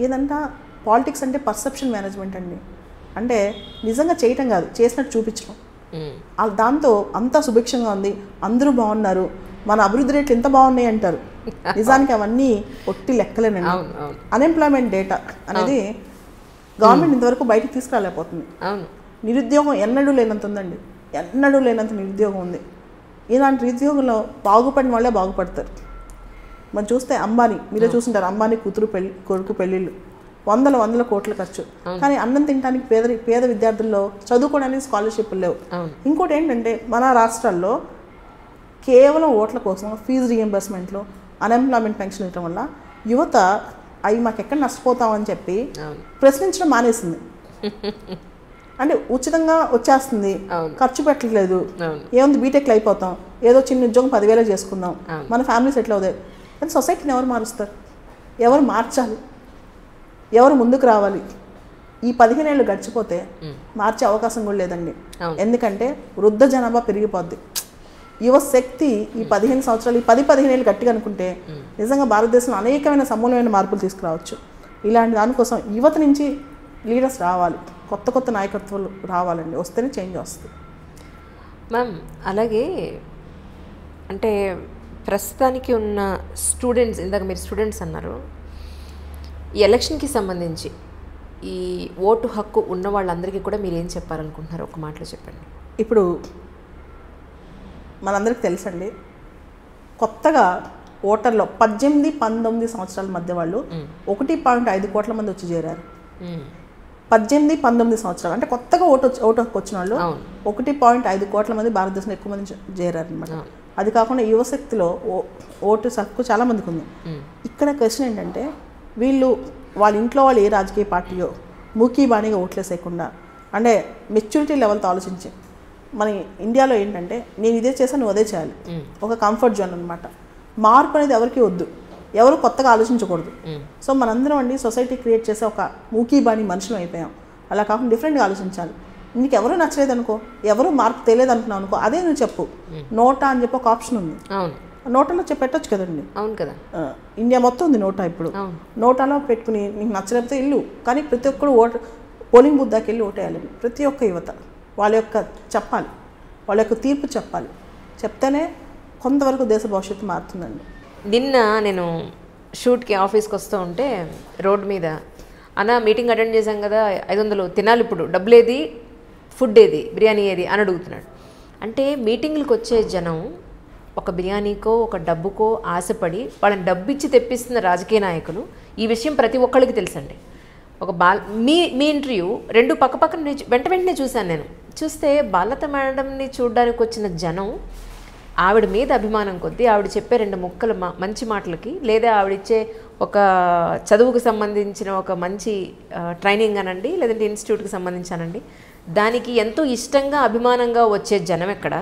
ఏదంటే పాలిటిక్స్ అంటే పర్సెప్షన్ మేనేజ్మెంట్ అండి. అంటే నిజంగా చేయటం కాదు, చేసినట్టు చూపించడం. దాంతో అంతా సుభిక్షంగా ఉంది, అందరూ బాగున్నారు, మన అభివృద్ధి రేట్లు ఎంత బాగున్నాయి అంటారు. నిజానికి అవన్నీ ఒట్టి లెక్కలేనండి. అన్ఎంప్లాయ్మెంట్ డేటా అనేది గవర్నమెంట్ ఇంతవరకు బయటకు తీసుకురాలేకపోతుంది. నిరుద్యోగం ఎన్నడూ లేనంత ఉందండి, ఎన్నడూ లేనంత నిరుద్యోగం ఉంది. ఇలాంటి నిరుద్యోగంలో బాగుపడిన వాళ్ళే బాగుపడతారు. మనం చూస్తే అంబానీ, మీరే చూస్తుంటారు, అంబానీ కొడుకు పెళ్ళిళ్ళు వందల కోట్ల ఖర్చు. కానీ అన్నం తినడానికి పేద విద్యార్థుల్లో చదువుకోవడానికి స్కాలర్షిప్లు లేవు. ఇంకోటి ఏంటంటే మన రాష్ట్రాల్లో కేవలం ఓట్ల కోసం ఫీజు రీఎంబర్స్మెంట్లో అన్ఎంప్లాయ్మెంట్ పెన్షన్ ఇవ్వడం వల్ల యువత అవి మాకు ఎక్కడ నష్టపోతామని చెప్పి ప్రశ్నించడం మానేసింది. అంటే ఉచితంగా వచ్చేస్తుంది, ఖర్చు పెట్టలేదు, ఏముంది బీటెక్లు అయిపోతాం, ఏదో చిన్న ఉద్యోగం 10,000 చేసుకుందాం, మన ఫ్యామిలీ సెటిల్ అవుతాయి. కానీ సొసైటీని ఎవరు మారుస్తారు? ఎవరు మార్చాలి? ఎవరు ముందుకు రావాలి? ఈ 15 ఏళ్ళు గడిచిపోతే మార్చే అవకాశం కూడా లేదండి. ఎందుకంటే వృద్ధ జనాభా పెరిగిపోద్ది. యువ శక్తి ఈ 15 సంవత్సరాలు, ఈ 10-15 ఏళ్ళు గట్టిగా అనుకుంటే నిజంగా భారతదేశంలో అనేకమైన సమూలమైన మార్పులు తీసుకురావచ్చు. ఇలాంటి దానికోసం యువత నుంచి లీడర్స్ రావాలి, కొత్త నాయకత్వాలు రావాలండి, వస్తేనే చేంజ్ వస్తుంది. మ్యామ్ అలాగే అంటే ప్రస్తుతానికి ఉన్న స్టూడెంట్స్, ఇందాక మీరు స్టూడెంట్స్ అన్నారు, ఈ ఎలక్షన్కి సంబంధించి ఈ ఓటు హక్కు ఉన్న వాళ్ళందరికీ కూడా మీరు ఏం చెప్పాలనుకుంటున్నారు? ఒక మాటలో చెప్పండి. ఇప్పుడు మనందరికీ తెలుసండి, కొత్తగా ఓటర్లో 18-19 సంవత్సరాల మధ్య వాళ్ళు 1.5 కోట్ల మంది వచ్చి చేరారు. 18-19 సంవత్సరాలు అంటే కొత్తగా ఓటు హక్కు వచ్చిన వాళ్ళు 1.5 కోట్ల మంది భారతదేశంలో ఎక్కువ మంది చేరారు అనమాట. అది కాకుండా యువశక్తిలో ఓటు హక్కు చాలా మందికి ఉంది. ఇక్కడ క్వశ్చన్ ఏంటంటే, వీళ్ళు వాళ్ళ ఇంట్లో వాళ్ళు ఏ రాజకీయ పార్టీయో మూకీ బాణీగా ఓట్లేసేయకుండా, అంటే మెచ్యూరిటీ లెవెల్తో ఆలోచించి, మన ఇండియాలో ఏంటంటే నేను ఇదే చేశాను నువ్వు అదే చేయాలి, ఒక కంఫర్ట్ జోన్ అనమాట. మార్పు అనేది ఎవరికి వద్దు, ఎవరు కొత్తగా ఆలోచించకూడదు. సో మనందరం అండి సొసైటీ క్రియేట్ చేసే ఒక మూకీ బాణీ మనుషులు అయిపోయాం. అలా కాకుండా డిఫరెంట్గా ఆలోచించాలి. నీకు ఎవరు నచ్చలేదు అనుకో, ఎవరు మార్పు తెలియదు అనుకున్నావు అనుకో, అదే నువ్వు చెప్పు. నోటా అని చెప్పి ఒక ఆప్షన్ ఉంది, నోటాలో పెట్టచ్చు కదండి. అవును కదా, ఇండియా మొత్తం ఉంది నోటా. ఇప్పుడు నోటాలో పెట్టుకుని నీకు నచ్చలేకపోతే ఇల్లు, కానీ ప్రతి ఒక్కరు పోలింగ్ బూత్ దాకా వెళ్ళి ఓటేయాలండి. ప్రతి ఒక్క యువత వాళ్ళ యొక్క చెప్పాలి, వాళ్ళ యొక్క తీర్పు చెప్పాలి. చెప్తేనే కొంతవరకు దేశ భవిష్యత్తు మారుతుందండి. నిన్న నేను షూట్కి ఆఫీస్కి వస్తూ ఉంటే రోడ్ మీద, అన్న మీటింగ్ అటెండ్ చేశాం కదా, 500 తినాలి, ఇప్పుడు డబ్బులు ఏది, ఫుడ్ ఏది, బిర్యానీ ఏది అని అడుగుతున్నాడు. అంటే మీటింగ్లకు వచ్చే జనం ఒక బిర్యానీకో ఒక డబ్బుకో ఆశపడి వాళ్ళని డబ్బు ఇచ్చి తెప్పిస్తున్న రాజకీయ నాయకులు. ఈ విషయం ప్రతి ఒక్కళ్ళకి తెలుసండి. ఒక మీ ఇంటర్వ్యూ 2 పక్కన వెంటనే చూశాను నేను. చూస్తే బాలత మేడంని చూడడానికి వచ్చిన జనం ఆవిడ మీద అభిమానం కొద్దీ ఆవిడ చెప్పే 2 ముక్కల మంచి మాటలకి, లేదా ఆవిడిచ్చే ఒక చదువుకు సంబంధించిన ఒక మంచి ట్రైనింగ్ అనండి, లేదంటే ఇన్స్టిట్యూట్కి సంబంధించానండి, దానికి ఎంతో ఇష్టంగా అభిమానంగా వచ్చే జనం ఎక్కడ,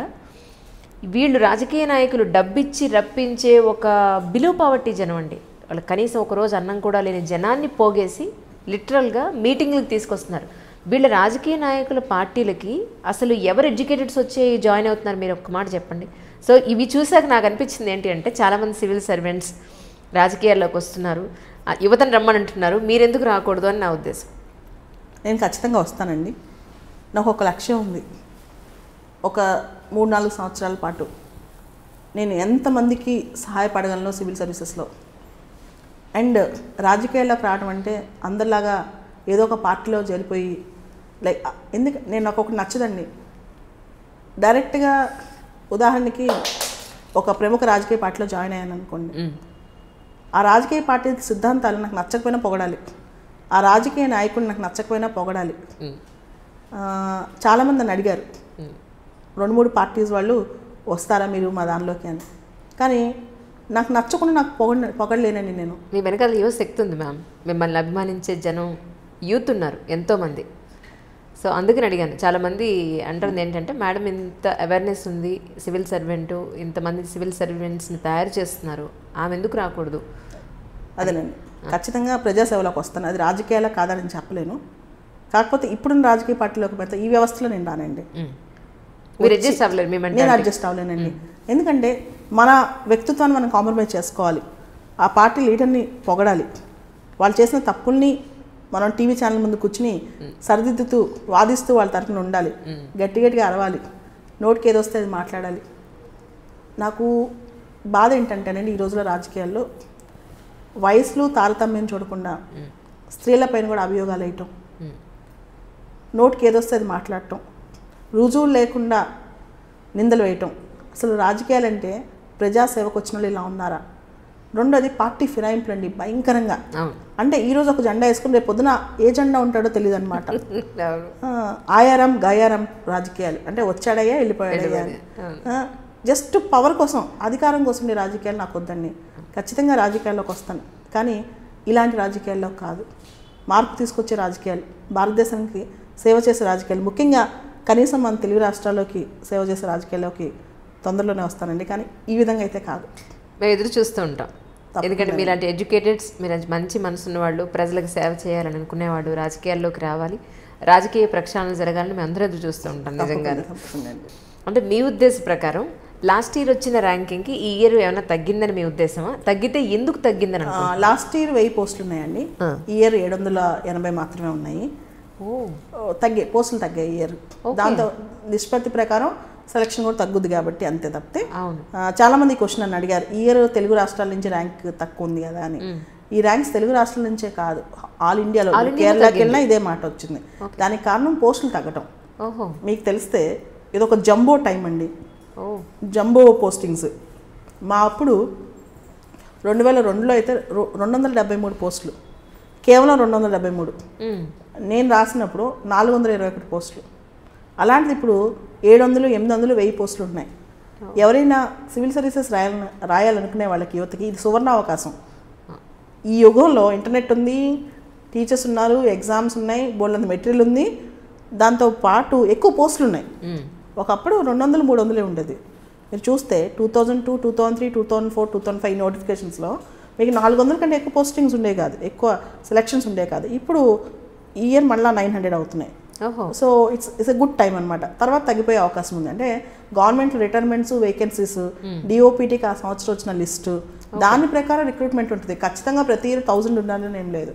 వీళ్ళు రాజకీయ నాయకులు డబ్బిచ్చి రప్పించే ఒక బిలో పావర్టీ జనం అండి. వాళ్ళు కనీసం ఒకరోజు అన్నం కూడా లేని జనాన్ని పోగేసి లిటరల్గా మీటింగ్లకు తీసుకొస్తున్నారు. వీళ్ళ రాజకీయ నాయకుల పార్టీలకి అసలు ఎవరు ఎడ్యుకేటెడ్స్ వచ్చి జాయిన్ అవుతున్నారు? మీరు ఒక్క మాట చెప్పండి. సో ఇవి చూసాక నాకు అనిపించింది ఏంటి అంటే, చాలామంది సివిల్ సర్వెంట్స్ రాజకీయాల్లోకి వస్తున్నారు, యువతను రమ్మని అంటున్నారు, మీరెందుకు రాకూడదు అని నా ఉద్దేశం. నేను ఖచ్చితంగా వస్తానండి. నాకు ఒక లక్ష్యం ఉంది. ఒక 3-4 సంవత్సరాల పాటు నేను ఎంతమందికి సహాయపడగలను సివిల్ సర్వీసెస్లో. అండ్ రాజకీయాల్లోకి రావడం అంటే అందరిలాగా ఏదో ఒక పార్టీలో చేరిపోయి లైక్ ఎందుకు నాకు ఒకటి నచ్చదండి. డైరెక్ట్గా ఉదాహరణకి ఒక ప్రముఖ రాజకీయ పార్టీలో జాయిన్ అయ్యాను అనుకోండి, ఆ రాజకీయ పార్టీ సిద్ధాంతాలు నాకు నచ్చకపోయినా పొగడాలి, ఆ రాజకీయ నాయకుడు నాకు నచ్చకపోయినా పొగడాలి. చాలామంది నన్ను అడిగారు 2-3 పార్టీస్ వాళ్ళు వస్తారా మీరు మా దానిలోకి అని. కానీ నాకు నచ్చకుండా నాకు పొగడలేనండి నేను. మీ వెనకాల యువ శక్తి ఉంది మ్యామ్, మిమ్మల్ని అభిమానించే జనం యూత్ ఉన్నారు ఎంతోమంది. సో అందుకని అడిగాను. చాలామంది అంటుంది ఏంటంటే మేడం ఇంత అవేర్నెస్ ఉంది, సివిల్ సర్వెంటు, ఇంతమంది సివిల్ సర్వెంట్స్ని తయారు చేస్తున్నారు, ఆమె ఎందుకు రాకూడదు. అదేనండి, ఖచ్చితంగా ప్రజాసేవలోకి వస్తాను. అది రాజకీయాలకు కాదని చెప్పలేను. కాకపోతే ఇప్పుడున్న రాజకీయ పార్టీలోకి పెడితే ఈ వ్యవస్థలో నేను రానండి. మీరు అడ్జస్ట్ అవ్వలేరు? నేను అడ్జస్ట్ అవ్వలేనండి. ఎందుకంటే మన వ్యక్తిత్వాన్ని మనం కాంప్రమైజ్ చేసుకోవాలి. ఆ పార్టీ లీడర్ని పొగడాలి, వాళ్ళు చేసిన తప్పుల్ని మనం టీవీ ఛానల్ ముందు కూర్చుని సరిదిద్దుతూ వాదిస్తూ వాళ్ళ తరఫున ఉండాలి, గట్టి గట్టిగా అరవాలి, నోటికి ఏదో వస్తే అది మాట్లాడాలి. నాకు బాధ ఏంటంటేనండి ఈ రోజుల్లో రాజకీయాల్లో వయసులు తారతమ్యం చూడకుండా స్త్రీలపైన కూడా అభియోగాలు వేయటం, నోటికి ఏదొస్తే అది మాట్లాడటం, రుజువులు లేకుండా నిందలు వేయటం. అసలు రాజకీయాలంటే ప్రజాసేవకు వచ్చిన వాళ్ళు ఇలా ఉన్నారా? రెండోది పార్టీ ఫిరాయింపులు అండి భయంకరంగా. అంటే ఈరోజు ఒక జెండా వేసుకుని రేపు పొద్దున ఏ జెండా ఉంటాడో తెలియదు అనమాట. ఆయారం గయారం రాజకీయాలు అంటే వచ్చాడయ్యా వెళ్ళిపోయాడయ్యా, జస్ట్ పవర్ కోసం అధికారం కోసం రాజకీయాలు నాకు వద్దండి. ఖచ్చితంగా రాజకీయాల్లోకి వస్తాను, కానీ ఇలాంటి రాజకీయాల్లో కాదు. మార్పు తీసుకొచ్చే రాజకీయాలు, భారతదేశానికి సేవ చేసే రాజకీయాలు, ముఖ్యంగా కనీసం మన తెలుగు రాష్ట్రాల్లోకి సేవ చేసే రాజకీయాల్లోకి తొందరలోనే వస్తానండి. కానీ ఈ విధంగా అయితే కాదు. మేము ఎదురు చూస్తూ ఉంటాం, ఎందుకంటే మీలాంటి ఎడ్యుకేటెడ్స్, మీరు మంచి మనసున్న వాళ్ళు, ప్రజలకు సేవ చేయాలని అనుకునేవాడు రాజకీయాల్లోకి రావాలి, రాజకీయ ప్రక్షాళన జరగాలని మేము అందరూ ఎదురు చూస్తూ ఉంటాం. నిజంగా అంటే మీ ఉద్దేశం ప్రకారం లాస్ట్ ఇయర్ వచ్చిన ర్యాంకింగ్కి ఈ ఇయర్ ఏమైనా తగ్గిందని మీ ఉద్దేశమా? తగ్గితే ఎందుకు తగ్గిందని? లాస్ట్ ఇయర్ 1000 పోస్టులు ఉన్నాయండి, ఈ ఇయర్ 780 మాత్రమే ఉన్నాయి. తగ్గాయి పోస్టులు, తగ్గాయి ఇయర్. దాంతో నిష్పత్తి ప్రకారం సెలక్షన్ కూడా తగ్గుద్ది కాబట్టి అంతే తప్పితే. చాలామంది క్వశ్చన్ నన్ను అడిగారు, ఈ ఇయర్ తెలుగు రాష్ట్రాల నుంచి ర్యాంక్ తక్కువ ఉంది కదా అని. ఈ ర్యాంక్స్ తెలుగు రాష్ట్రాల నుంచే కాదు, ఆల్ ఇండియాలో కేరళకి వెళ్ళినా ఇదే మాట వచ్చింది. దానికి కారణం పోస్టులు తగ్గటం. మీకు తెలిస్తే ఇది ఒక జంబో టైం అండి, జంబో పోస్టింగ్స్. మా అప్పుడు 2002లో అయితే 273 పోస్టులు, కేవలం 273. నేను రాసినప్పుడు 421 పోస్టులు. అలాంటిది ఇప్పుడు 700, 800, 1000 పోస్టులు ఉన్నాయి. ఎవరైనా సివిల్ సర్వీసెస్ రాయాలనుకునే వాళ్ళకి, యువతకి ఇది సువర్ణ అవకాశం. ఈ యుగంలో ఇంటర్నెట్ ఉంది, టీచర్స్ ఉన్నారు, ఎగ్జామ్స్ ఉన్నాయి, బోల్డంత మెటీరియల్ ఉంది, దాంతో పాటు ఎక్కువ పోస్టులు ఉన్నాయి. ఒకప్పుడు 200, 300 ఉండేది. మీరు చూస్తే 2002, 2003, 2004, 2005 నోటిఫికేషన్స్లో మీకు 400 కంటే ఎక్కువ పోస్టింగ్స్ ఉండే కాదు, ఎక్కువ సెలక్షన్స్ ఉండే కాదు. ఇప్పుడు ఈ ఇయర్ మళ్ళీ 900 అవుతున్నాయి. So it's a good time అనమాట. తర్వాత తగ్గిపోయే అవకాశం ఉంది. అంటే గవర్నమెంట్ రిటైర్మెంట్స్, వేకెన్సీస్, డిఓపిటీకి ఆ సంవత్సరం వచ్చిన లిస్టు, దాని ప్రకారం రిక్రూట్మెంట్ ఉంటుంది. ఖచ్చితంగా ప్రతి ఇయర్ 1000 ఉండాలని ఏం లేదు,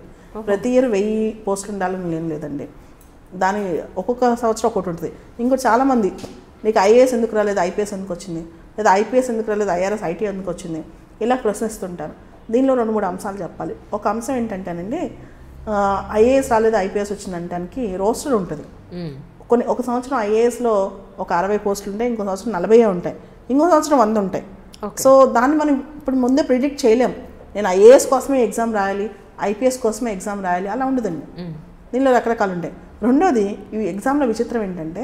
ప్రతి ఇయర్ 1000 పోస్టులు ఉండాలని ఏం లేదండి. దాని ఒక్కొక్క సంవత్సరం ఒకటి ఉంటుంది. ఇంకోటి చాలామంది నీకు ఐఏఎస్ ఎందుకు రాలేదు, ఐపీఎస్ ఎందుకు వచ్చింది, లేదా ఐపీఎస్ ఎందుకు రాలేదు, ఐఆర్ఎస్, ఐటీ ఎందుకు వచ్చింది, ఇలా ప్రశ్నిస్తుంటారు. దీనిలో 2-3 అంశాలు చెప్పాలి. ఒక అంశం ఏంటంటేనండి, ఐఏఎస్ రాలేదు, ఐపీఎస్ వచ్చిందంటానికి రోస్టర్ ఉంటుంది. ఒక సంవత్సరం ఐఏఎస్లో ఒక 60 పోస్టులు ఉంటాయి, ఇంకో సంవత్సరం 40 ఉంటాయి, ఇంకో సంవత్సరం 100 ఉంటాయి. సో దాన్ని మనం ఇప్పుడు ముందే ప్రిడిక్ట్ చేయలేం. నేను ఐఏఎస్ కోసమే ఎగ్జామ్ రాయాలి, ఐపీఎస్ కోసమే ఎగ్జామ్ రాయాలి, అలా ఉండదండి. దీనిలో రకరకాలు ఉంటాయి. రెండోది, ఈ ఎగ్జామ్లో విచిత్రం ఏంటంటే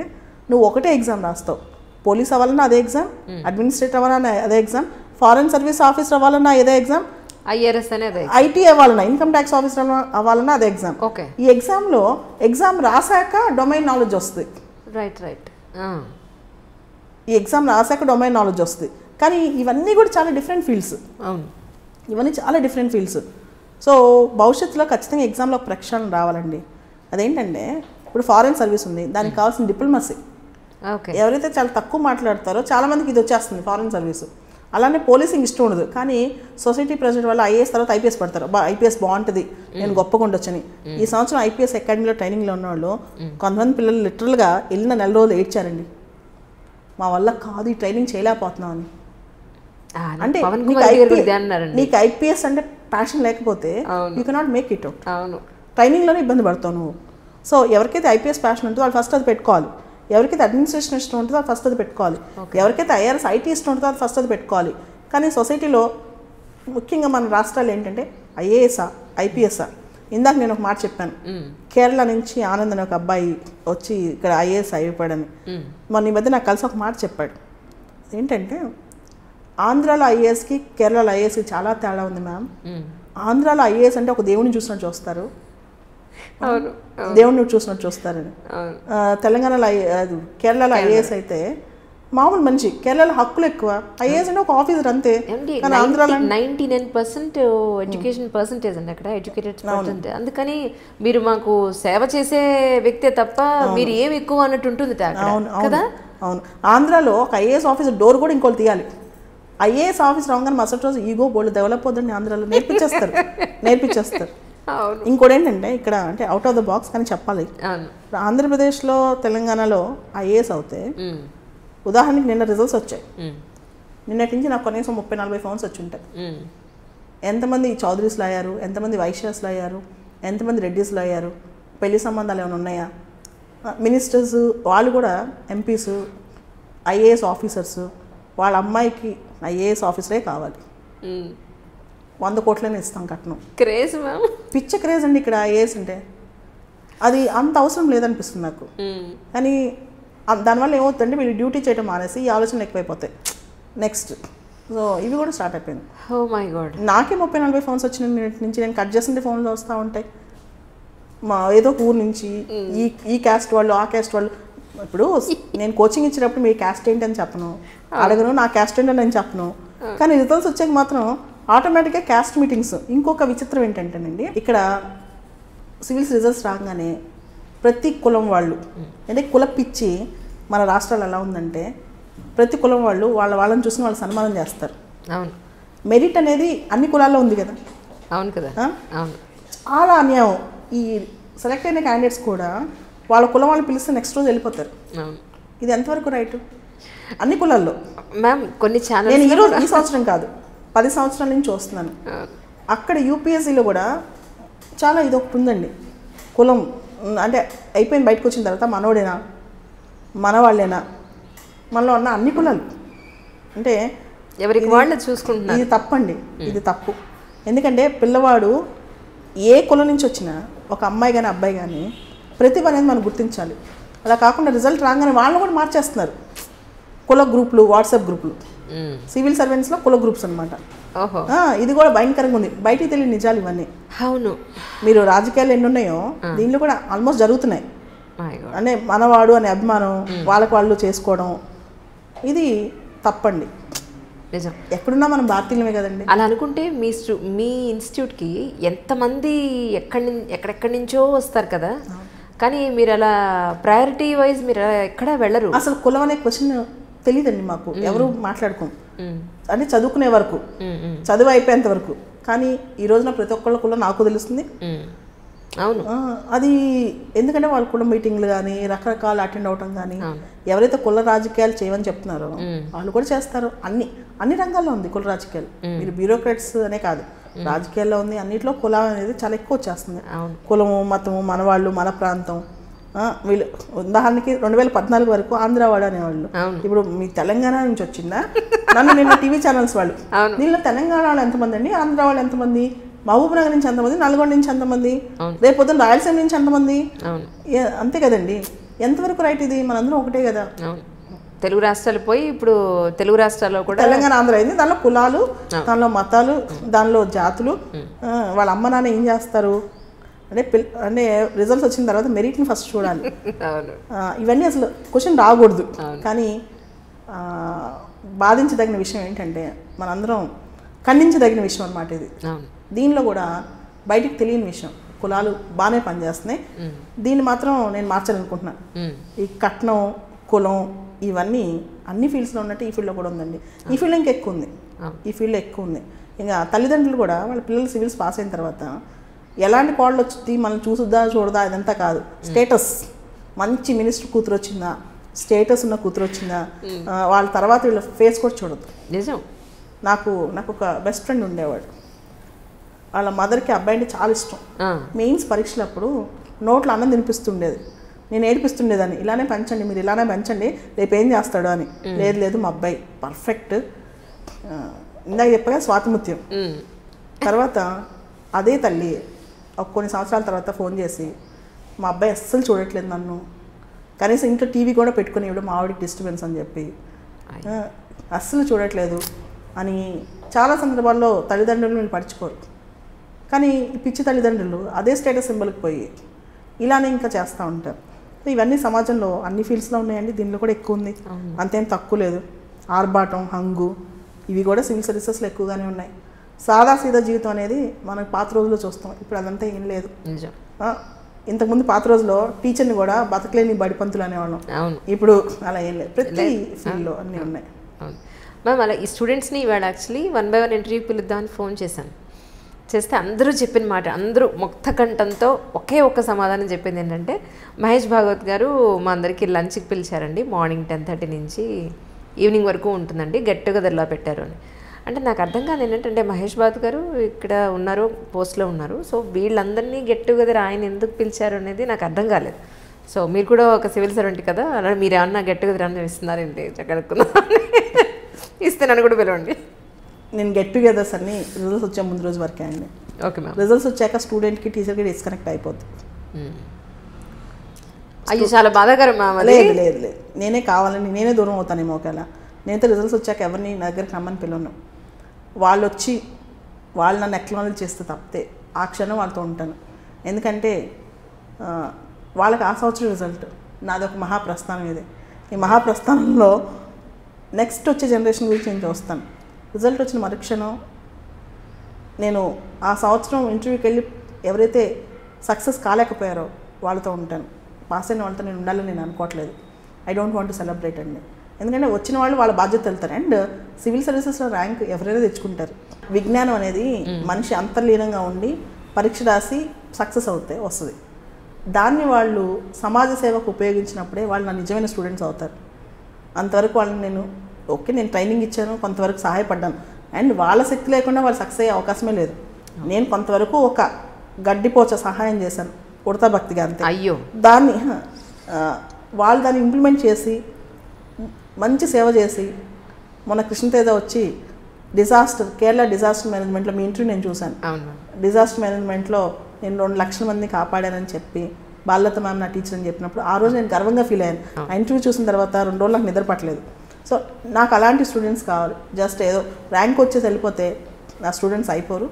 నువ్వు ఒకటే ఎగ్జామ్ రాస్తావు. పోలీస్ అవ్వాలన్నా అదే ఎగ్జామ్, అడ్మినిస్ట్రేటర్ అవ్వాలన్నా అదే ఎగ్జామ్, ఫారెన్ సర్వీస్ ఆఫీసర్ అవ్వాలన్నా అదే ఎగ్జామ్, ఐఆర్ఎస్ అనేది, ఐటీ అవ్వాలన్నా, ఇన్కమ్ ట్యాక్స్ ఆఫీసర్ అవ్వాలన్నా అదే ఎగ్జామ్. ఈ ఎగ్జామ్లో ఎగ్జామ్ రాశాక డొమైన్ నాలెడ్జ్ వస్తుంది. ఈ ఎగ్జామ్ రాశాక డొమైన్ నాలెడ్జ్ వస్తుంది. కానీ ఇవన్నీ కూడా చాలా డిఫరెంట్ ఫీల్డ్స్. ఇవన్నీ చాలా డిఫరెంట్ ఫీల్డ్స్. సో భవిష్యత్తులో ఖచ్చితంగా ఎగ్జామ్లో ప్రక్షాళన రావాలండి. అదేంటంటే ఇప్పుడు ఫారెన్ సర్వీస్ ఉంది, దానికి కావాల్సిన డిప్లొమసీ. ఎవరైతే చాలా తక్కువ మాట్లాడతారో చాలామందికి ఇది వచ్చేస్తుంది ఫారెన్ సర్వీసు. అలానే పోలీసింగ్ ఇష్టం ఉండదు, కానీ సొసైటీ ప్రెసిడెంట్ వల్ల ఐఏఎస్ తర్వాత ఐపీఎస్ పడతారు. ఐపీఎస్ బాగుంటుంది, నేను గొప్పగా ఉండొచ్చని. ఈ సంవత్సరం ఐపీఎస్ అకాడమీలో ట్రైనింగ్లో ఉన్నవాళ్ళు కొంతమంది పిల్లలు లిటరల్గా వెళ్ళిన నెల రోజులు ఏడ్చారండి, మా వల్ల కాదు ఈ ట్రైనింగ్ చేయలేకపోతున్నాం అని. అంటే నీకు ఐపీఎస్ అంటే ప్యాషన్ లేకపోతే you cannot make it out. ట్రైనింగ్లోనే ఇబ్బంది పడతావు నువ్వు. సో ఎవరికైతే ఐపీఎస్ ప్యాషన్ ఉంటుందో వాళ్ళు ఫస్ట్ అది పెట్టుకోవాలి, ఎవరికైతే అడ్మినిస్ట్రేషన్ ఇష్టం ఉంటుందో అది ఫస్ట్ అది పెట్టుకోవాలి, ఎవరికైతే ఐఆర్ఎస్ ఐటీ ఇష్టం ఉంటుందో అది ఫస్ట్ అది పెట్టుకోవాలి. కానీ సొసైటీలో ముఖ్యంగా మన రాష్ట్రాలు ఏంటంటే ఐఏఎస్ఆ ఐపీఎస్ఆ. ఇందాక నేను ఒక మాట చెప్పాను, కేరళ నుంచి ఆనంద్ అనే ఒక అబ్బాయి వచ్చి ఇక్కడ ఐఏఎస్ అయిపోయాడని. మొన్న ఈ మధ్య నాకు కలిసి ఒక మాట చెప్పాడు, ఏంటంటే ఆంధ్రాలో ఐఏఎస్కి కేరళలో ఐఏఎస్కి చాలా తేడా ఉంది మ్యామ్. ఆంధ్రాలో ఐఏఎస్ అంటే ఒక దేవుడిని చూసినట్టు చూస్తారు, దేవుడిని చూసినట్టు చూస్తారని. తెలంగాణలో కేరళలో ఐఏఎస్ అయితే మామూలు మనిషి, కేరళలో హక్కులు ఎక్కువ, ఐఏఎస్ అంటే ఒక ఆఫీసర్ అంతే. కానీ ఆంధ్రాలో 99% ఎడ్యుకేషన్ పర్సంటేజ్ అండి అక్కడ, ఎడ్యుకేటెడ్ పర్సెంట్. అందుకని మీరు మాకు సేవ చేసే వ్యక్తే తప్ప మీరు ఏమి ఎక్కువ అన్నట్టు ఉంటుంది కదా. అవును, ఆంధ్రాలో ఒక ఐఏఎస్ ఆఫీసర్ డోర్ కూడా ఇంకోటి తీయాలి. ఐఏఎస్ ఆఫీసర్ అవగానే మరుసటి రోజు ఈగో బోల్డ్ డెవలప్ అవుతుందని ఆంధ్రాలో నేర్పించేస్తారు. ఇంకోటి ఏంటంటే ఇక్కడ అంటే అవుట్ ఆఫ్ ద బాక్స్ కానీ చెప్పాలి, ఆంధ్రప్రదేశ్లో తెలంగాణలో ఐఏఎస్ అవుతే ఉదాహరణకి నిన్న రిజల్ట్స్ వచ్చాయి, నిన్నటి నుంచి నాకు కనీసం 30-40 ఫోన్స్ వచ్చి ఉంటాయి. ఎంతమంది చౌదరీస్లో అయ్యారు, ఎంతమంది వైశ్యాస్లో అయ్యారు, ఎంతమంది రెడ్డిస్లో అయ్యారు, పెళ్లి సంబంధాలు ఏమైనా ఉన్నాయా, మినిస్టర్స్ వాళ్ళు కూడా ఎంపీస్ ఐఏఎస్ ఆఫీసర్స్ వాళ్ళ అమ్మాయికి ఐఏఎస్ ఆఫీసరే కావాలి, 100 కోట్లనే ఇస్తాం కట్నం. క్రేజ్ పిచ్చ క్రేజ్ అండి ఇక్కడ ఐఏఎస్ అంటే. అది అంత అవసరం లేదనిపిస్తుంది నాకు. కానీ దానివల్ల ఏమవుతుందంటే వీళ్ళు డ్యూటీ చేయడం మానేసి ఈ ఆలోచనలు ఎక్కువైపోతాయి నెక్స్ట్. సో ఇవి కూడా స్టార్ట్ అయిపోయింది. ఓ మై గాడ్, నాకే 30-40 ఫోన్స్ వచ్చిన నుంచి నేను కట్ చేస్తుంటే ఫోన్లు వస్తూ ఉంటాయి. మా ఏదో ఊరు నుంచి ఈ క్యాస్ట్ వాళ్ళు ఆ క్యాస్ట్ వాళ్ళు. ఇప్పుడు నేను కోచింగ్ ఇచ్చినప్పుడు మీ క్యాస్ట్ ఏంటి అని చెప్పను, అడగను, నా క్యాస్ట్ ఏంటని నేను చెప్పను. కానీ రిజల్ట్స్ వచ్చాక మాత్రం ఆటోమేటిక్గా క్యాస్ట్ మీటింగ్స్. ఇంకొక విచిత్రం ఏంటంటేనండి, ఇక్కడ సివిల్స్ రిజల్ట్స్ రాగానే ప్రతి కులం వాళ్ళు అంటే కుల పిచ్చి మన రాష్ట్రాలు ఎలా ఉందంటే ప్రతి కులం వాళ్ళు వాళ్ళని చూసి వాళ్ళు సన్మానం చేస్తారు. అవును, మెరిట్ అనేది అన్ని కులాల్లో ఉంది కదా. అవును కదా, అవును. చాలా అన్యాయం. ఈ సెలెక్ట్ అయిన క్యాండిడేట్స్ కూడా వాళ్ళ కులం వాళ్ళు పిలిస్తే నెక్స్ట్ రోజు వెళ్ళిపోతారు. ఇది ఎంతవరకు రైట్? అన్ని కులాల్లో మ్యామ్ కొన్ని ఛానల్ నేను ఈరోజు ఈ సంవత్సరం కాదు 10 సంవత్సరాల నుంచి చూస్తున్నాను. అక్కడ యూపీఎస్సీలో కూడా చాలా ఇది ఒకటి ఉందండి, కులం అంటే అయిపోయింది. బయటకు వచ్చిన తర్వాత మనోడేనా మనవాళ్ళేనా మనలో ఉన్న అన్ని కులాలు అంటే ఎవరికి వాళ్ళు చూసుకుంటున్నారు. ఇది తప్పండి, ఇది తప్పు. ఎందుకంటే పిల్లవాడు ఏ కులం నుంచి వచ్చినా ఒక అమ్మాయి కానీ అబ్బాయి కానీ ప్రతిభ అనేది మనం గుర్తించాలి. అలా కాకుండా రిజల్ట్ రాగానే వాళ్ళని కూడా మార్చేస్తున్నారు. కుల గ్రూపులు, వాట్సాప్ గ్రూపులు, సివిల్ సర్వెంట్స్లో కుల గ్రూప్స్ అనమాట. ఇది కూడా భయంకరంగా ఉంది. బయటికి తెలియని నిజాలు ఇవన్నీ. అవును, మీరు రాజకీయాలు ఎన్ని ఉన్నాయో దీనిలో కూడా ఆల్మోస్ట్ జరుగుతున్నాయి. అంటే మనవాడు అనే అభిమానం వాళ్ళకి వాళ్ళు చేసుకోవడం ఇది తప్పండి. నిజం. ఎక్కడున్నా మనం భారతీయులమే కదండి. అలా అనుకుంటే మీ ఇన్స్టిట్యూట్కి ఎంతమంది ఎక్కడెక్కడి నుంచో వస్తారు కదా, కానీ మీరు అలా ప్రయారిటీ వైజ్ మీరు ఎక్కడా వెళ్ళరు. అసలు కులం అనే క్వశ్చన్ తెలియదండి మాకు, ఎవరు మాట్లాడుకోం. అంటే చదువుకునే వరకు, చదువు అయిపోయేంత వరకు. కానీ ఈ రోజున ప్రతి ఒక్కళ్ళ కులం నాకు తెలుస్తుంది. అవును, అది ఎందుకంటే వాళ్ళ కుల మీటింగ్లు కానీ రకరకాలు అటెండ్ అవటం కానీ, ఎవరైతే కుల రాజకీయాలు చేయమని చెప్తున్నారో వాళ్ళు కూడా చేస్తారు. అన్ని రంగాల్లో ఉంది కుల రాజకీయాలు. మీరు బ్యూరోక్రాట్స్ అనే కాదు, రాజకీయాల్లో ఉంది. అన్నిట్లో కులం అనేది చాలా ఎక్కువ వచ్చేస్తుంది. కులము, మతము, మనవాళ్ళు, మన ప్రాంతం. వీళ్ళు ఉదాహరణకి 2014 వరకు ఆంధ్రావాడు అనేవాళ్ళు. ఇప్పుడు మీ తెలంగాణ నుంచి వచ్చిందా? నన్ను నిన్న టీవీ ఛానల్స్ వాళ్ళు దీనిలో తెలంగాణ వాళ్ళు ఎంతమంది అండి, ఆంధ్ర వాళ్ళు ఎంతమంది, మహబూబ్ నగర్ నుంచి ఎంతమంది, నల్గొండ నుంచి ఎంతమంది, రేపు పొద్దున్న రాయలసీమ నుంచి ఎంతమంది, అంతే కదండి. ఎంతవరకు రైట్ ఇది? మనందరం ఒకటే కదా. తెలుగు రాష్ట్రాలు పోయి ఇప్పుడు తెలుగు రాష్ట్రాల్లో కూడా తెలంగాణ ఆంధ్ర అయింది. దానిలో కులాలు, దానిలో మతాలు, దానిలో జాతులు, వాళ్ళ అమ్మ నాన్న ఏం చేస్తారు అంటే రిజల్ట్స్ వచ్చిన తర్వాత మెరిట్ని ఫస్ట్ చూడాలి. ఇవన్నీ అసలు క్వశ్చన్ రాకూడదు. కానీ బాధించదగిన విషయం ఏంటంటే మనందరం ఖండించదగిన విషయం అన్నమాట ఇది. దీనిలో కూడా బయటికి తెలియని విషయం, కులాలు బాగానే పనిచేస్తున్నాయి. దీన్ని మాత్రం నేను మార్చాలనుకుంటున్నాను. ఈ కట్నం, కులం, ఇవన్నీ అన్ని ఫీల్డ్స్లో ఉన్నట్టు ఈ ఫీల్డ్లో కూడా ఉందండి. ఈ ఫీల్డ్ ఇంకా ఎక్కువ ఉంది, ఈ ఫీల్డ్లో ఎక్కువ ఉంది. ఇంకా తల్లిదండ్రులు కూడా వాళ్ళ పిల్లలు సివిల్స్ పాస్ అయిన తర్వాత ఎలాంటి కోడలు వచ్చి మనం చూసుద్దా చూడదా ఇదంతా కాదు, స్టేటస్, మంచి మినిస్టర్ కూతురు వచ్చిందా, స్టేటస్ ఉన్న కూతురు వచ్చిందా, వాళ్ళ తర్వాత వీళ్ళ ఫేస్ కూడా చూడదు. నిజం. నాకు ఒక బెస్ట్ ఫ్రెండ్ ఉండేవాడు, వాళ్ళ మదర్కి అబ్బాయి అంటే చాలా ఇష్టం. మెయిన్స్ పరీక్షలప్పుడు నోట్లో అన్నం తినిపిస్తుండేది, నేను ఏడిపిస్తుండేదాన్ని, ఇలానే పెంచండి మీరు, ఇలానే పెంచండి, రేపు ఏం చేస్తాడు అని. లేదు మా అబ్బాయి పర్ఫెక్ట్, ఇందాక చెప్పగా స్వాతిముత్యం. తర్వాత అదే తల్లి కొన్ని సంవత్సరాల తర్వాత ఫోన్ చేసి మా అబ్బాయి అస్సలు చూడట్లేదు నన్ను, కనీసం ఇంట్లో టీవీ కూడా పెట్టుకుని ఇవ్వడం మా ఆవిడకి డిస్టర్బెన్స్ అని చెప్పి అస్సలు చూడట్లేదు అని చాలా సందర్భాల్లో తల్లిదండ్రులు వీళ్ళు పడుచుకోరు. కానీ పిచ్చి తల్లిదండ్రులు అదే స్టేటస్ సింబల్కి పోయి ఇలానే ఇంకా చేస్తూ ఉంటారు. ఇవన్నీ సమాజంలో అన్ని ఫీల్డ్స్లో ఉన్నాయండి, దీనిలో కూడా ఎక్కువ ఉంది, అంతేం తక్కువ లేదు. ఆర్భాటం, హంగు ఇవి కూడా సివిల్ సర్వీసెస్లో ఎక్కువగానే ఉన్నాయి. సాదా సీదా జీవితం అనేది మనం పాత రోజుల్లో చూస్తాం, ఇప్పుడు అదంతా ఏం లేదు. ఇంతకుముందు పాత రోజుల్లో టీచర్ని కూడా బతకలేని బడిపంతులు అనేవాళ్ళం, ఇప్పుడు అలా ఏం లేదు, ప్రతి ఫీల్డ్లో అన్నీ ఉన్నాయి. మ్యామ్ అలా ఈ స్టూడెంట్స్ని ఇవాళ యాక్చువల్లీ 1 by 1 ఇంటర్వ్యూ పిలుద్దామని ఫోన్ చేశాను. చేస్తే అందరూ చెప్పిన మాట, అందరూ ముక్త కంఠంతో ఒకే ఒక్క సమాధానం చెప్పింది ఏంటంటే, మహేష్ భాగవత్ గారు మా అందరికీ లంచ్కి పిలిచారండి, మార్నింగ్ 10:30 నుంచి ఈవినింగ్ వరకు ఉంటుందండి, గెట్ టుగెదర్లా పెట్టారు అని. అంటే నాకు అర్థం కాదు ఏంటంటే, మహేష్ భాగవత్ గారు ఇక్కడ ఉన్నారు, పోస్ట్లో ఉన్నారు, సో వీళ్ళందరినీ గెట్ టుగెదర్ ఆయన ఎందుకు పిలిచారు అనేది నాకు అర్థం కాలేదు. సో మీరు కూడా ఒక సివిల్ సర్వెంట్ కదా, అలా మీరు ఏమన్నా గెట్ టుగెదర్ అన్న ఇస్తున్నారేంటి, చక్కడుకున్నా ఇస్తే నన్ను కూడా పిలవండి. నేను గెట్ టుగెదర్స్ అన్ని రిజల్ట్స్ వచ్చే ముందు రోజు వరకే అండి. Okay ma'am. రిజల్ట్స్ వచ్చాక స్టూడెంట్కి టీచర్కి డిస్కనెక్ట్ అయిపోద్ది. అయ్యో చాలా బాధాకరం మ్యామ్. లేదు లేదు లేదు, నేనే కావాలని నేనే దూరం అవుతానేమో. ఒకవేళ నేనైతే రిజల్ట్స్ వచ్చాక ఎవరిని నా దగ్గరికి రమ్మని పిలవను, వాళ్ళు వచ్చి వాళ్ళు నన్ను ఎక్నాలజ్ చేస్తే తప్పితే ఆ క్షణం వాళ్ళతో ఉంటాను. ఎందుకంటే వాళ్ళకి ఆ సంవత్సరం రిజల్ట్, నాది ఒక మహాప్రస్థానం. ఇది ఈ మహాప్రస్థానంలో నెక్స్ట్ వచ్చే జనరేషన్ గురించి నేను చూస్తాను. రిజల్ట్ వచ్చిన మరుక్షణం నేను ఆ సంవత్సరం ఇంటర్వ్యూకి వెళ్ళి ఎవరైతే సక్సెస్ కాలేకపోయారో వాళ్ళతో ఉంటాను. పాస్ అయిన వాళ్ళతో నేను ఉండాలని నేను అనుకోవట్లేదు. I don't want to celebrate అండి, ఎందుకంటే వచ్చిన వాళ్ళు వాళ్ళ బాధ్యత వెళ్తారు. అండ్ సివిల్ సర్వీసెస్లో ర్యాంక్ ఎవరైనా తెచ్చుకుంటారు. విజ్ఞానం అనేది మనిషి అంతర్లీనంగా ఉండి పరీక్ష రాసి సక్సెస్ వస్తుంది. దాన్ని వాళ్ళు సమాజ సేవకు ఉపయోగించినప్పుడే వాళ్ళు నా నిజమైన స్టూడెంట్స్ అవుతారు. అంతవరకు వాళ్ళని నేను ట్రైనింగ్ ఇచ్చాను, కొంతవరకు సహాయపడ్డాను, అండ్ వాళ్ళ శక్తి లేకుండా వాళ్ళు సక్సెస్ అయ్యే అవకాశమే లేదు. నేను కొంతవరకు ఒక గడ్డిపోచ సహాయం చేశాను ఉడతా భక్తిగా, అంతే. అయ్యో, దాన్ని వాళ్ళు దాన్ని ఇంప్లిమెంట్ చేసి మంచి సేవ చేసి, మొన్న కృష్ణతేజ వచ్చి కేరళ డిజాస్టర్ మేనేజ్మెంట్లో మీ ఇంటర్వ్యూ నేను చూశాను. డిజాస్టర్ మేనేజ్మెంట్లో నేను 2 లక్షల మందిని కాపాడానని చెప్పి బాలలత మ్యామ్ నా టీచర్ అని చెప్పినప్పుడు ఆ రోజు నేను గర్వంగా ఫీల్ అయ్యాను. ఆ ఇంటర్వ్యూ చూసిన తర్వాత 2 రోజులు నాకు నిద్ర పట్టలేదు. సో నాకు అలాంటి స్టూడెంట్స్ కావాలి. జస్ట్ ఏదో ర్యాంక్ వచ్చేసి వెళ్ళిపోతే నా స్టూడెంట్స్ అయిపోరు.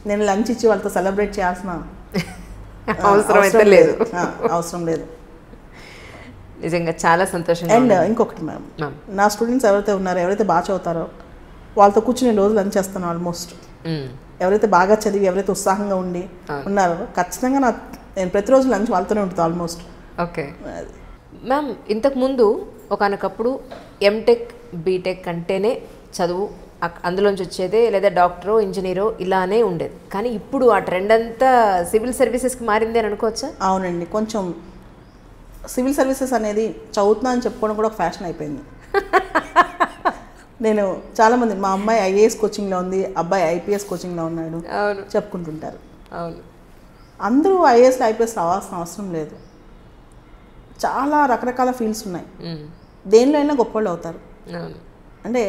నేను లంచ్ ఇచ్చి వాళ్ళతో సెలబ్రేట్ చేయాల్సిన అవసరం లేదు. నిజంగా చాలా సంతోషంగా. అండ్ ఇంకొకటి మ్యామ్, నా స్టూడెంట్స్ ఎవరైతే ఉన్నారో, ఎవరైతే బాగా చదువుతారో వాళ్ళతో కూర్చుని నేను రోజు లంచ్ చేస్తాను. ఆల్మోస్ట్ ఎవరైతే బాగా చదివి, ఎవరైతే ఉత్సాహంగా ఉండి ఉన్నారో ఖచ్చితంగా నేను ప్రతిరోజు లంచ్ వాళ్ళతోనే ఉంటుంది ఆల్మోస్ట్. ఓకే మ్యామ్, ఇంతకుముందు ఒకనొకప్పుడు ఎంటెక్ బీటెక్ అంటేనే చదువు, అందులోంచి వచ్చేదే లేదా డాక్టరో ఇంజనీరో ఇలానే ఉండేది. కానీ ఇప్పుడు ఆ ట్రెండ్ అంతా సివిల్ సర్వీసెస్కి మారింది అని అనుకోవచ్చా? అవునండి, కొంచెం సివిల్ సర్వీసెస్ అనేది చదువుతున్నా అని చెప్పుకోవడం కూడా ఒక ఫ్యాషన్ అయిపోయింది. నేను చాలామంది, మా అమ్మాయి ఐఏఎస్ కోచింగ్లో ఉంది, అబ్బాయి ఐపీఎస్ కోచింగ్లో ఉన్నాడు చెప్పుకుంటుంటారు. అవును, అందరూ ఐఏఎస్లో ఐపీఎస్లో అవ్వాల్సిన అవసరం లేదు. చాలా రకరకాల ఫీల్డ్స్ ఉన్నాయి, దేనిలో అయినా గొప్పవాళ్ళు అవుతారు. అంటే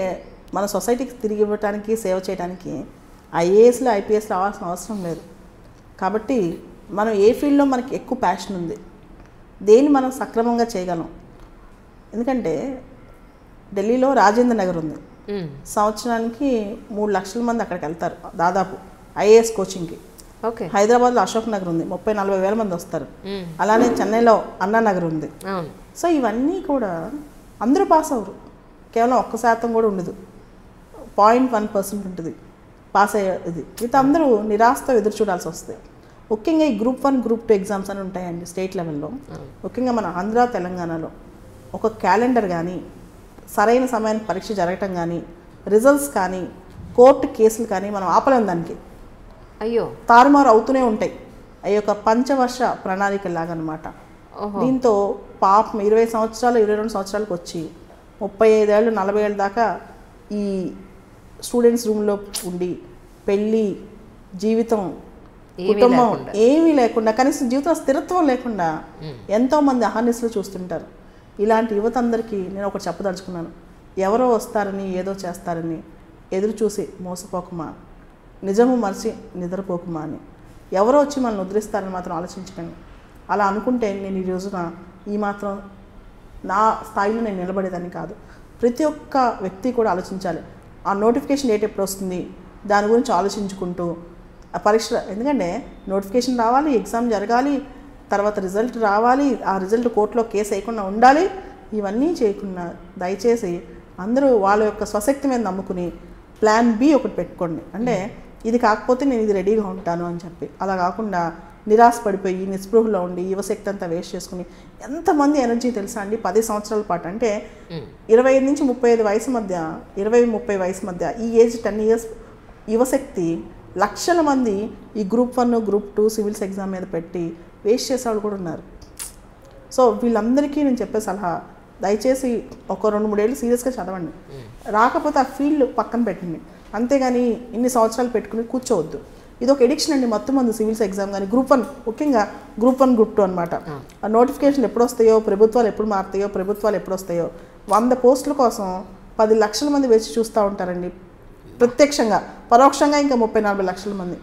మన సొసైటీకి తిరిగి ఇవ్వడానికి, సేవ చేయడానికి ఐఏఎస్లో ఐపీఎస్లో అవ్వాల్సిన అవసరం లేదు. కాబట్టి మనం ఏ ఫీల్డ్లో మనకి ఎక్కువ ప్యాషన్ ఉంది, దేన్ని మనం సక్రమంగా చేయగలం. ఎందుకంటే ఢిల్లీలో రాజేంద్ర నగర్ ఉంది, సంవత్సరానికి 3 లక్షల మంది అక్కడికి వెళ్తారు దాదాపు ఐఏఎస్ కోచింగ్కి. ఓకే, హైదరాబాద్లో అశోక్ నగర్ ఉంది, 30-40 వేల మంది వస్తారు. అలానే చెన్నైలో అన్నా నగర్ ఉంది. సో ఇవన్నీ కూడా అందరూ పాస్ అవ్వరు, కేవలం 1% కూడా ఉండదు, 0.1% ఉంటుంది పాస్ అయ్యేది. ఇది అందరూ నిరాశతో ఎదురు చూడాల్సి వస్తుంది. ముఖ్యంగా ఈ Group 1, Group 2 ఎగ్జామ్స్ అని ఉంటాయండి స్టేట్ లెవెల్లో. ముఖ్యంగా మన ఆంధ్ర తెలంగాణలో ఒక క్యాలెండర్ కానీ సరైన సమయానికి పరీక్ష జరగటం కానీ, రిజల్ట్స్ కానీ, కోర్టు కేసులు కానీ మనం ఆపలేం దానికి. అయ్యో, తారుమారు అవుతూనే ఉంటాయి. అవి ఒక పంచవర్ష ప్రణాళిక లాగా అనమాట. దీంతో పాపం 20 సంవత్సరాలు 22 సంవత్సరాలకు వచ్చి 35 ఏళ్ళు 40 ఏళ్ళ దాకా ఈ స్టూడెంట్స్ రూమ్లో ఉండి పెళ్ళి, జీవితం, కుటుంబం ఏమీ లేకుండా, కనీసం జీవితం స్థిరత్వం లేకుండా ఎంతోమంది అహర్నిశలు చూస్తుంటారు. ఇలాంటి యువత అందరికీ నేను ఒకటి చెప్పదలుచుకున్నాను. ఎవరో వస్తారని, ఏదో చేస్తారని ఎదురు చూసి మోసపోకుమా, నిజము మరిచి నిద్రపోకుమా అని. ఎవరో వచ్చి మనల్ని ఉద్ధరిస్తారని మాత్రం ఆలోచించకండి. అలా అనుకుంటే నేను ఈ రోజున ఈ మాత్రం నా స్థాయిలో నేను నిలబడేదాన్ని కాదు. ప్రతి ఒక్క వ్యక్తి కూడా ఆలోచించాలి. ఆ నోటిఫికేషన్ డేట్ ఎప్పుడు వస్తుంది దాని గురించి ఆలోచించుకుంటూ ఆ పరీక్ష, ఎందుకంటే నోటిఫికేషన్ రావాలి, ఎగ్జామ్ జరగాలి, తర్వాత రిజల్ట్ రావాలి, ఆ రిజల్ట్ కోర్టులో కేసు వేయకుండా ఉండాలి. ఇవన్నీ చేయకుండా దయచేసి అందరూ వాళ్ళ యొక్క స్వశక్తి మీద నమ్ముకుని ప్లాన్ బి ఒకటి పెట్టుకోండి. అంటే ఇది కాకపోతే నేను ఇది రెడీగా ఉంటాను అని చెప్పి, అలా కాకుండా నిరాశ పడిపోయి నిస్పృహలో ఉండి యువశక్తి అంతా వేస్ట్ చేసుకుని ఎంతమంది ఎనర్జీ తెలుసా అండి 10 సంవత్సరాల పాటు, అంటే 25 నుంచి 35 వయసు మధ్య, 20-30 వయసు మధ్య ఈ ఏజ్ 10 ఇయర్స్ యువశక్తి లక్షల మంది ఈ గ్రూప్ 1 గ్రూప్ 2 సివిల్స్ ఎగ్జామ్ మీద పెట్టి వేస్ట్ చేసేవాళ్ళు కూడా ఉన్నారు. సో వీళ్ళందరికీ నేను చెప్పే సలహా, దయచేసి ఒక 2-3 ఏళ్ళు సీరియస్గా చదవండి. రాకపోతే ఆ ఫీల్డ్ పక్కన పెట్టండి, అంతేగాని ఇన్ని సంవత్సరాలు పెట్టుకుని కూర్చోవద్దు. ఇది ఒక ఎడిక్షన్ అండి మొత్తం మంది సివిల్స్ ఎగ్జామ్ కానీ గ్రూప్ 1, ముఖ్యంగా గ్రూప్ 1 గ్రూప్ 2 అనమాట. ఆ నోటిఫికేషన్లు ఎప్పుడు వస్తాయో, ప్రభుత్వాలు ఎప్పుడు మారుతాయో, ప్రభుత్వాలు ఎప్పుడు వస్తాయో, 100 పోస్టుల కోసం 10 లక్షల మంది వేచి చూస్తూ ఉంటారండి. ప్రత్యక్షంగా, పరోక్షంగా ఇంకా 30-40 లక్షల మంది.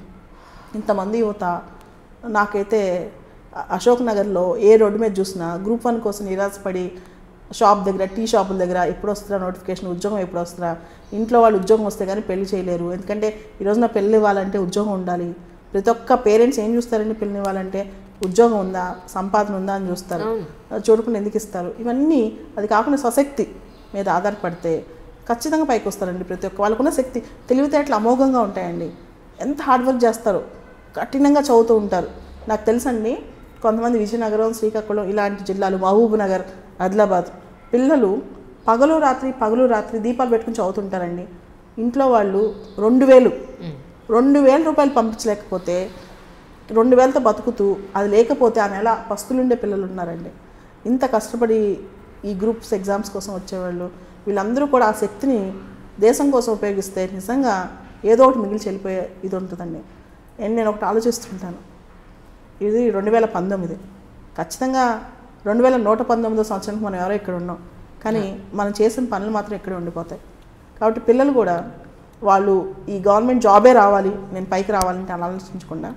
ఇంతమంది యువత. నాకైతే అశోక్ నగర్లో ఏ రోడ్డు మీద చూసినా గ్రూప్ 1 కోసం నిరాశపడి షాప్ దగ్గర, టీ షాపుల దగ్గర ఎప్పుడు వస్తుందా నోటిఫికేషన్, ఉద్యోగం ఎప్పుడు వస్తుందా, ఇంట్లో వాళ్ళు ఉద్యోగం వస్తే కానీ పెళ్లి చేయలేరు. ఎందుకంటే ఈరోజు నా పెళ్ళి ఇవ్వాలంటే ఉద్యోగం ఉండాలి. ప్రతి ఒక్క పేరెంట్స్ ఏం చూస్తారండి, పెళ్ళి ఇవ్వాలంటే ఉద్యోగం ఉందా, సంపాదన ఉందా అని చూస్తారు. చూడకుండా ఎందుకు ఇస్తారు? ఇవన్నీ అది కాకుండా స్వశక్తి మీద ఆధారపడితే ఖచ్చితంగా పైకి వస్తారండి. ప్రతి ఒక్క వాళ్ళకున్న శక్తి, తెలివితేటలు అమోఘంగా ఉంటాయండి. ఎంత హార్డ్ వర్క్ చేస్తారో, కఠినంగా చదువుతూ ఉంటారు. నాకు తెలుసండి, కొంతమంది విజయనగరం, శ్రీకాకుళం ఇలాంటి జిల్లాలు, మహబూబ్ నగర్, ఆదిలాబాద్ పిల్లలు పగలు రాత్రి దీపాలు పెట్టుకుని చదువుతుంటారండి. ఇంట్లో వాళ్ళు 2,000 రూపాయలు పంపించలేకపోతే 2,000తో బతుకుతూ, అది లేకపోతే ఆ నెల పస్తులుండే పిల్లలు ఉన్నారండి. ఇంత కష్టపడి ఈ గ్రూప్స్ ఎగ్జామ్స్ కోసం వచ్చేవాళ్ళు వీళ్ళందరూ కూడా ఆ శక్తిని దేశం కోసం ఉపయోగిస్తే నిజంగా ఏదో ఒకటి మిగిలి చెల్లిపోయే ఇది ఉంటుందండి. నేను ఒకటి ఆలోచిస్తుంటాను, ఇది 2019, ఖచ్చితంగా 2119 సంవత్సరానికి మనం ఎవరో ఇక్కడ ఉన్నాం, కానీ మనం చేసిన పనులు మాత్రం ఇక్కడే ఉండిపోతాయి. కాబట్టి పిల్లలు కూడా వాళ్ళు ఈ గవర్నమెంట్ జాబే రావాలి, నేను పైకి రావాలంటే అలా ఆలోచించకుండా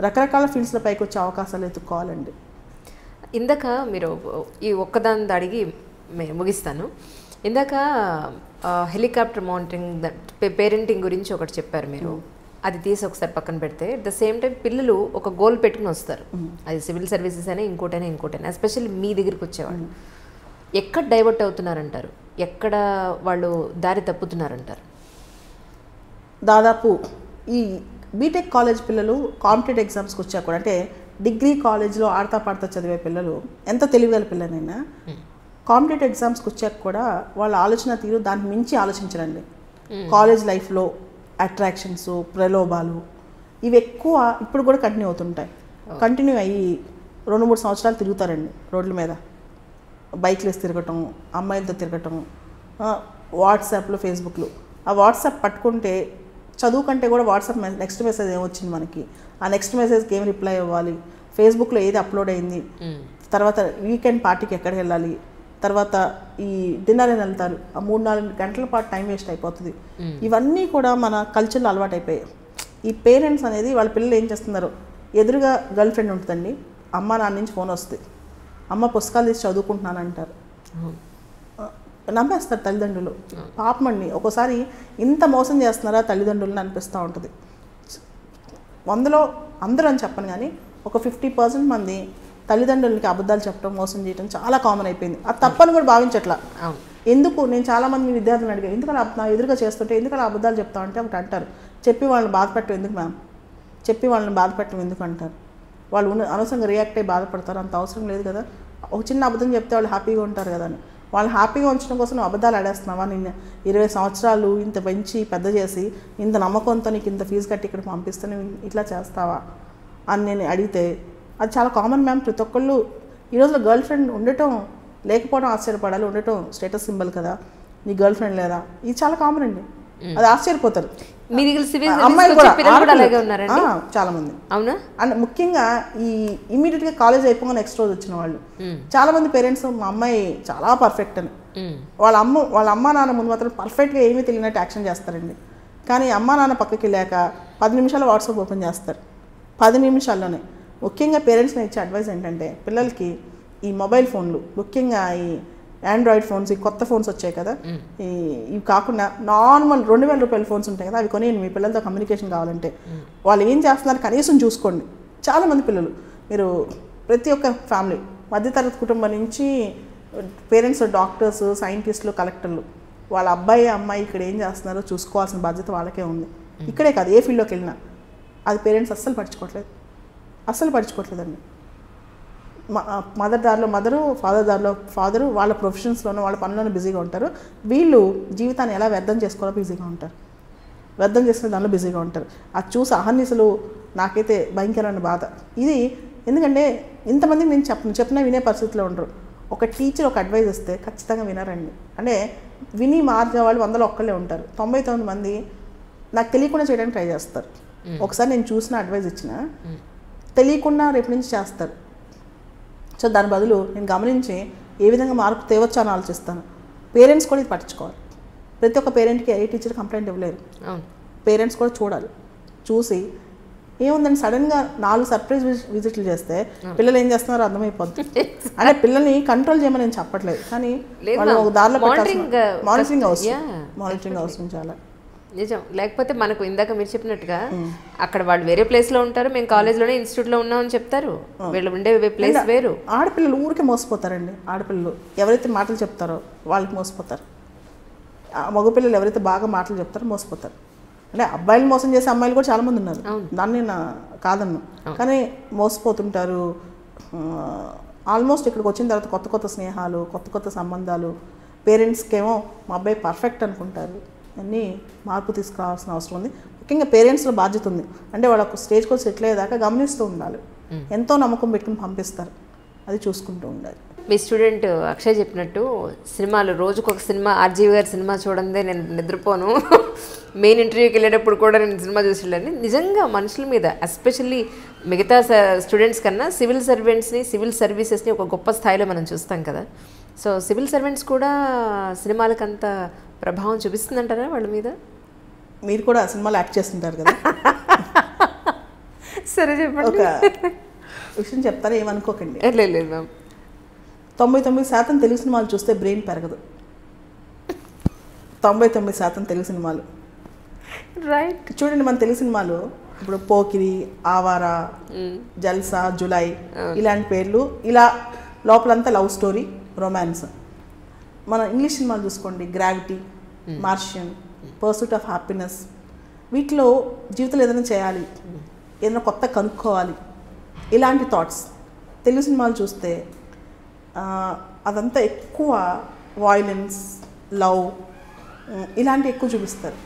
రకరకాల ఫీల్డ్స్లో పైకి వచ్చే అవకాశాలు ఎత్తుక్కోవాలండి. ఇందాక మీరు ఈ ఒక్కదాన్ని అడిగి ముగిస్తాను. ఇందాక హెలికాప్టర్ మౌంటింగ్ పేరెంటింగ్ గురించి ఒకటి చెప్పారు మీరు, అది తీసి ఒకసారి పక్కన పెడితే అట్ ద సేమ్ టైం పిల్లలు ఒక గోల్ పెట్టుకుని వస్తారు. అది సివిల్ సర్వీసెస్ అయినా ఇంకోటైనా ఎస్పెషల్లీ మీ దగ్గరికి వచ్చేవాళ్ళు ఎక్కడ డైవర్ట్ అవుతున్నారంటారు, ఎక్కడ వాళ్ళు దారి తప్పుతున్నారంటారు? దాదాపు ఈ బీటెక్ కాలేజ్ పిల్లలు కాంపిటేటివ్ ఎగ్జామ్స్కి వచ్చాక కూడా, అంటే డిగ్రీ కాలేజ్లో ఆడతా పాడతా చదివే పిల్లలు ఎంత తెలివిగల పిల్లనైనా కాంపిటేటివ్ ఎగ్జామ్స్కి వచ్చాక కూడా వాళ్ళ ఆలోచన తీరు దానికి మించి ఆలోచించరండి. కాలేజ్ లైఫ్లో అట్రాక్షన్స్, ప్రలోభాలు ఇవి ఎక్కువ ఇప్పుడు కూడా కంటిన్యూ అవుతుంటాయి. కంటిన్యూ అయ్యి 2-3 సంవత్సరాలు తిరుగుతారండి రోడ్ల మీద, బైక్లు వేసి తిరగటం, అమ్మాయిలతో తిరగటం, వాట్సాప్లో, ఫేస్బుక్లో. ఆ వాట్సాప్ పట్టుకుంటే చదువు కంటే కూడా వాట్సాప్ నెక్స్ట్ మెసేజ్ ఏమొచ్చింది మనకి, ఆ నెక్స్ట్ మెసేజ్కి ఏం రిప్లై ఇవ్వాలి, ఫేస్బుక్లో ఏది అప్లోడ్ అయింది, తర్వాత వీకెండ్ పార్టీకి ఎక్కడికి వెళ్ళాలి, తర్వాత ఈ డిన్నర్ అని వెళ్తారు, ఆ 3-4 గంటల పాటు టైం వేస్ట్ అయిపోతుంది. ఇవన్నీ కూడా మన కల్చర్లో అలవాటు అయిపోయాయి. ఈ పేరెంట్స్ అనేది వాళ్ళ పిల్లలు ఏం చేస్తున్నారు, ఎదురుగా గర్ల్ ఫ్రెండ్ ఉంటుందండి, అమ్మ నాన్న నుంచి ఫోన్ వస్తుంది, అమ్మ పుస్తకాలు తీసి చదువుకుంటున్నాను అంటారు, నమ్మేస్తారు తల్లిదండ్రులు. పాపం అండి, ఒక్కోసారి ఇంత మోసం చేస్తున్నారా తల్లిదండ్రులని అనిపిస్తూ ఉంటుంది. 100లో అందరూ అని చెప్పను కానీ ఒక 50% మంది తల్లిదండ్రులకి అబద్ధాలు చెప్పడం, మోసం చేయడం చాలా కామన్ అయిపోయింది. అది తప్పని కూడా భావించట్లా. ఎందుకు, నేను చాలామంది విద్యార్థులను అడిగాను, ఎందుకలా నా ఎదురుగా చేస్తుంటే ఎందుకలా అబద్ధాలు చెప్తావు అంటే ఒకటి అంటారు, చెప్పి వాళ్ళని బాధపెట్టడం ఎందుకు మ్యామ్, చెప్పి వాళ్ళని బాధపెట్టడం ఎందుకు అంటారు. వాళ్ళు అనవసరంగా రియాక్ట్ అయ్యి బాధపడతారు, అంత అవసరం లేదు కదా, ఒక చిన్న అబద్ధం చెప్తే వాళ్ళు హ్యాపీగా ఉంటారు కదా అని. వాళ్ళు హ్యాపీగా ఉంచడం కోసం నువ్వు అబద్ధాలు ఆడేస్తున్నావా, నిన్ను 20 సంవత్సరాలు ఇంత పెంచి పెద్ద చేసి ఇంత నమ్మకంతో నీకు ఇంత ఫీజు కట్టి ఇక్కడ పంపిస్తే నువ్వు ఇట్లా చేస్తావా అని నేను అడిగితే అది చాలా కామన్ మ్యామ్. ప్రతి ఒక్కళ్ళు ఈ రోజులో గర్ల్ ఫ్రెండ్ ఉండటం లేకపోవడం ఆశ్చర్యపడాలి, ఉండటం స్టేటస్ సింబల్ కదా, నీ గర్ల్ ఫ్రెండ్ లేదా, ఇది చాలా కామన్ అండి. అది ఆశ్చర్యపోతారు. అమ్మాయిలు కూడా చాలా మంది. అవునా? అండ్ ముఖ్యంగా ఈ ఇమీడియట్గా కాలేజ్ అయిపోగానే నెక్స్ట్ రోజు వచ్చిన వాళ్ళు చాలా మంది పేరెంట్స్ మా అమ్మాయి చాలా పర్ఫెక్ట్ అని వాళ్ళ అమ్మ నాన్న ముందు మాత్రం పర్ఫెక్ట్గా ఏమీ తెలియనట్టు యాక్షన్ చేస్తారండి. కానీ అమ్మ నాన్న పక్కకి వెళ్ళాక 10 నిమిషాలు వాట్సాప్ ఓపెన్ చేస్తారు, 10 నిమిషాల్లోనే. ముఖ్యంగా పేరెంట్స్ని ఇచ్చే అడ్వైస్ ఏంటంటే పిల్లలకి ఈ మొబైల్ ఫోన్లు, ముఖ్యంగా ఈ ఆండ్రాయిడ్ ఫోన్స్, ఈ కొత్త ఫోన్స్ వచ్చాయి కదా, ఇవి కాకుండా నార్మల్ 2000 రూపాయల ఫోన్స్ ఉంటాయి కదా, అవి కొని మీ పిల్లలతో కమ్యూనికేషన్ కావాలంటే వాళ్ళు ఏం చేస్తున్నారు కనీసం చూసుకోండి. చాలామంది పిల్లలు, మీరు ప్రతి ఒక్క ఫ్యామిలీ మధ్యతరగతి కుటుంబం నుంచి పేరెంట్స్ డాక్టర్స్, సైంటిస్టులు, కలెక్టర్లు, వాళ్ళ అబ్బాయి అమ్మాయి ఇక్కడ ఏం చేస్తున్నారో చూసుకోవాల్సిన బాధ్యత వాళ్ళకే ఉంది. ఇక్కడే కాదు, ఏ ఫీల్డ్లోకి వెళ్ళినా అది పేరెంట్స్ అస్సలు పట్టించుకోవట్లేదండి. మదర్ దారిలో మదరు, ఫాదర్ దారిలో ఫాదరు, వాళ్ళ ప్రొఫెషన్స్లోనూ వాళ్ళ పనుల్లోనూ బిజీగా ఉంటారు. వీళ్ళు జీవితాన్ని ఎలా వ్యర్థం చేసుకోవాలో బిజీగా ఉంటారు, వ్యర్థం చేసుకునే దానిలో బిజీగా ఉంటారు. అది చూసి అహర్నిశలు నాకైతే భయంకరమైన బాధ ఇది. ఎందుకంటే ఇంతమందికి నేను చెప్పినా వినే పరిస్థితిలో ఉండరు. ఒక టీచర్ ఒక అడ్వైజ్ ఇస్తే ఖచ్చితంగా వినరండి. అంటే విని మార్చే వాళ్ళు 100లో ఒక్కళ్ళే ఉంటారు. 99 మంది నాకు తెలియకుండా చేయడానికి ట్రై చేస్తారు. ఒకసారి నేను చూసిన అడ్వైజ్ ఇచ్చిన తెలియకుండా రేపు నుంచి చేస్తారు. సో దాని బదులు నేను గమనించి ఏ విధంగా మార్పు తేవచ్చో అని ఆలోచిస్తాను. పేరెంట్స్ కూడా ఇది పట్టించుకోవాలి. ప్రతి ఒక్క పేరెంట్కి ఏ టీచర్ కంప్లైంట్ ఇవ్వలేరు. పేరెంట్స్ కూడా చూడాలి. చూసి ఏముందండి సడన్గా 4 సర్ప్రైజ్ విజిట్లు చేస్తే పిల్లలు ఏం చేస్తున్నారో అర్థమైపోద్ది. అంటే పిల్లల్ని కంట్రోల్ చేయమని నేను చెప్పట్లేదు, కానీ వాళ్ళు ఒక దారిలో మానిటరింగ్ అవసరం చాలా నిజం. లేకపోతే మనకు ఇందాక మీరు చెప్పినట్టుగా అక్కడ వాళ్ళు వేరే ప్లేస్లో ఉంటారు, మేము కాలేజ్లోనే ఇన్స్టిట్యూట్లో ఉన్నామని చెప్తారు, వీళ్ళు ఉండే ప్లేస్ వేరు. ఆడపిల్లలు ఊరికే మోసపోతారండి. ఆడపిల్లలు ఎవరైతే మాటలు చెప్తారో వాళ్ళకి మోసపోతారు. మగపిల్లలు ఎవరైతే బాగా మాటలు చెప్తారో మోసపోతారు. అంటే అబ్బాయిలు మోసం చేసే అమ్మాయిలు కూడా చాలామంది ఉన్నారు, దాన్ని నేను కాదన్ను, కానీ మోసపోతుంటారు. ఆల్మోస్ట్ ఇక్కడికి వచ్చిన తర్వాత కొత్త కొత్త స్నేహాలు, కొత్త కొత్త సంబంధాలు. పేరెంట్స్కి ఏమో మా అబ్బాయి పర్ఫెక్ట్ అనుకుంటారు. అన్నీ మార్పు తీసుకురావాల్సిన అవసరం ఉంది. ముఖ్యంగా పేరెంట్స్లో బాధ్యత ఉంది. అంటే వాళ్ళ ఒక స్టేజ్కి వచ్చి సెటిల్ అయ్యేదాకా గమనిస్తూ ఉండాలి. ఎంతో నమ్మకం పెట్టుకుని పంపిస్తారు, అది చూసుకుంటూ ఉండాలి. మీ స్టూడెంట్ అక్షయ్ చెప్పినట్టు సినిమాలు రోజుకొక సినిమా, ఆర్జీవి గారి సినిమా చూడందే నేను నిద్రపోను, మెయిన్ ఇంటర్వ్యూకి వెళ్ళేటప్పుడు కూడా నేను సినిమా చూసి వెళ్ళాను. నిజంగా మనుషుల మీద, ఎస్పెషల్లీ మిగతా స్టూడెంట్స్ కన్నా సివిల్ సర్వెంట్స్ని, సివిల్ సర్వీసెస్ని ఒక గొప్ప స్థాయిలో మనం చూస్తాం కదా. సో సివిల్ సర్వెంట్స్ కూడా సినిమాలకు అంత ప్రభావం చూపిస్తుందంటారా వాళ్ళ మీద? మీరు కూడా సినిమాలో యాక్ట్ చేస్తుంటారు కదా. సరే చెప్పండి. ఒక విషయం చెప్తారా, ఏమనుకోకండి. లేదు మ్యామ్. 99% తెలుగు సినిమాలు చూస్తే బ్రెయిన్ పెరగదు. 99% తెలుగు సినిమాలు రైట్. చూడండి, మన తెలుగు సినిమాలు ఇప్పుడు పోకిరి, ఆవారా, జల్సా, జులై ఇలాంటి పేర్లు, ఇలా లోపలంతా లవ్ స్టోరీ, రొమాన్స్. మన ఇంగ్లీష్ సినిమాలు చూసుకోండి, gravity, Martian, pursuit of happiness. వీటిలో జీవితంలో ఏదైనా చేయాలి, ఏదైనా కొత్త కనుక్కోవాలి, ఇలాంటి థాట్స్. తెలుగు సినిమాలు చూస్తే అదంతా ఎక్కువ వాయిలెన్స్, లవ్ ఇలాంటివి ఎక్కువ చూపిస్తారు.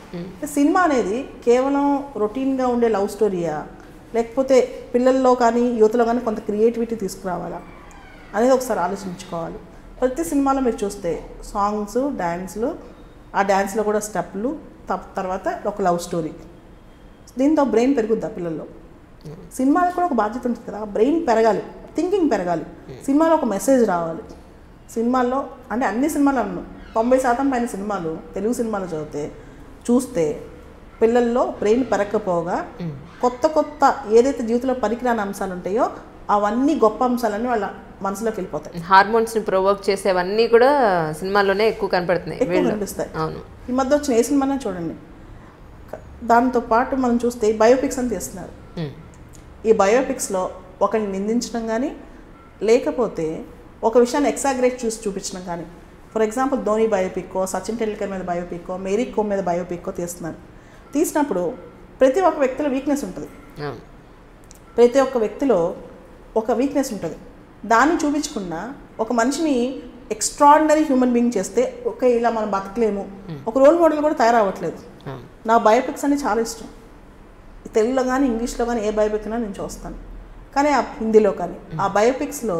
సినిమా అనేది కేవలం రొటీన్గా ఉండే లవ్ స్టోరీయా, లేకపోతే పిల్లల్లో కానీ యువతలో కానీ కొంత క్రియేటివిటీ తీసుకురావాలా అనేది ఒకసారి ఆలోచించుకోవాలి. ప్రతి సినిమాలో మీరు చూస్తే సాంగ్స్, డ్యాన్స్లు, ఆ డ్యాన్స్లో కూడా స్టెప్లు, తర్వాత ఒక లవ్ స్టోరీ. దీంతో బ్రెయిన్ పెరుగుద్దా పిల్లల్లో? సినిమాలకు కూడా ఒక బాధ్యత ఉంటుంది కదా, బ్రెయిన్ పెరగాలి, థింకింగ్ పెరగాలి, సినిమాలో ఒక మెసేజ్ రావాలి. సినిమాల్లో అంటే అన్ని సినిమాలు అన్నాను, 90% పైన సినిమాలు తెలుగు సినిమాలు చూస్తే పిల్లల్లో బ్రెయిన్ పెరగకపోగా కొత్త కొత్త ఏదైతే జీవితంలో పనికిరాని అంశాలు ఉంటాయో అవన్నీ గొప్ప అంశాలన్నీ వాళ్ళ మనసులోకి వెళ్ళిపోతాయి. హార్మోన్స్ని ప్రొవోక్ చేసేవన్నీ కూడా సినిమాల్లోనే ఎక్కువ కనిపిస్తాయి. అవును. ఈ మధ్య వచ్చిన ఏ సినిమానే చూడండి, దాంతో పాటు మనం చూస్తే బయోపిక్స్ అని తీస్తున్నారు. ఈ బయోపిక్స్లో ఒకరిని నిందించడం కానీ, లేకపోతే ఒక విషయాన్ని ఎక్సాగ్రేట్ చూపించడం కానీ. ఫర్ ఎగ్జాంపుల్ ధోని బయోపిక్కో, సచిన్ టెండూల్కర్ మీద బయోపిక్కో, మేరీ కోమ్ మీద బయోపిక్కో తీస్తున్నారు. తీసినప్పుడు ప్రతి ఒక్క వ్యక్తిలో వీక్నెస్ ఉంటుంది. ప్రతి ఒక్క వ్యక్తిలో ఒక వీక్నెస్ ఉంటుంది. దాన్ని చూపించకుండా ఒక మనిషిని ఎక్స్ట్రాడినరీ హ్యూమన్ బీయింగ్ చేస్తే ఓకే ఇలా మనం బతకలేము, ఒక రోల్ మోడల్ కూడా తయారవ్వట్లేదు. నా బయోపిక్స్ అన్ని చాలా ఇష్టం, తెలుగులో కానీ ఇంగ్లీష్లో కానీ ఏ బయోపిక్ అయినా నేను చూస్తాను. కానీ ఆ హిందీలో కానీ ఆ బయోపిక్స్లో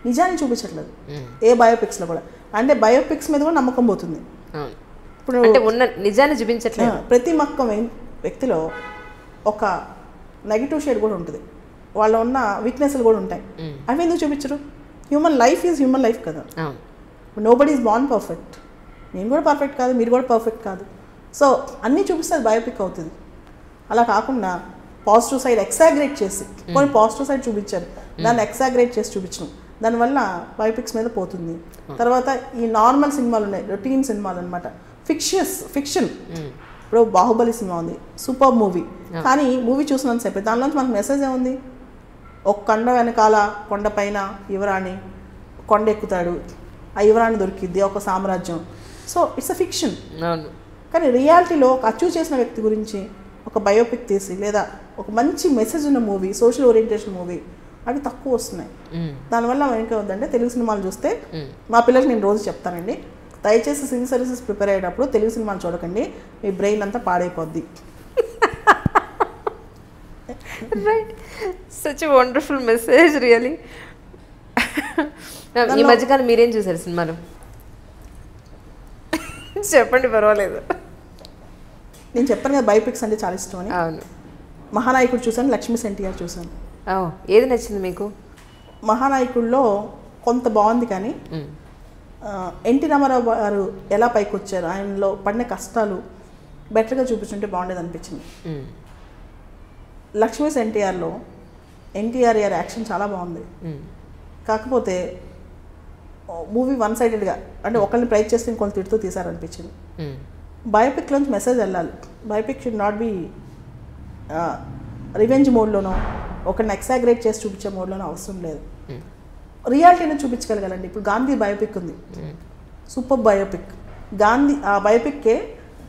నిజాన్ని చూపించట్లేదు ఏ బయోపిక్స్లో కూడా. అంటే బయోపిక్స్ మీద కూడా నమ్మకం పోతుంది. ఇప్పుడు ఉన్న నిజాన్ని చూపించట్లేదు. ప్రతి మక్కం వ్యక్తిలో ఒక నెగిటివ్ షేడ్ కూడా ఉంటుంది, వాళ్ళ ఉన్న వీక్నెస్లు కూడా ఉంటాయి. అవి ఎందుకు చూపించరు? Human life is human life కదా. Nobody is born perfect. నేను కూడా పర్ఫెక్ట్ కాదు, మీరు కూడా పర్ఫెక్ట్ కాదు. సో అన్నీ చూపిస్తే అది బయోపిక్ అవుతుంది. అలా కాకుండా పాజిటివ్ సైడ్ ఎక్సాగ్రేట్ చేసి కొన్ని పాజిటివ్ సైడ్ చూపించారు, దాన్ని ఎక్సాగ్రేట్ చేసి చూపించడం, దానివల్ల బయోపిక్స్ మీద పోతుంది. తర్వాత ఈ నార్మల్ సినిమాలు ఉన్నాయి, రొటీన్ సినిమాలు అనమాట, ఫిక్షన్. ఇప్పుడు బాహుబలి సినిమా ఉంది, సూపర్ మూవీ. కానీ మూవీ చూసినంత సేపు దానిలోంచి మనకు మెసేజ్ ఏముంది? ఒక కొండ వెనకాల కొండ పైన యువరాణి కొండ ఎక్కుతాడు, ఆ యువరాణి దొరికిద్ది, ఒక సామ్రాజ్యం. So it's a fiction. కానీ రియాలిటీలో ఒక అచీవ్ చేసిన వ్యక్తి గురించి ఒక బయోపిక్ తీసి లేదా ఒక మంచి మెసేజ్ ఉన్న మూవీ, సోషల్ ఓరియంటేషన్ మూవీ అవి తక్కువ వస్తున్నాయి. దానివల్ల ఏంటవుతుందంటే తెలుగు సినిమాలు చూస్తే మా పిల్లలకి నేను రోజు చెప్తానండి, దయచేసి సివిల్ సర్వీసెస్ ప్రిపేర్ అయ్యేటప్పుడు తెలుగు సినిమాలు చూడకండి, మీ బ్రెయిన్ అంతా పాడైపోద్ది. Right, such a wonderful message really. ఈ మధ్యకాలం మీరేం చూసారు సినిమాలు? చెప్పండి, పర్వాలేదు. నేను చెప్పాను కదా బయోపిక్స్ అంటే చాలా ఇష్టం అని. అవును. మహానాయకుడు చూసాను, లక్ష్మీ ఎన్టీఆర్ చూసాను. ఏది నచ్చింది మీకు? మహానాయకుడిలో కొంత బాగుంది, కానీ ఎన్టీ రామారావు గారు ఎలా పైకి వచ్చారు, ఆయనలో పడిన కష్టాలు బెటర్గా చూపించుంటే బాగుండేది అనిపించింది. లక్ష్మీ ఎన్టీఆర్లో ఎన్టీఆర్ యాక్షన్ చాలా బాగుంది. కాకపోతే మూవీ వన్ సైడెడ్గా, అంటే ఒకరిని ప్రైజ్ చేస్తే ఇంకొకరు తిడుతూ తీశారనిపించింది. బయోపిక్లోంచి మెసేజ్ వెళ్ళాలి. Biopic should not be revenge మోడ్లోనో ఒకరిని ఎక్సాగ్రేట్ చేసి చూపించే మోడ్లోనో అవసరం లేదు. రియాలిటీని చూపించగలగాలండి. ఇప్పుడు గాంధీ బయోపిక్ ఉంది, సూపర్ బయోపిక్. ఆ బయోపిక్కే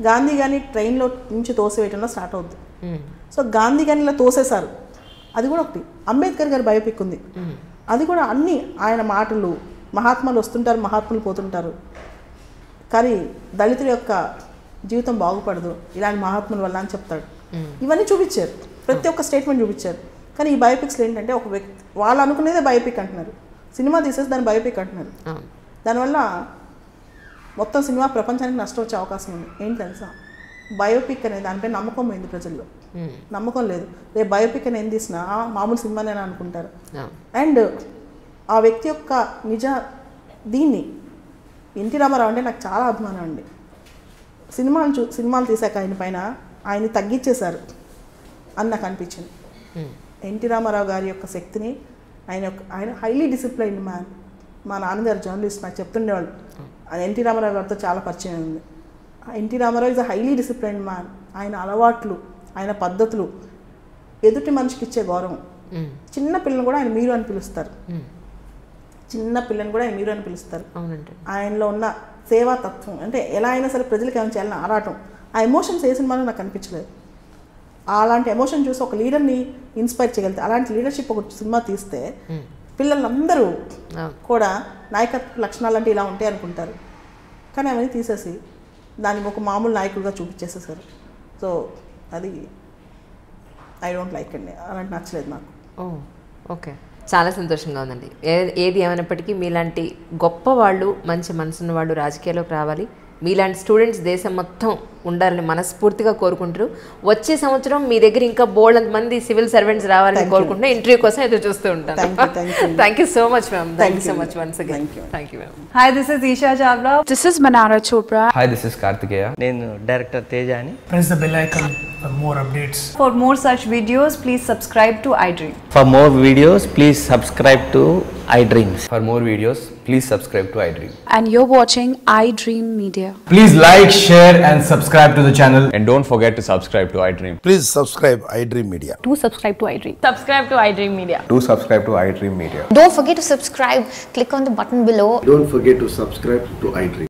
గాంధీ కానీ ట్రైన్లో నుంచి తోసివేయటంలో స్టార్ట్ అవుద్ది. సో గాంధీ కానీ ఇలా తోసేశారు, అది కూడా ఒకటి. అంబేద్కర్ గారి బయోపిక్ ఉంది, అది కూడా అన్ని ఆయన మాటలు, మహాత్ములు వస్తుంటారు, మహాత్ములు పోతుంటారు, కానీ దళితుల యొక్క జీవితం బాగుపడదు ఇలాంటి మహాత్ముల వల్ల అని చెప్తాడు. ఇవన్నీ చూపించారు, ప్రతి ఒక్క స్టేట్మెంట్ చూపించారు. కానీ ఈ బయోపిక్స్లో ఏంటంటే ఒక వ్యక్తి వాళ్ళు అనుకునేదే బయోపిక్ అంటున్నారు, సినిమా తీసేసి దాన్ని బయోపిక్ అంటున్నారు. దానివల్ల మొత్తం సినిమా ప్రపంచానికి నష్టం వచ్చే అవకాశం ఉంది. ఏంటి తెలుసా, బయోపిక్ అనేది దానిపై నమ్మకం పోయింది ప్రజల్లో, నమ్మకం లేదు. రేపు బయోపిక్ అని ఏం తీసినా మామూలు సినిమానేనా అనుకుంటారు. అండ్ ఆ వ్యక్తి యొక్క నిజ దీన్ని ఎన్టీ రామారావు అంటే నాకు చాలా అభిమానం అండి. సినిమాలు తీసాక ఆయన పైన ఆయన్ని తగ్గించేశారు అని నాకు అనిపించింది. ఎన్టీ రామారావు గారి యొక్క శక్తిని ఆయన హైలీ డిసిప్లైన్డ్ మ్యాన్. మా నాన్నగారు జర్నలిస్ట్, నాకు చెప్తుండేవాళ్ళు. ఎన్టీ రామారావు గారితో చాలా పరిచయం ఉంది. NT Ramarao is a highly disciplined man. ఆయన అలవాట్లు, ఆయన పద్ధతులు, ఎదుటి మనిషికి ఇచ్చే గౌరవం. చిన్న పిల్లని కూడా ఆయన మీరు అని పిలుస్తారు, చిన్న పిల్లని కూడా ఆయన మీరు అని పిలుస్తారు. ఆయనలో ఉన్న సేవాతత్వం, అంటే ఎలా అయినా సరే ప్రజలకు ఏమైనా చేయాలని ఆరాటం, ఆ ఎమోషన్స్ ఏ సినిమాలో నాకు అనిపించలేదు. అలాంటి ఎమోషన్ చూసి ఒక లీడర్ని ఇన్స్పైర్ చేయగలిగితే, అలాంటి లీడర్షిప్ ఒక సినిమా తీస్తే పిల్లలందరూ కూడా నాయకత్వ లక్షణాలు అంటే ఇలా ఉంటాయి అనుకుంటారు. కానీ అవన్నీ తీసేసి దాన్ని ఒక మామూలు నాయకుడిగా చూపించేసేసారు. సో అది ఐ డోంట్ లైక్ అండి, అలాంటి నచ్చలేదు నాకు. ఓకే, చాలా సంతోషంగా ఉందండి. ఏది ఏమైనప్పటికీ మీలాంటి గొప్ప వాళ్ళు, మంచి మనసున్న వాళ్ళు రాజకీయాల్లోకి రావాలి. మీలాంటి స్టూడెంట్స్ దేశం మొత్తం ఉండాలని మనస్ఫూర్తిగా కోరుకుంటారు. వచ్చే సంవత్సరం మీ దగ్గర ఇంకా బోల్డ్ మంది సివిల్ సర్వెంట్స్ రావాలని కోరుకుంటున్నా. ఇంటర్వ్యూ కోసం ఎదురు చూస్తూ ఉంటాను. Thank you so much ma'am. Thank you so much once again. Thank you ma'am. Hi, this is Isha Chavla. This is Manara Chopra. Hi, this is Kartikeya. నేను director తేజాని. Press the bell icon for more updates. For more such videos, please subscribe to iDream. For more videos, please subscribe to iDreams. For more videos, please subscribe to iDream. And you're watching iDream Media. Please like, share and subscribe to the channel. And don't forget to subscribe to iDream. Please subscribe iDream Media. Do subscribe to iDream. Subscribe to iDream Media. Do subscribe to iDream Media. Don't forget to subscribe. Click on the button below. Don't forget to subscribe to iDream.